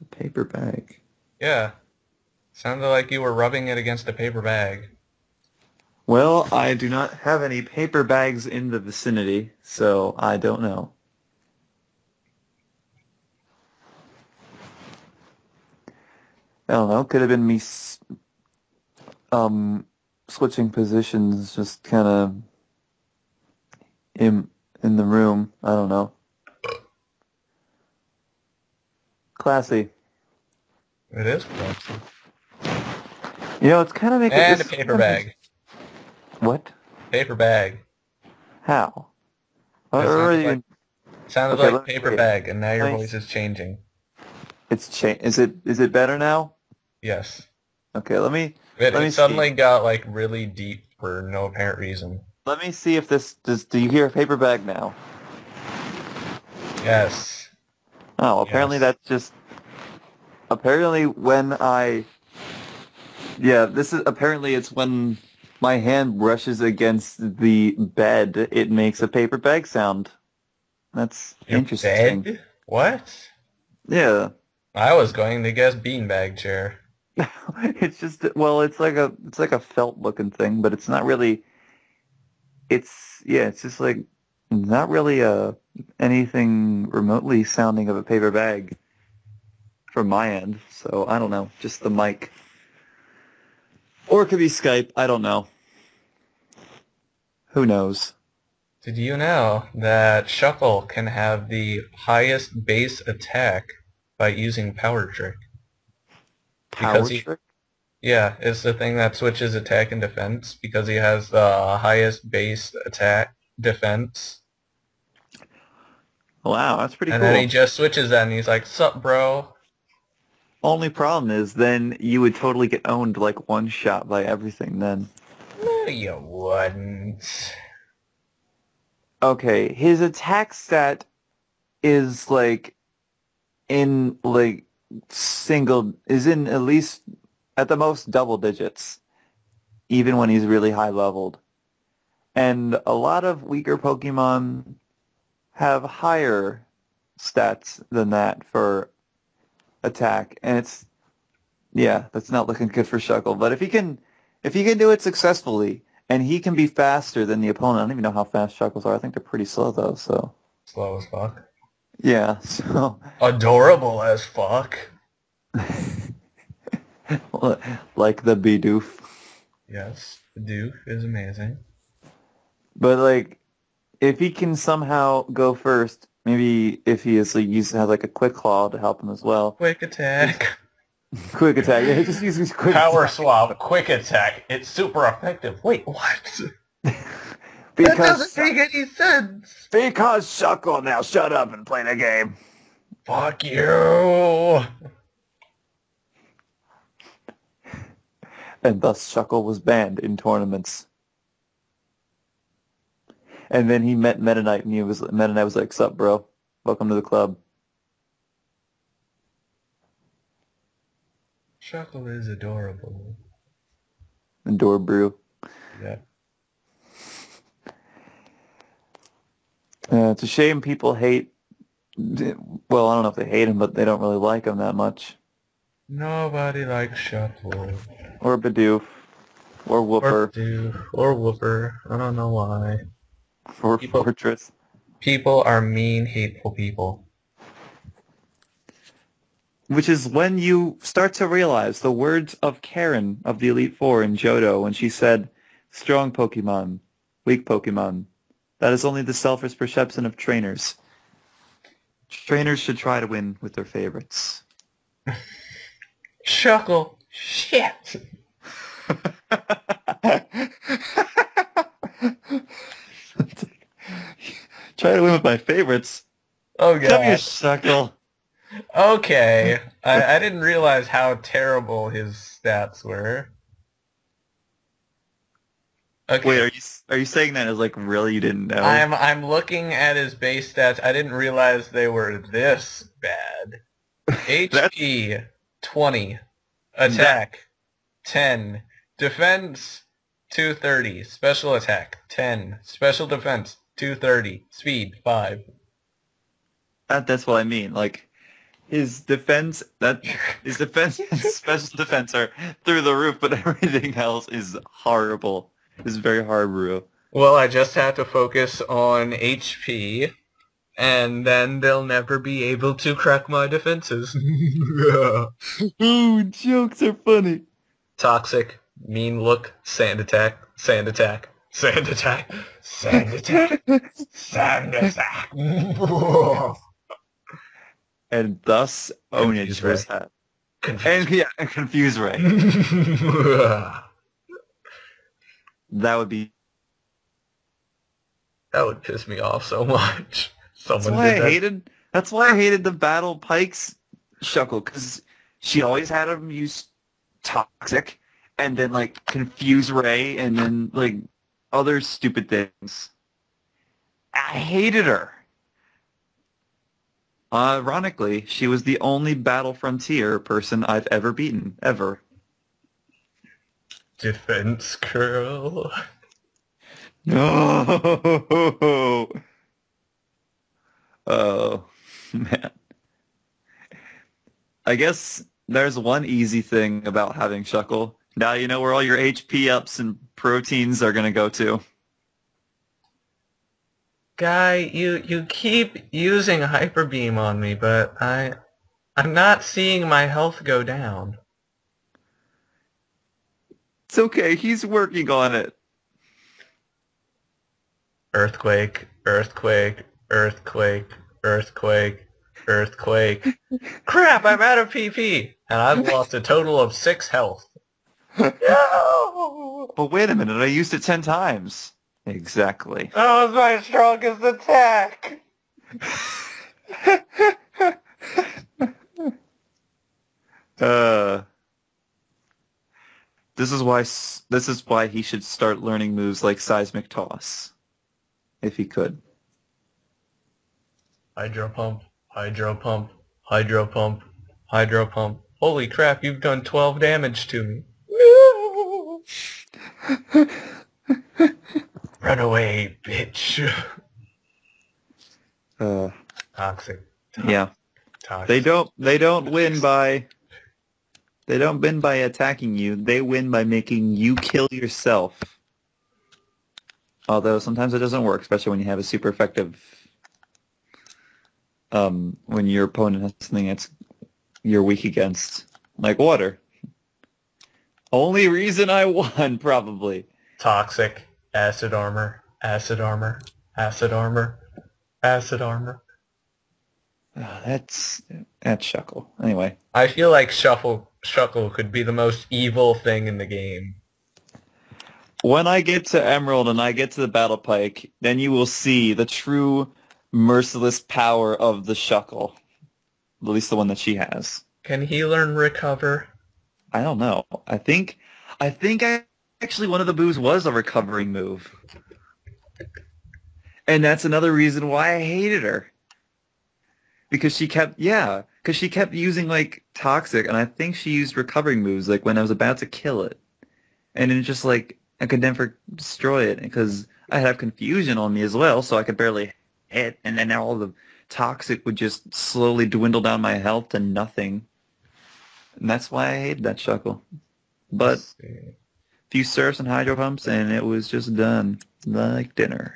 A paper bag. Yeah. Sounded like you were rubbing it against a paper bag. Well, I do not have any paper bags in the vicinity, so I don't know. I don't know. Could have been me switching positions, just kind of in the room. I don't know. Classy. It is classy. You know, it's kind of making And a this paper bag. What? Paper bag. How? Sounded Okay, like paper bag, and now your voice is changing. It's Is it better now? Yes. Okay, let me It see. suddenly got like really deep for no apparent reason. Let me see if this do you hear a paper bag now? Yes. Oh, apparently Yes. that's just apparently when it's when my hand brushes against the bed, it makes a paper bag sound. That's Your interesting. bed? What? Yeah. I was going to guess beanbag chair. It's just, well, it's like a felt looking thing, but it's not really. It's just like not really anything remotely sounding of a paper bag from my end. So I don't know, just the mic, or it could be Skype. I don't know. Who knows? Did you know that Shuckle can have the highest base attack by using Power Trick? Power trick? Yeah, it's the thing that switches attack and defense because he has the highest base attack defense. Wow, that's pretty And cool. then he just switches that and he's like, "Sup, bro?" Only problem is then you would totally get owned like one shot by everything then. No, you wouldn't. Okay, his attack stat is like in like in at least at the most double digits, even when he's really high leveled. And a lot of weaker Pokemon have higher stats than that for attack, and that's not looking good for Shuckle. But if he can do it successfully, and he can be faster than the opponent. I don't even know how fast Shuckles are. I think they're pretty slow though. So Slow as fuck. yeah, so Adorable as fuck. like the Bidoof. Yes, the Duke is amazing. But like, if he can somehow go first, maybe if he has like a quick claw to help him as well. Quick attack. Quick attack. Yeah, just use his quick Power attack. swap. Quick attack. It's super effective. Wait, what? Because, that doesn't make any sense. Because Shuckle, now shut up and play the game. Fuck you. And thus Shuckle was banned in tournaments. And then he met Meta Knight, and Meta Knight was like, "Sup, bro? Welcome to the club." Shuckle is adorable. And Door Brew. Yeah. It's a shame people hate. Well, I don't know if they hate him, but they don't really like him that much. Nobody likes Shuckle. Or Bidoof. Or Wooper. Or Wooper. I don't know why. Or Fortress. People are mean, hateful people. which is when you start to realize the words of Karen of the Elite Four in Johto when she said, "Strong Pokemon, weak Pokemon. That is only the selfish perception of trainers. Trainers should try to win with their favorites." Shuckle. Shit. Try to win with my favorites. Oh Come here, god. Shuckle. Okay. I didn't realize how terrible his stats were. Okay. Wait, are you saying that as like really you didn't know? I'm looking at his base stats. I didn't realize they were this bad. HP 20, attack 10, defense 230, special attack 10, special defense 230, speed 5. That's what I mean. Like his defense and special defense are through the roof, but everything else is horrible. It's very hard, bro. Well, I just have to focus on HP, and then they'll never be able to crack my defenses. Ooh, jokes are funny. Toxic, mean look, sand attack, sand attack, sand attack, sand attack, sand attack. And thus ownage was that. And confuse Ray. That would be. That would piss me off so much. That's why I hated the Battle Pikes Shuckle, because she always had him use Toxic, and then like confuse Ray, and then like other stupid things. I hated her. Ironically, she was the only Battle Frontier person I've ever beaten, ever. Defense curl. No. Oh, man. I guess there's one easy thing about having Shuckle. Now you know where all your HP ups and proteins are going to go to. Guy, you keep using Hyper Beam on me, but I'm not seeing my health go down. It's okay, he's working on it. Earthquake, earthquake, earthquake, earthquake, earthquake. Crap, I'm out of PP, and I've lost a total of 6 health. No! But wait a minute, I used it 10 times. Exactly. That was my strongest attack! This is why he should start learning moves like Seismic Toss. If he could. Hydro pump, hydro pump, hydro pump, hydro pump. Holy crap, you've done 12 damage to me. Run away, bitch. Toxic. Yeah. Toxic. They don't win by attacking you. They win by making you kill yourself. Although sometimes it doesn't work, especially when you have a super effective when your opponent has something that's you're weak against. Like water. Only reason I won, probably. Toxic. Acid armor. Acid armor. Acid armor. Acid armor. Oh, that's Shuckle. Anyway. I feel like Shuckle could be the most evil thing in the game. When I get to Emerald and I get to the Battle Pike, then you will see the true merciless power of the Shuckle. At least the one that she has. Can he learn Recover? I don't know. I think actually one of the moves was a recovering move. And that's another reason why I hated her. Because she kept using like Toxic, and I think she used recovering moves like when I was about to kill it. And then just like I could never destroy it because I have confusion on me as well, so I could barely hit, and then all the Toxic would just slowly dwindle down my health to nothing. And that's why I hated that Shuckle. But a few surfs and hydro pumps, and it was just done like dinner.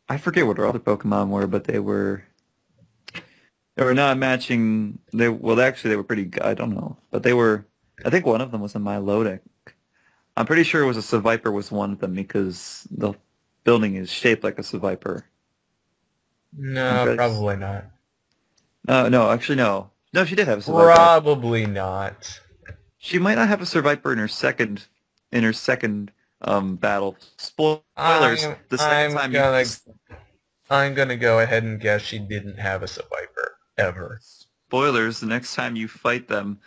I forget what our other Pokemon were, but they were not matching. Actually they were pretty good. I don't know, but they were. I think one of them was a Milotic. I'm pretty sure it was a Seviper was one of them because the building is shaped like a Seviper. No, probably not. No, actually no. No, she did have a Seviper. Probably not. She might not have a Seviper in her second battle. Spoilers. The second time I'm gonna go ahead and guess she didn't have a Seviper ever. Spoilers, the next time you fight them,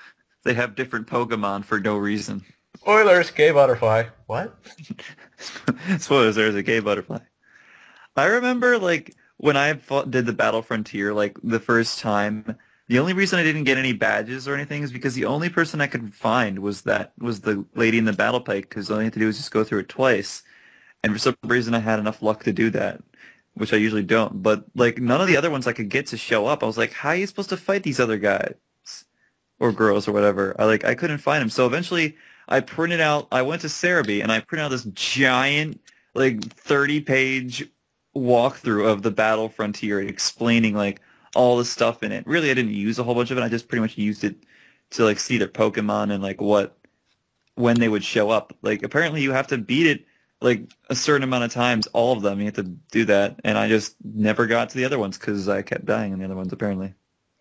they have different Pokemon for no reason. Spoilers, gay butterfly. What? Spoilers, there's a gay butterfly. I remember, like, when I did the Battle Frontier, like, the first time, the only reason I didn't get any badges or anything is because the only person I could find was the lady in the battle pipe, because all you had to do was just go through it twice. And for some reason I had enough luck to do that, which I usually don't. But, like, none of the other ones I could get to show up. I was like, how are you supposed to fight these other guys? Or girls or whatever. I couldn't find them. So eventually I went to Cerebi and I printed out this giant, like, 30-page walkthrough of the Battle Frontier explaining, like, all the stuff in it. Really, I didn't use a whole bunch of it. I just pretty much used it to, like, see their Pokemon and, like, when they would show up. Like, apparently you have to beat it, like, a certain amount of times, all of them. You have to do that. And I just never got to the other ones because I kept dying in the other ones, apparently.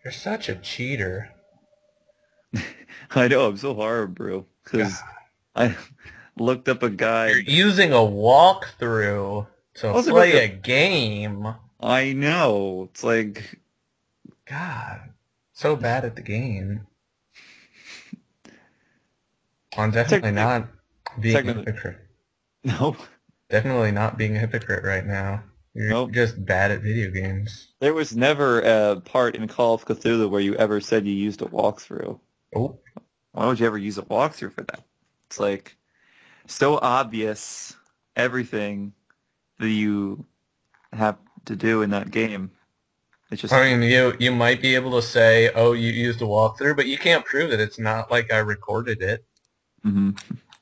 You're such a cheater. I know, I'm so hard, bro. Because I looked up a guy. You're using a walkthrough to play a game. I know. It's like... God. So bad at the game. I'm definitely not being a hypocrite. No. Definitely not being a hypocrite right now. You're just bad at video games. There was never a part in Call of Cthulhu where you ever said you used a walkthrough. Oh. Why would you ever use a walkthrough for that? It's like so obvious everything that you have to do in that game. It's just I mean, you might be able to say, oh, you used a walkthrough, but you can't prove it. It's not like I recorded it. Mm-hmm.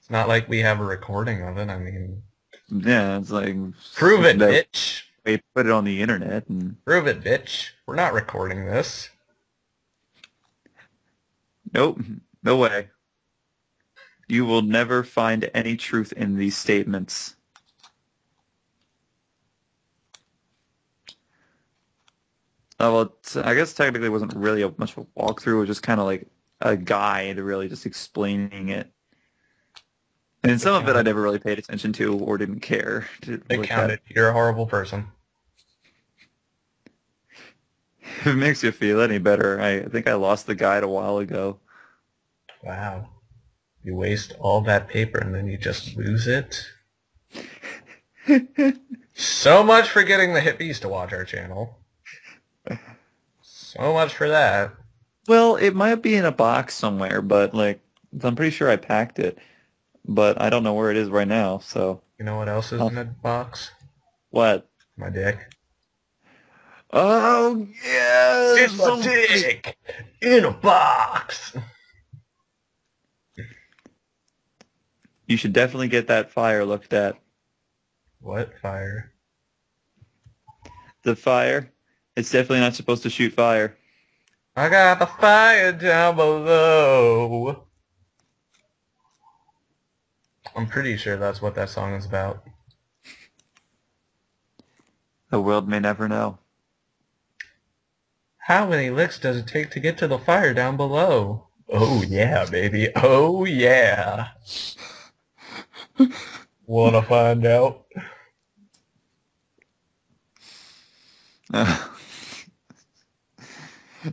It's not like we have a recording of it. I mean... Yeah, it's like... Prove it, bitch! We put it on the internet and... Prove it, bitch! We're not recording this. Nope. No way. You will never find any truth in these statements. Well, I guess technically it wasn't really much of a walkthrough. It was just kind of like a guide, really, just explaining it. And some of it I never really paid attention to or didn't care. It counted. You're a horrible person. If it makes you feel any better, I think I lost the guide a while ago. Wow. You waste all that paper and then you just lose it? So much for getting the hippies to watch our channel. So much for that. Well, it might be in a box somewhere, but, like, I'm pretty sure I packed it. But I don't know where it is right now, so... You know what else is in a box? What? My dick. Oh, yeah! It's my dick! In a box! You should definitely get that fire looked at. What fire? The fire. It's definitely not supposed to shoot fire. I got the fire down below. I'm pretty sure that's what that song is about. The world may never know. How many licks does it take to get to the fire down below? Oh yeah, baby. Oh yeah. Wanna find out?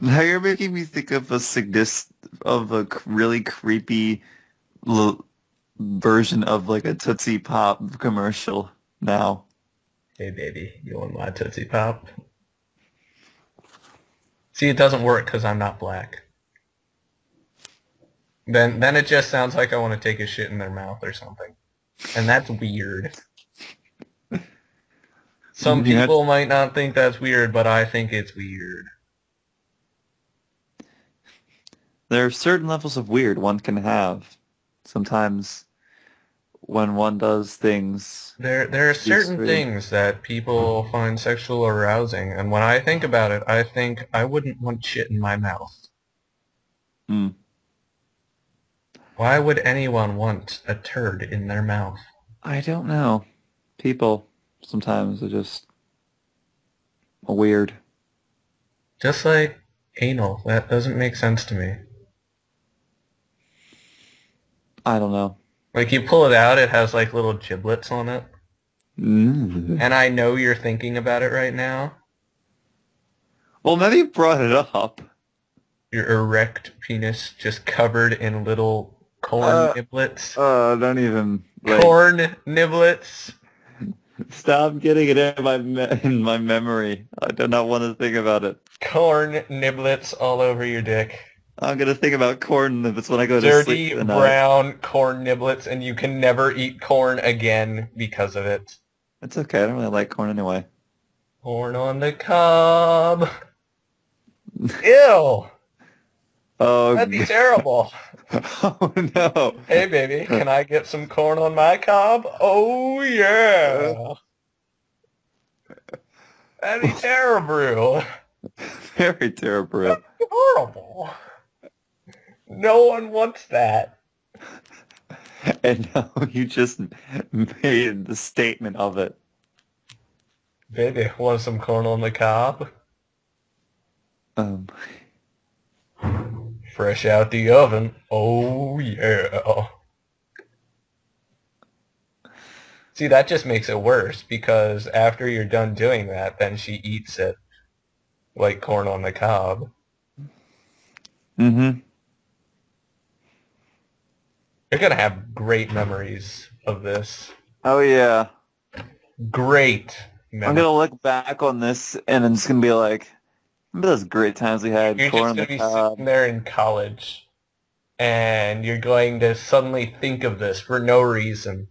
Now you're making me think of a really creepy version of like a Tootsie Pop commercial now. Hey baby, you want my Tootsie Pop? See, it doesn't work because I'm not black. Then it just sounds like I want to take a shit in their mouth or something. And that's weird. Some people might not think that's weird, but I think it's weird. There are certain levels of weird one can have. Sometimes when one does things. There are certain Extreme. things that people find sexual arousing, and when I think about it, I think I wouldn't want shit in my mouth. Hmm. Why would anyone want a turd in their mouth? I don't know. People sometimes are just weird. Just like anal. That doesn't make sense to me. I don't know. Like, you pull it out, it has like little giblets on it. Mm. And I know you're thinking about it right now. Well, maybe you brought it up. Your erect penis just covered in little corn niblets. Don't even. Like, Corn niblets. stop getting it in my memory. I do not want to think about it. Corn niblets all over your dick. I'm gonna think about corn if it's when I go to Dirty sleep tonight. brown corn niblets, and you can never eat corn again because of it. It's okay. I don't really like corn anyway. Corn on the cob. Ew. Oh, That'd be terrible. oh no. Hey, baby, can I get some corn on my cob? Oh, yeah. That'd be terrible. Very terrible. Horrible. No one wants that. And now you just made the statement of it. Baby, want some corn on the cob? Fresh out the oven. Oh, yeah. See, that just makes it worse, because after you're done doing that, then she eats it like corn on the cob. Mm-hmm. You're going to have great memories of this. Oh yeah. Great I'm memories. gonna look back on this and I'm just gonna be like, remember those great times we had? You're Corn just on going the to be cob. sitting there in college, and you're going to suddenly think of this for no reason.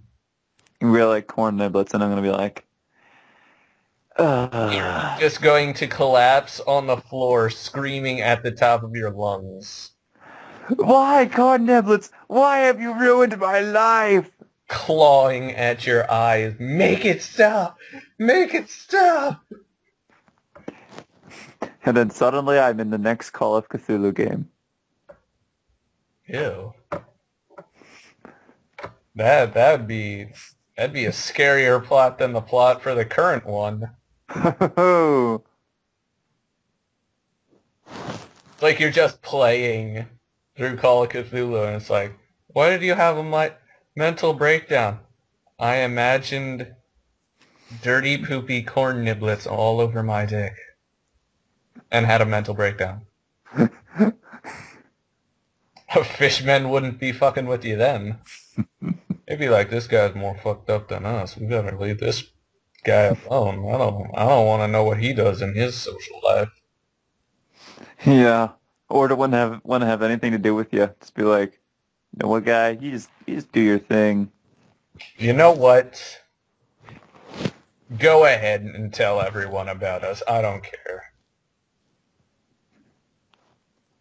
And we're like corn niblets, and I'm gonna be like, You're just going to collapse on the floor screaming at the top of your lungs. why corn niblets? Why have you ruined my life? Clawing at your eyes. Make it stop! Make it stop! And then suddenly I'm in the next Call of Cthulhu game. Ew. That'd be a scarier plot than the plot for the current one. It's like you're just playing through Call of Cthulhu, and it's like, why did you have a mental breakdown? I imagined dirty, poopy corn niblets all over my dick, and had a mental breakdown. Fishmen wouldn't be fucking with you then. They'd be like, this guy's more fucked up than us. We gotta leave this guy alone. I don't want to know what he does in his social life. Yeah. Or to want to have anything to do with you. Just be like, you know what, guy? You just do your thing. You know what? Go ahead and tell everyone about us. I don't care.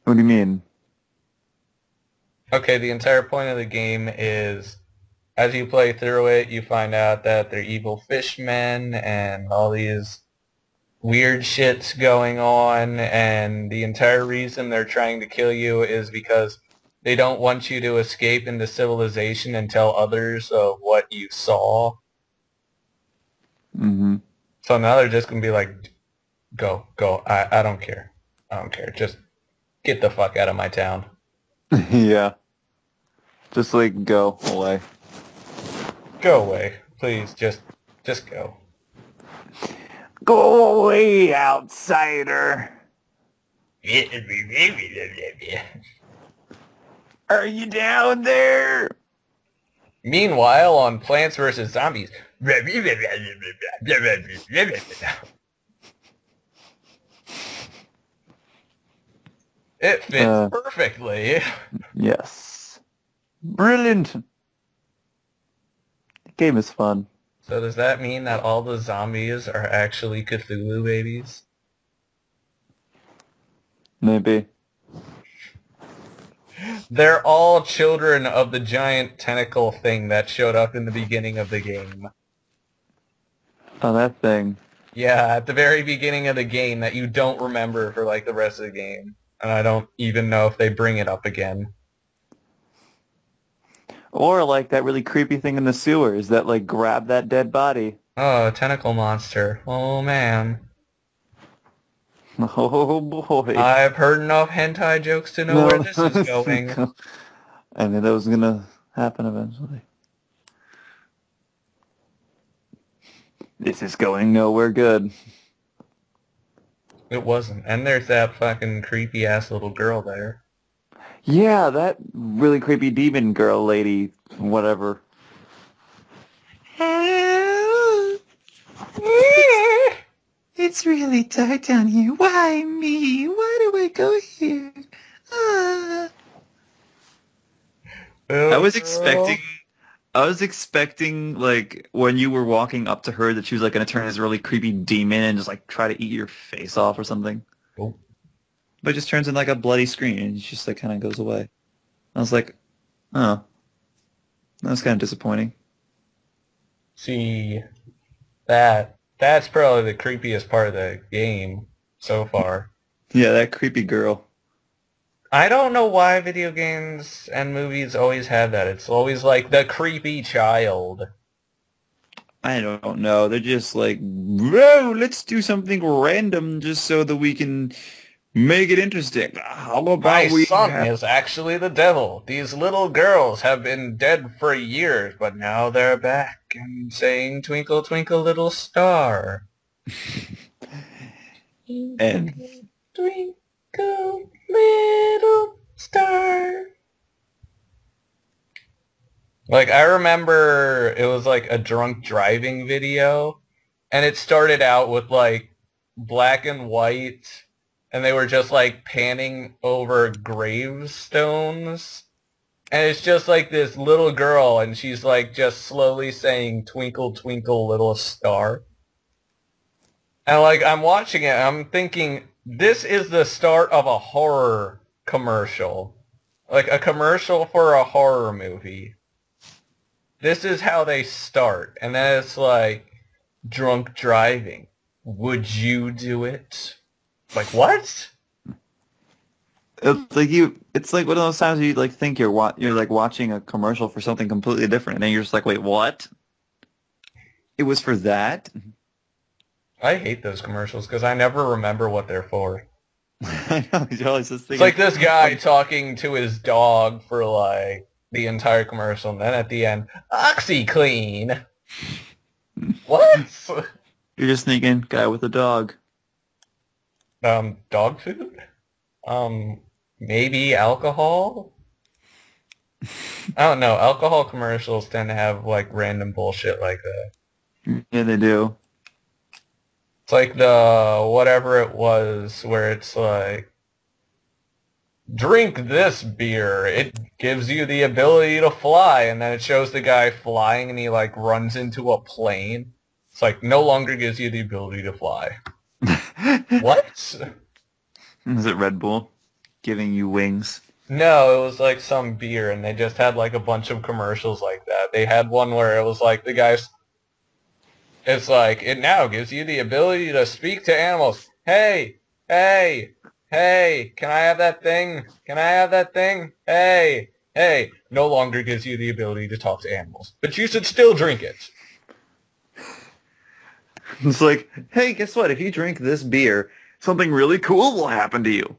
What do you mean? Okay, the entire point of the game is, as you play through it, you find out that they're evil fishmen and all these weird shit's going on, and the entire reason they're trying to kill you is because they don't want you to escape into civilization and tell others of what you saw. Mm-hmm. So now they're just going to be like, go. I don't care. I don't care. Just get the fuck out of my town. Yeah. Just like go away. Go away. Please, just go. Go away, outsider. Are you down there? Meanwhile, on Plants vs. Zombies... It fits perfectly. Yes. Brilliant. The game is fun. So does that mean that all the zombies are actually Cthulhu babies? Maybe. They're all children of the giant tentacle thing that showed up in the beginning of the game. Oh, that thing. Yeah, at the very beginning of the game that you don't remember for like the rest of the game. And I don't even know if they bring it up again. Or like that really creepy thing in the sewers that like grabbed that dead body. Oh, a tentacle monster. Oh man. Oh boy. I've heard enough hentai jokes to know where this is going. I knew that was gonna happen eventually. This is going nowhere good. It wasn't. And there's that fucking creepy ass little girl there. Yeah, that really creepy demon girl lady, whatever. It's really dark down here. Why me? Why do I go here? I was expecting like when you were walking up to her that she was like gonna turn this really creepy demon and just like try to eat your face off or something. Oh. But it just turns in like a bloody screen and it just like kind of goes away. I was like, oh, that was kind of disappointing. See, that's probably the creepiest part of the game so far. Yeah, that creepy girl. I don't know why video games and movies always have that. It's always like the creepy child. I don't know. They're just like, whoa, let's do something random just so that we can make it interesting. How about My son is actually the devil. These little girls have been dead for years, but now they're back and saying, "Twinkle, twinkle, little star." And twinkle, little star. Like, I remember it was like a drunk driving video, and it started out with like black and white, and they were just like panning over gravestones. And it's just like this little girl, and she's like just slowly saying, "Twinkle, twinkle, little star." And like, I'm watching it, and I'm thinking, this is the start of a horror commercial. Like a commercial for a horror movie. This is how they start. And then it's like, drunk driving. Would you do it? Like, what? It's like one of those times where you like think you're like watching a commercial for something completely different, and then you're just like, wait, what? It was for that? I hate those commercials because I never remember what they're for. I know, you're always just thinking. It's like this guy talking to his dog for like the entire commercial, and then at the end, OxyClean. What? You're just thinking, guy with a dog. Dog food? Maybe alcohol? I don't know. Alcohol commercials tend to have like random bullshit like that. Yeah, they do. It's like the whatever it was where it's like, drink this beer. It gives you the ability to fly, and then it shows the guy flying and he like runs into a plane. It's like, no longer gives you the ability to fly. What? Is it Red Bull giving you wings? No, it was like some beer, and they just had like a bunch of commercials like that. They had one where it was like the guy's, it's like, it now gives you the ability to speak to animals. Hey, hey, hey, can I have that thing? Can I have that thing? Hey, hey, no longer gives you the ability to talk to animals, but you should still drink it. It's like, hey, guess what? If you drink this beer, something really cool will happen to you.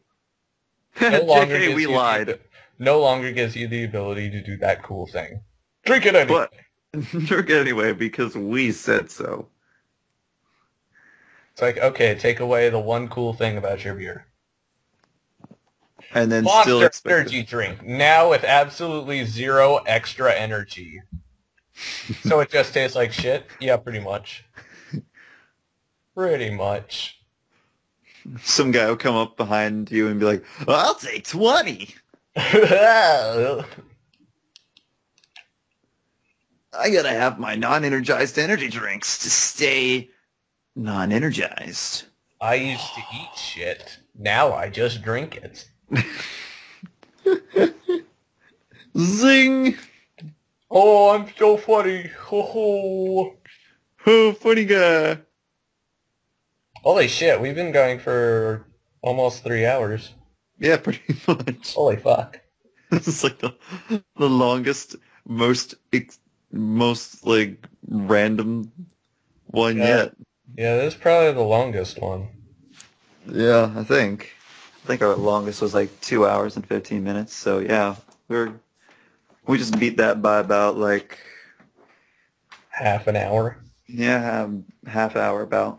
JK, we lied. No longer gives you the ability to do that cool thing. Drink it anyway. Drink it anyway because we said so. It's like, okay, take away the one cool thing about your beer. And then Monster still energy drink, now with absolutely zero extra energy. So it just tastes like shit? Yeah, pretty much. Pretty much. Some guy will come up behind you and be like, I'll take 20. I gotta have my non-energized energy drinks to stay non-energized. I used to eat shit. Now I just drink it. Zing! Oh, I'm so funny. Ho ho. Oh, funny guy. Holy shit, we've been going for almost 3 hours. Yeah, pretty much. Holy fuck. This is like the longest, most like random one Yeah. yet. Yeah, this is probably the longest one. Yeah, I think. I think our longest was like 2 hours and 15 minutes. So yeah, we just beat that by about like Half an hour. half hour about.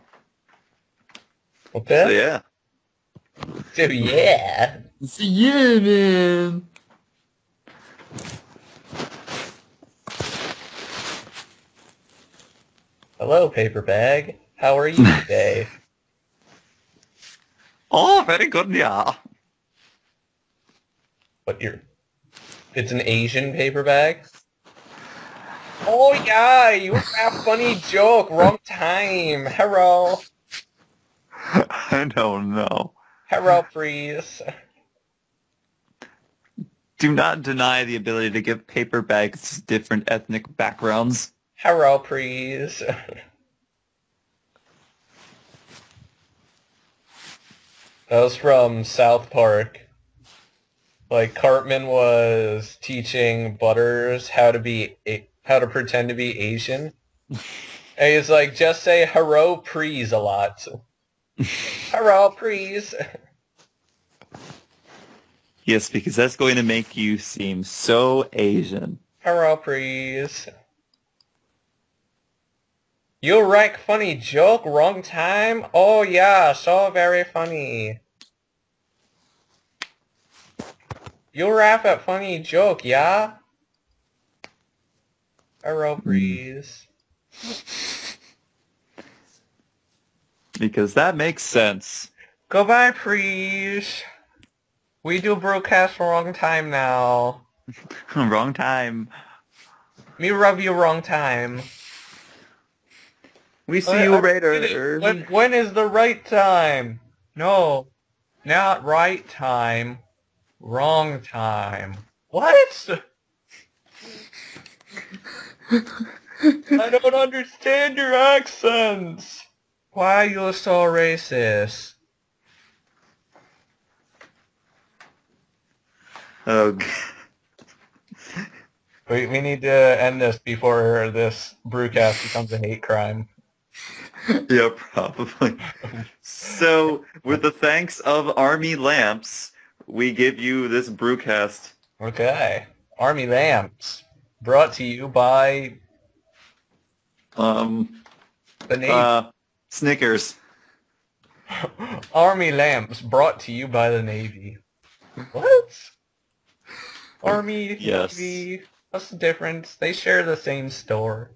Okay. So yeah. So yeah. So yeah, man. Hello, paper bag. How are you today? Oh, very good, yeah. It's an Asian paper bag? Oh yeah, you have a funny joke. Wrong time. Hello. I don't know. Hello, please. Do not deny the ability to give paper bags different ethnic backgrounds. Hello, please. That was from South Park. Like, Cartman was teaching Butters how to pretend to be Asian. And he's like, just say hello, please a lot. Hello, please. Yes, because that's going to make you seem so Asian. Hello, please. You wreck funny joke, wrong time? Oh yeah, so very funny. You laugh at funny joke, yeah? Hello, please. Because that makes sense. Goodbye, please. We do broadcast wrong time now. Wrong time. Me rub you wrong time. We see you later. When is the right time? No, not right time. Wrong time. What? I don't understand your accents. Why are you so racist? Oh, God. We need to end this before this Brucast becomes a hate crime. Yeah, probably. So, with the thanks of Army Lamps, we give you this Brucast. Okay. Army Lamps. Brought to you by the Navy. Snickers. Army Lamps. Brought to you by the Navy. What? Army, Yes. Navy. What's the difference? They share the same store.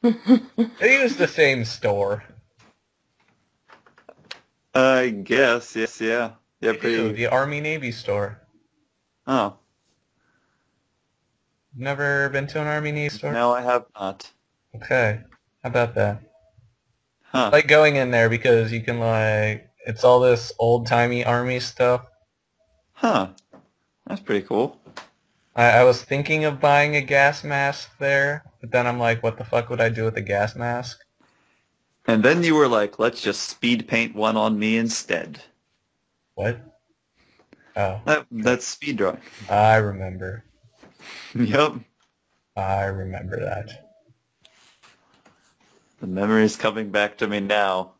They use the same store. I guess, yes, yeah. Yeah, They do, pretty... the Army Navy store. Oh. Never been to an Army Navy store? No, I have not. Okay. How about that? Huh. Like going in there because you can like, it's all this old-timey Army stuff. Huh. That's pretty cool. I was thinking of buying a gas mask there, but then I'm like, what the fuck would I do with a gas mask? And then you were like, let's just speed paint one on me instead. What? Oh. That's speed drawing. I remember. Yep. I remember that. The memory's coming back to me now.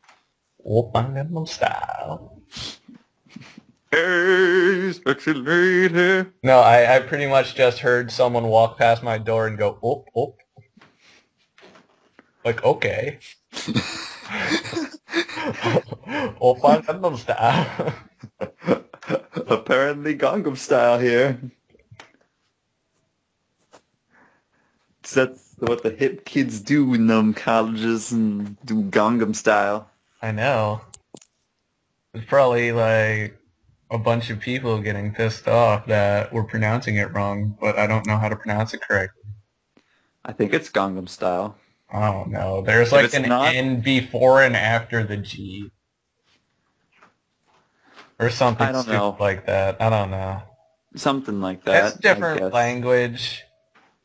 Gangnam Style. Hey, sexy lady. No, I pretty much just heard someone walk past my door and go, oop, oop. Like, okay. Gangnam Style. Apparently Gangnam Style here. That's what the hip kids do in them colleges and do Gangnam Style. I know. It's probably like a bunch of people getting pissed off that we're pronouncing it wrong, but I don't know how to pronounce it correctly. I think it's Gangnam Style. I don't know. There's If like it's an not- N before and after the G. Or something I don't stupid know. like that. I don't know. Something like that. It's different language.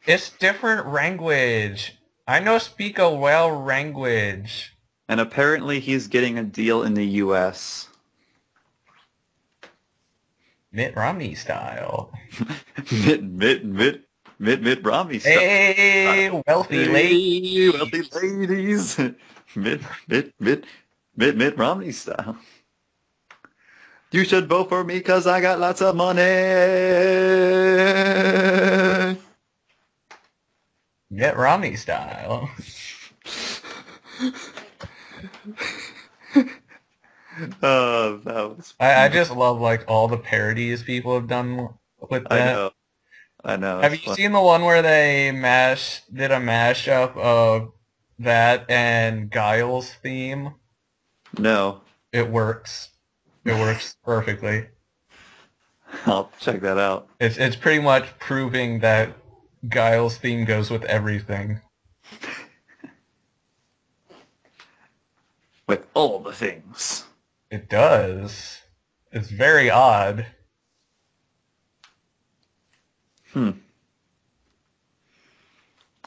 It's different language. I know speak a well language. And apparently he's getting a deal in the U.S. Mitt Romney style. Mitt Romney style. Hey, wealthy ladies. Hey, wealthy ladies. Mitt Romney style. You should vote for me because I got lots of money. Mitt Romney style. Oh, that was... I just love like all the parodies people have done with that. I know. Have you seen the one where they did a mashup of that and Guile's theme? No. It works. It works perfectly. I'll check that out. It's pretty much proving that Guile's theme goes with everything. With all the things. It does. It's very odd.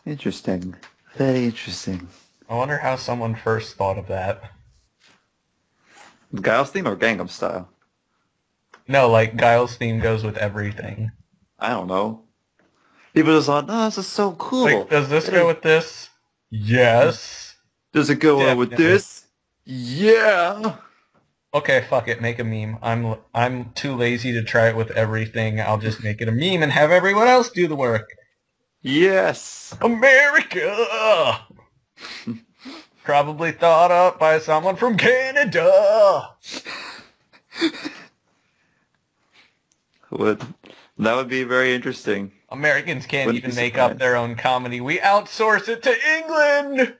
Interesting. Very interesting. I wonder how someone first thought of that. Guile's theme or Gangnam Style? No, like Guile's theme goes with everything. I don't know. People just thought, oh, this is so cool. Like, does this go with this? Yes. Does it go with this? Yeah. Okay, fuck it, make a meme. I'm too lazy to try it with everything. I'll just make it a meme and have everyone else do the work. Yes. America! Probably thought up by someone from Canada! That would be very interesting. Americans can't even make up their own comedy. We outsource it to England!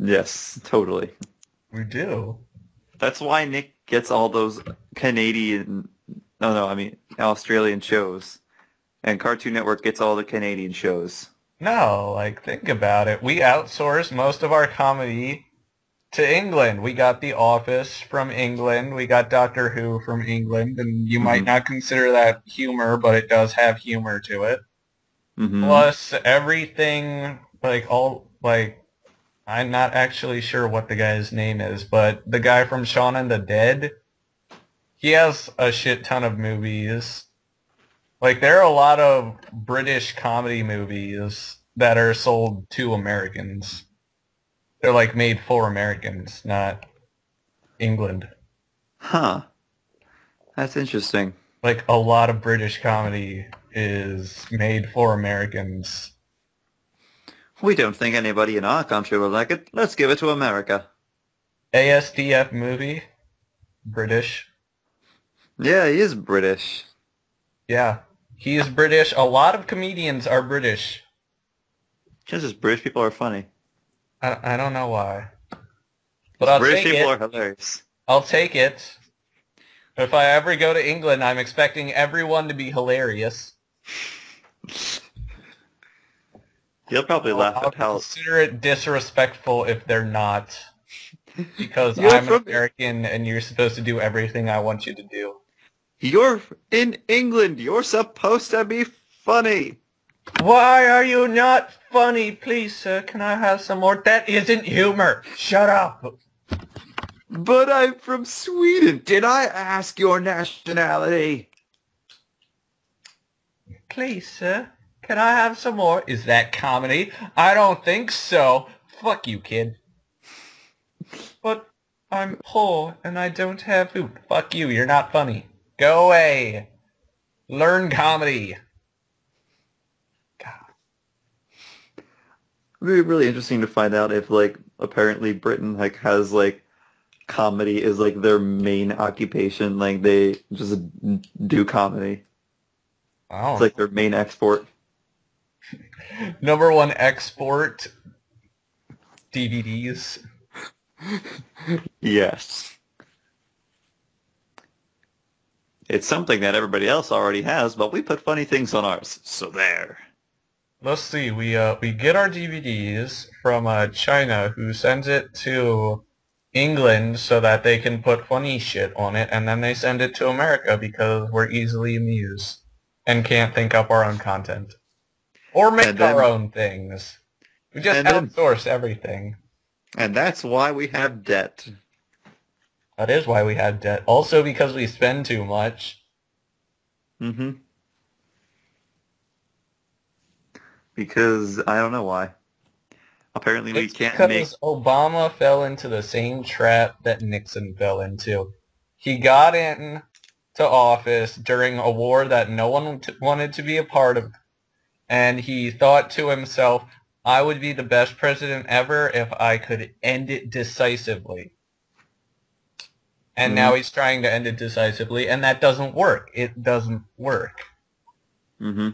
Yes, totally. We do. That's why Nick gets all those Australian shows. And Cartoon Network gets all the Canadian shows. No, like, think about it. We outsource most of our comedy to England. We got The Office from England. We got Doctor Who from England. And you might not consider that humor, but it does have humor to it. Plus, everything, I'm not actually sure what the guy's name is, but the guy from Shaun and the Dead, he has a shit ton of movies. Like, there are a lot of British comedy movies that are sold to Americans. They're, like, made for Americans, not England. Huh. That's interesting. Like, a lot of British comedy is made for Americans. We don't think anybody in our country will like it. Let's give it to America. ASDF movie? British. Yeah, he is British. Yeah, he is British. A lot of comedians are British. Just as British people are funny. I don't know why. But I'll British take people it. are hilarious. I'll take it. If I ever go to England, I'm expecting everyone to be hilarious. He'll probably laugh I'll at how... consider it disrespectful if they're not. Because I'm American and you're supposed to do everything I want you to do. You're in England. You're supposed to be funny. Why are you not funny? Please, sir, can I have some more? That isn't humor. Shut up. But I'm from Sweden. Did I ask your nationality? Please, sir, can I have some more? Is that comedy? I don't think so. Fuck you, kid. But I'm poor and I don't have food. Fuck you, you're not funny. Go away. Learn comedy. God. It would be really interesting to find out if, like, apparently Britain, like, has, like, comedy is, like, their main occupation. Like, they just do comedy. Oh. It's, like, their main export. Number one export, DVDs. Yes. It's something that everybody else already has, but we put funny things on ours. So there. Let's see. We get our DVDs from China, who sends it to England so that they can put funny shit on it, and then they send it to America because we're easily amused and can't think up our own content. Or make our own things. We just outsource everything. And that's why we have debt. That is why we have debt. Also because we spend too much. Mm-hmm. Because I don't know why. Apparently we can't make... Because Obama fell into the same trap that Nixon fell into. He got in to office during a war that no one wanted to be a part of, and he thought to himself, I would be the best president ever if I could end it decisively. And now he's trying to end it decisively, and that doesn't work. It doesn't work. Mm-hmm.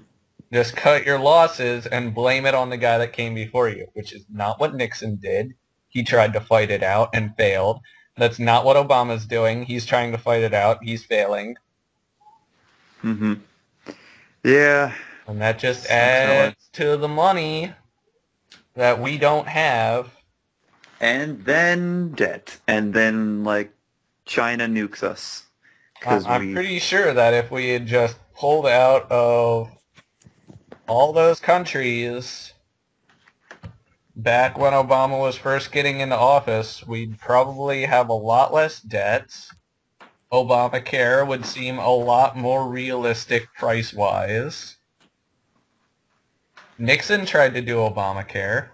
Just cut your losses and blame it on the guy that came before you, which is not what Nixon did. He tried to fight it out and failed. That's not what Obama's doing. He's trying to fight it out. He's failing. Mm-hmm. Yeah. And that just adds to the money that we don't have. And then debt. And then, like, China nukes us. I'm pretty sure that if we had just pulled out of all those countries back when Obama was first getting into office, we'd probably have a lot less debts. Obamacare would seem a lot more realistic price-wise. Nixon tried to do Obamacare.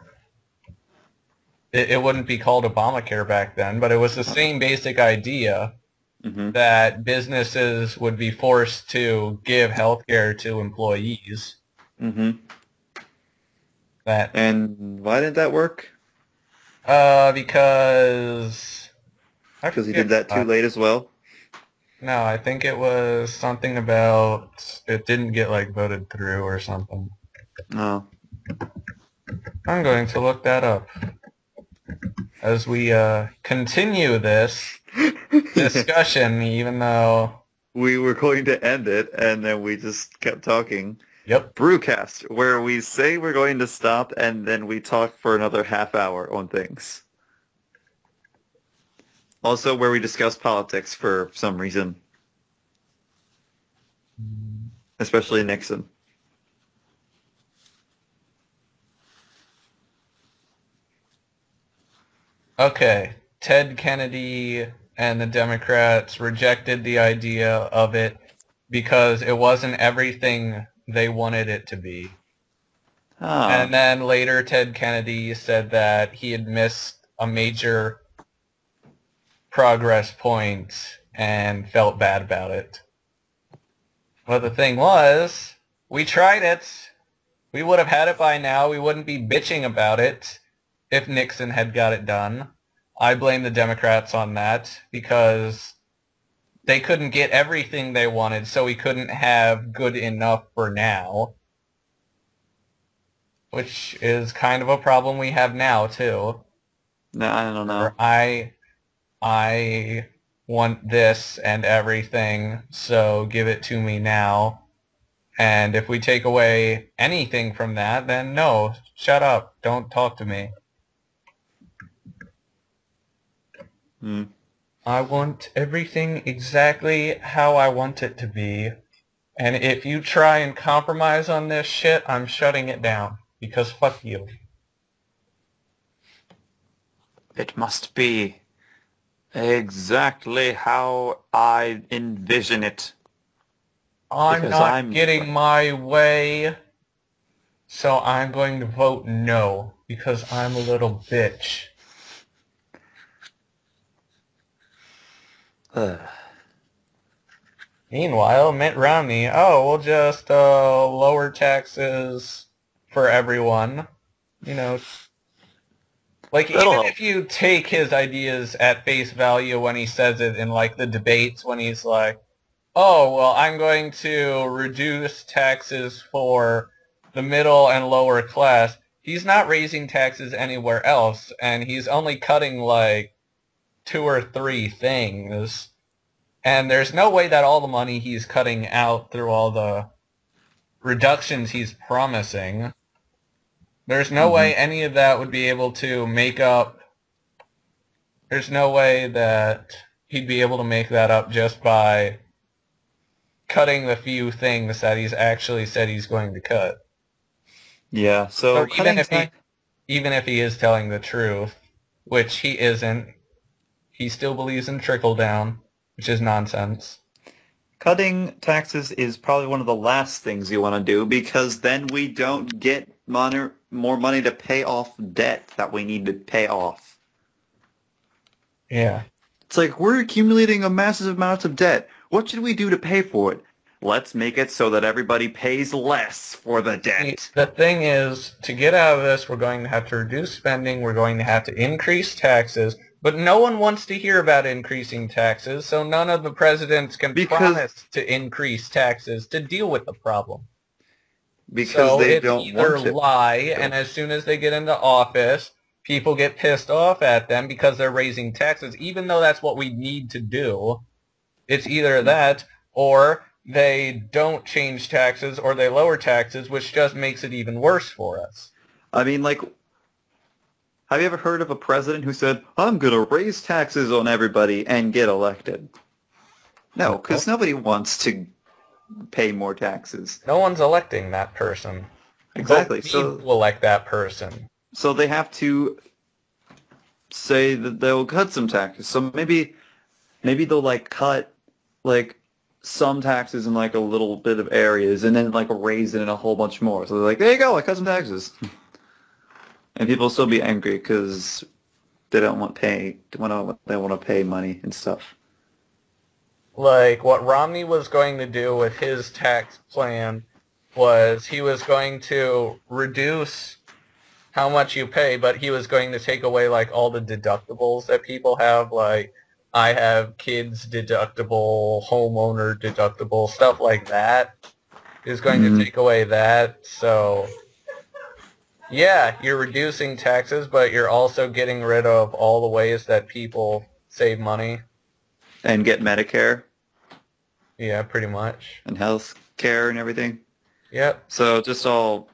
It wouldn't be called Obamacare back then, but it was the same basic idea that businesses would be forced to give health care to employees. And why didn't that work? Because he did that too late as well? No, I think it was something about it didn't get, like, voted through or something. No. I'm going to look that up as we continue this discussion, even though we were going to end it, and then we just kept talking. Yep. Brucast, where we say we're going to stop, and then we talk for another half hour on things. Also, where we discuss politics for some reason. Especially Nixon. Okay, Ted Kennedy and the Democrats rejected the idea of it because it wasn't everything they wanted it to be. And then later Ted Kennedy said that he had missed a major progress point and felt bad about it. Well, the thing was, we tried it. We would have had it by now. We wouldn't be bitching about it if Nixon had got it done. I blame the Democrats on that because they couldn't get everything they wanted, so we couldn't have good enough for now. Which is kind of a problem we have now, too. No, I don't know. I want this and everything, so give it to me now. And if we take away anything from that, then no, shut up, don't talk to me. I want everything exactly how I want it to be. And if you try and compromise on this shit, I'm shutting it down. Because fuck you. It must be exactly how I envision it. I'm not getting my way, so I'm going to vote no, because I'm a little bitch. Meanwhile, Mitt Romney, we'll just lower taxes for everyone. You know, like, even if you take his ideas at face value when he says it in, like, the debates, when he's like, oh, well, I'm going to reduce taxes for the middle and lower class, he's not raising taxes anywhere else, and he's only cutting, like, 2 or 3 things. And there's no way that all the money he's cutting out through all the reductions he's promising, there's no way any of that would be able to make up There's no way that he'd be able to make that up just by cutting the few things that he's actually said he's going to cut. Yeah, so even if he is telling the truth, which he isn't, he still believes in trickle down, which is nonsense. cutting taxes is probably one of the last things you want to do, because then we don't get more money to pay off debt that we need to pay off. Yeah. It's like, we're accumulating a massive amount of debt. What should we do to pay for it? Let's make it so that everybody pays less for the debt. The thing is, to get out of this, we're going to have to reduce spending, we're going to have to increase taxes, but no one wants to hear about increasing taxes, so none of the presidents can promise to increase taxes to deal with the problem. Because they don't want to. So it's either lie, and as soon as they get into office, people get pissed off at them because they're raising taxes, even though that's what we need to do. It's either that, or they don't change taxes, or they lower taxes, which just makes it even worse for us. I mean, like, have you ever heard of a president who said, I'm going to raise taxes on everybody and get elected? No, because nobody wants to pay more taxes. No one's electing that person. Exactly. So people elect that person. So they have to say that they'll cut some taxes. So maybe they'll like cut like some taxes in like a little bit of areas and then like raise it in a whole bunch more. So they're like, there you go, I cut some taxes. And people will still be angry because they don't want they want to pay money and stuff. Like, what Romney was going to do with his tax plan was he was going to reduce how much you pay, but he was going to take away, like, all the deductibles that people have, like, I have kids deductible, homeowner deductible, stuff like that. He was going to take away that, so yeah, you're reducing taxes, but you're also getting rid of all the ways that people save money. And get Medicare. Yeah, pretty much. And health care and everything. Yep. So just all...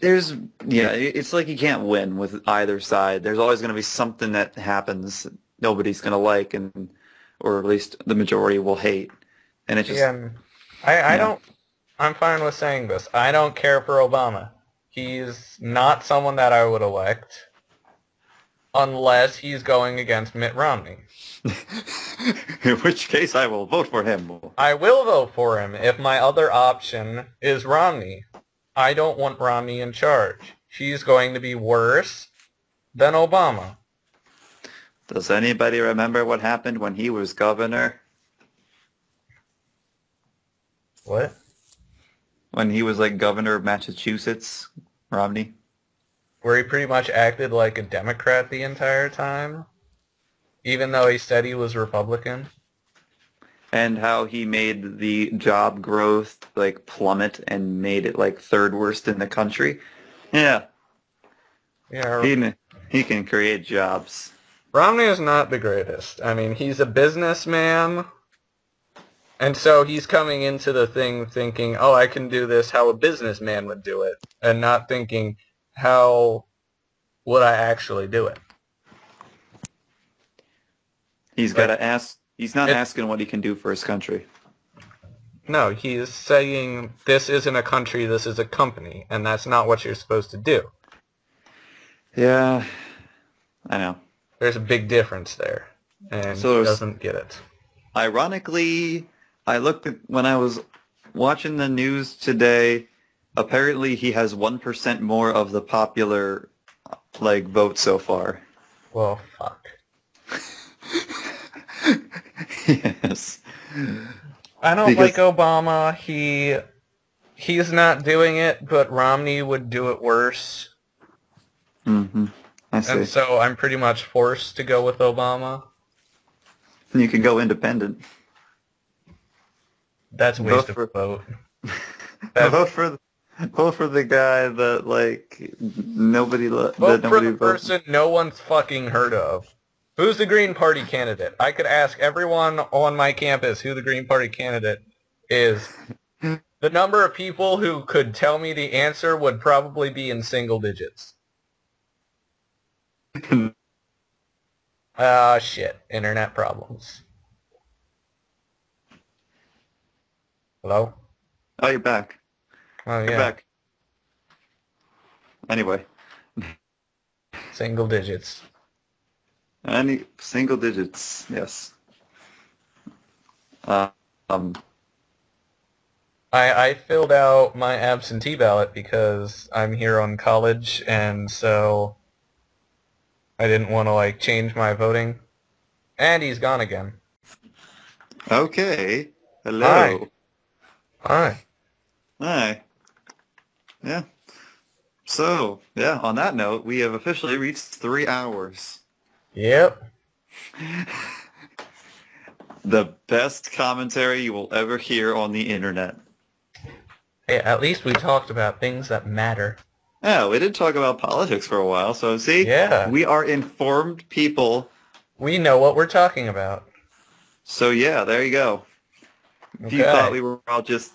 it's like you can't win with either side. There's always going to be something that happens that nobody's going to like, or at least the majority will hate. And it's just... Yeah, I'm fine with saying this. I don't care for Obama. He's not someone that I would elect unless he's going against Mitt Romney. In which case I will vote for him. I will vote for him if my other option is Romney. I don't want Romney in charge. He's going to be worse than Obama. Does anybody remember what happened when he was governor? What? When he was like governor of Massachusetts, Romney? Where he pretty much acted like a Democrat the entire time, even though he said he was Republican. And how he made the job growth like plummet and made it like third worst in the country. Yeah. Yeah. He can create jobs. Romney is not the greatest. I mean, he's a businessman, and so he's coming into the thing thinking, oh, I can do this how a businessman would do it, and not thinking, how would I actually do it? He's got to ask. He's not asking what he can do for his country. No, he's saying this isn't a country, this is a company, and that's not what you're supposed to do. Yeah, I know. There's a big difference there, and so he doesn't get it. Ironically, when I was watching the news today, apparently he has 1% more of the popular vote so far. Well, fuck. Yes. I don't like Obama. He's not doing it, but Romney would do it worse. Mm-hmm. I see. And so I'm pretty much forced to go with Obama. You can go independent. That's a waste of a vote. Vote for the guy that nobody vote for the person no one's fucking heard of. Who's the Green Party candidate? I could ask everyone on my campus who the Green Party candidate is. The number of people who could tell me the answer would probably be in single digits. Ah, shit. Internet problems. Hello? Oh, you're back. Oh, You're yeah. back. Anyway, Single digits. any single digits, yes. Uh, um, I filled out my absentee ballot because I'm here on college, and so I didn't want to, like, change my voting. And he's gone again. okay. Hi. Hello. Hi. Hi. Yeah. So, yeah, on that note, we have officially reached 3 hours. Yep. The best commentary you will ever hear on the internet. Hey, at least we talked about things that matter. Yeah, we did talk about politics for a while, so see, Yeah. we are informed people. We know what we're talking about. So yeah, there you go. If you Okay. thought we were all just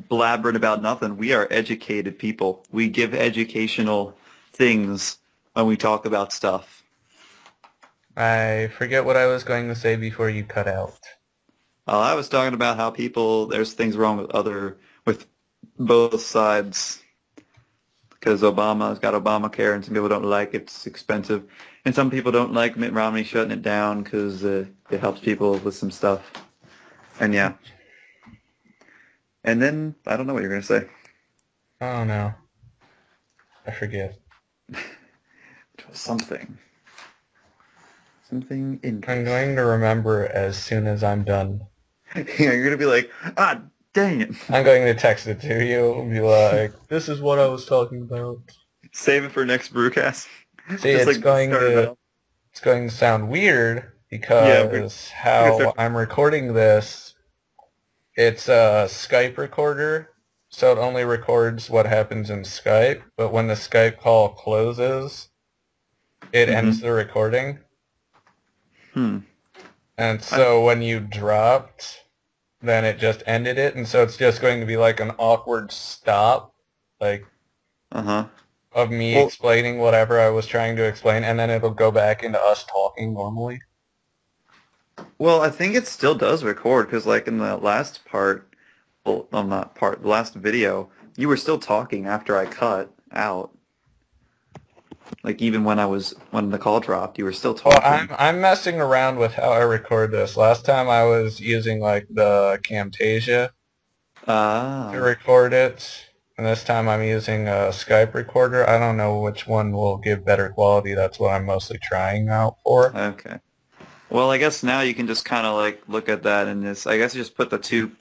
blabbering about nothing, we are educated people. We give educational things when we talk about stuff. I forget what I was going to say before you cut out. I was talking about how there's things wrong with both sides. Because Obama's got Obamacare, and some people don't like it. It's expensive. And some people don't like Mitt Romney shutting it down because it helps people with some stuff. And yeah. And then, I don't know what you're going to say. Oh, no. I forget. It was something. Something interesting. I'm going to remember as soon as I'm done. Yeah, you're going to be like, ah, dang it. I'm going to text it to you and be like, this is what I was talking about. Save it for next Brucast. See, Just it's going to sound weird because how I'm recording this, it's a Skype recorder, so it only records what happens in Skype, but when the Skype call closes, it ends the recording. And so when you dropped, then it just ended it, and so it's just going to be like an awkward stop, like, of me explaining whatever I was trying to explain, and then it'll go back into us talking normally. Well, I think it still does record, because like in the last part, well, not part, the last video, you were still talking after I cut out. Like even when the call dropped, you were still talking. Well, I'm messing around with how I record this. Last time I was using like the Camtasia to record it, and this time I'm using a Skype recorder. I don't know which one will give better quality. That's what I'm mostly trying out for. Okay. Well, I guess now you can just kind of like look at that and I guess you just put the two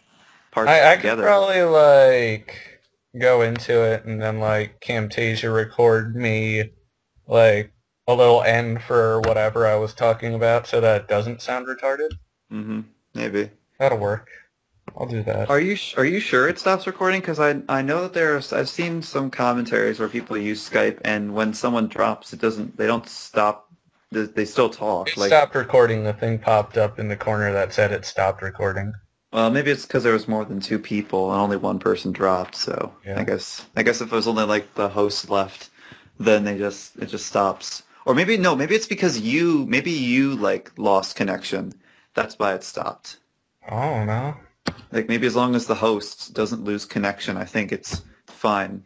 parts together. I could probably like go into it and then like Camtasia record me like a little end for whatever I was talking about so that it doesn't sound retarded. Maybe. That'll work. I'll do that. Are you sure it stops recording? Because I know that I've seen some commentaries where people use Skype and when someone drops, they don't stop. They still talk. It stopped recording. The thing popped up in the corner that said it stopped recording. Well, maybe it's because there was more than 2 people and only one person dropped. So yeah. I guess if it was only like the host left, then it just stops. Or maybe it's because you like lost connection. That's why it stopped. Oh no. Like maybe as long as the host doesn't lose connection, I think it's fine.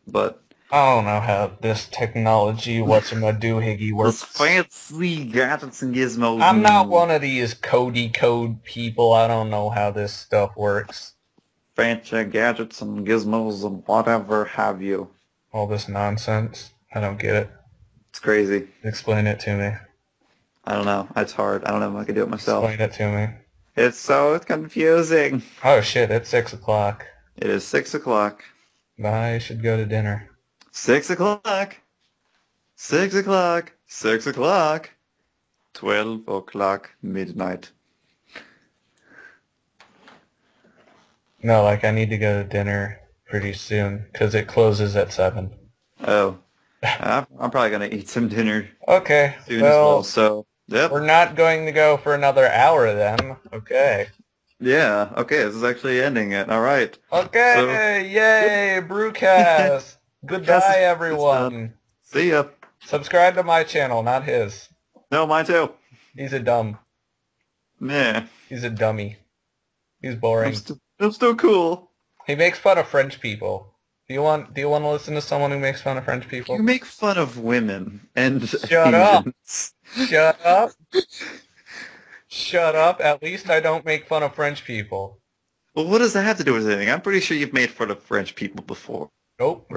But I don't know how this technology, what's-a-ma-doohickey works. This fancy gadgets and gizmos. I'm not one of these code people. I don't know how this stuff works. Fancy gadgets and gizmos and whatever have you. All this nonsense. I don't get it. It's crazy. Explain it to me. I don't know. It's hard. I don't know if I can do it myself. Explain it to me. It's so confusing. Oh shit, it's 6 o'clock. It is 6 o'clock. I should go to dinner. 6 o'clock. 6 o'clock. 6 o'clock. 12 o'clock midnight. No, like I need to go to dinner pretty soon because it closes at 7. Oh. I'm probably going to eat some dinner. Okay. Soon as well, so... Yep. We're not going to go for another hour then. Okay. Yeah, okay, this is actually ending it. All right. Okay, so, yay, Brucast. Goodbye, everyone. See ya. Subscribe to my channel, not his. No, mine too. He's a dumb. Meh. He's a dummy. He's boring. I'm still cool. He makes fun of French people. Do you want to listen to someone who makes fun of French people? You make fun of women and Shut up. Asians. Shut up. Shut up. At least I don't make fun of French people. Well, what does that have to do with anything? I'm pretty sure you've made fun of French people before. Nope.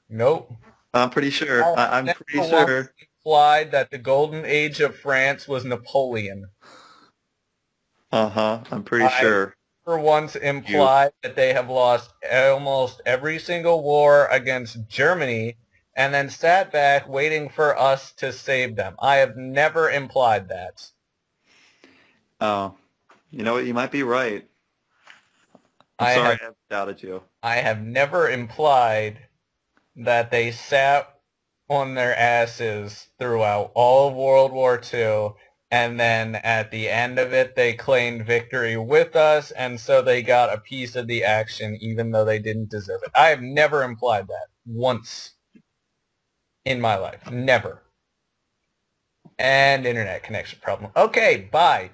Nope. I'm pretty sure. I'm pretty sure. Implied that the golden age of France was Napoleon. Uh-huh. I'm pretty sure. For once implied that they have lost almost every single war against Germany and then sat back waiting for us to save them. I have never implied that. Oh. You know what? You might be right. I'm sorry I doubted you. I have never implied that they sat on their asses throughout all of World War II, and then at the end of it they claimed victory with us, and so they got a piece of the action even though they didn't deserve it. I have never implied that once in my life. Never. And internet connection problem. Okay, bye.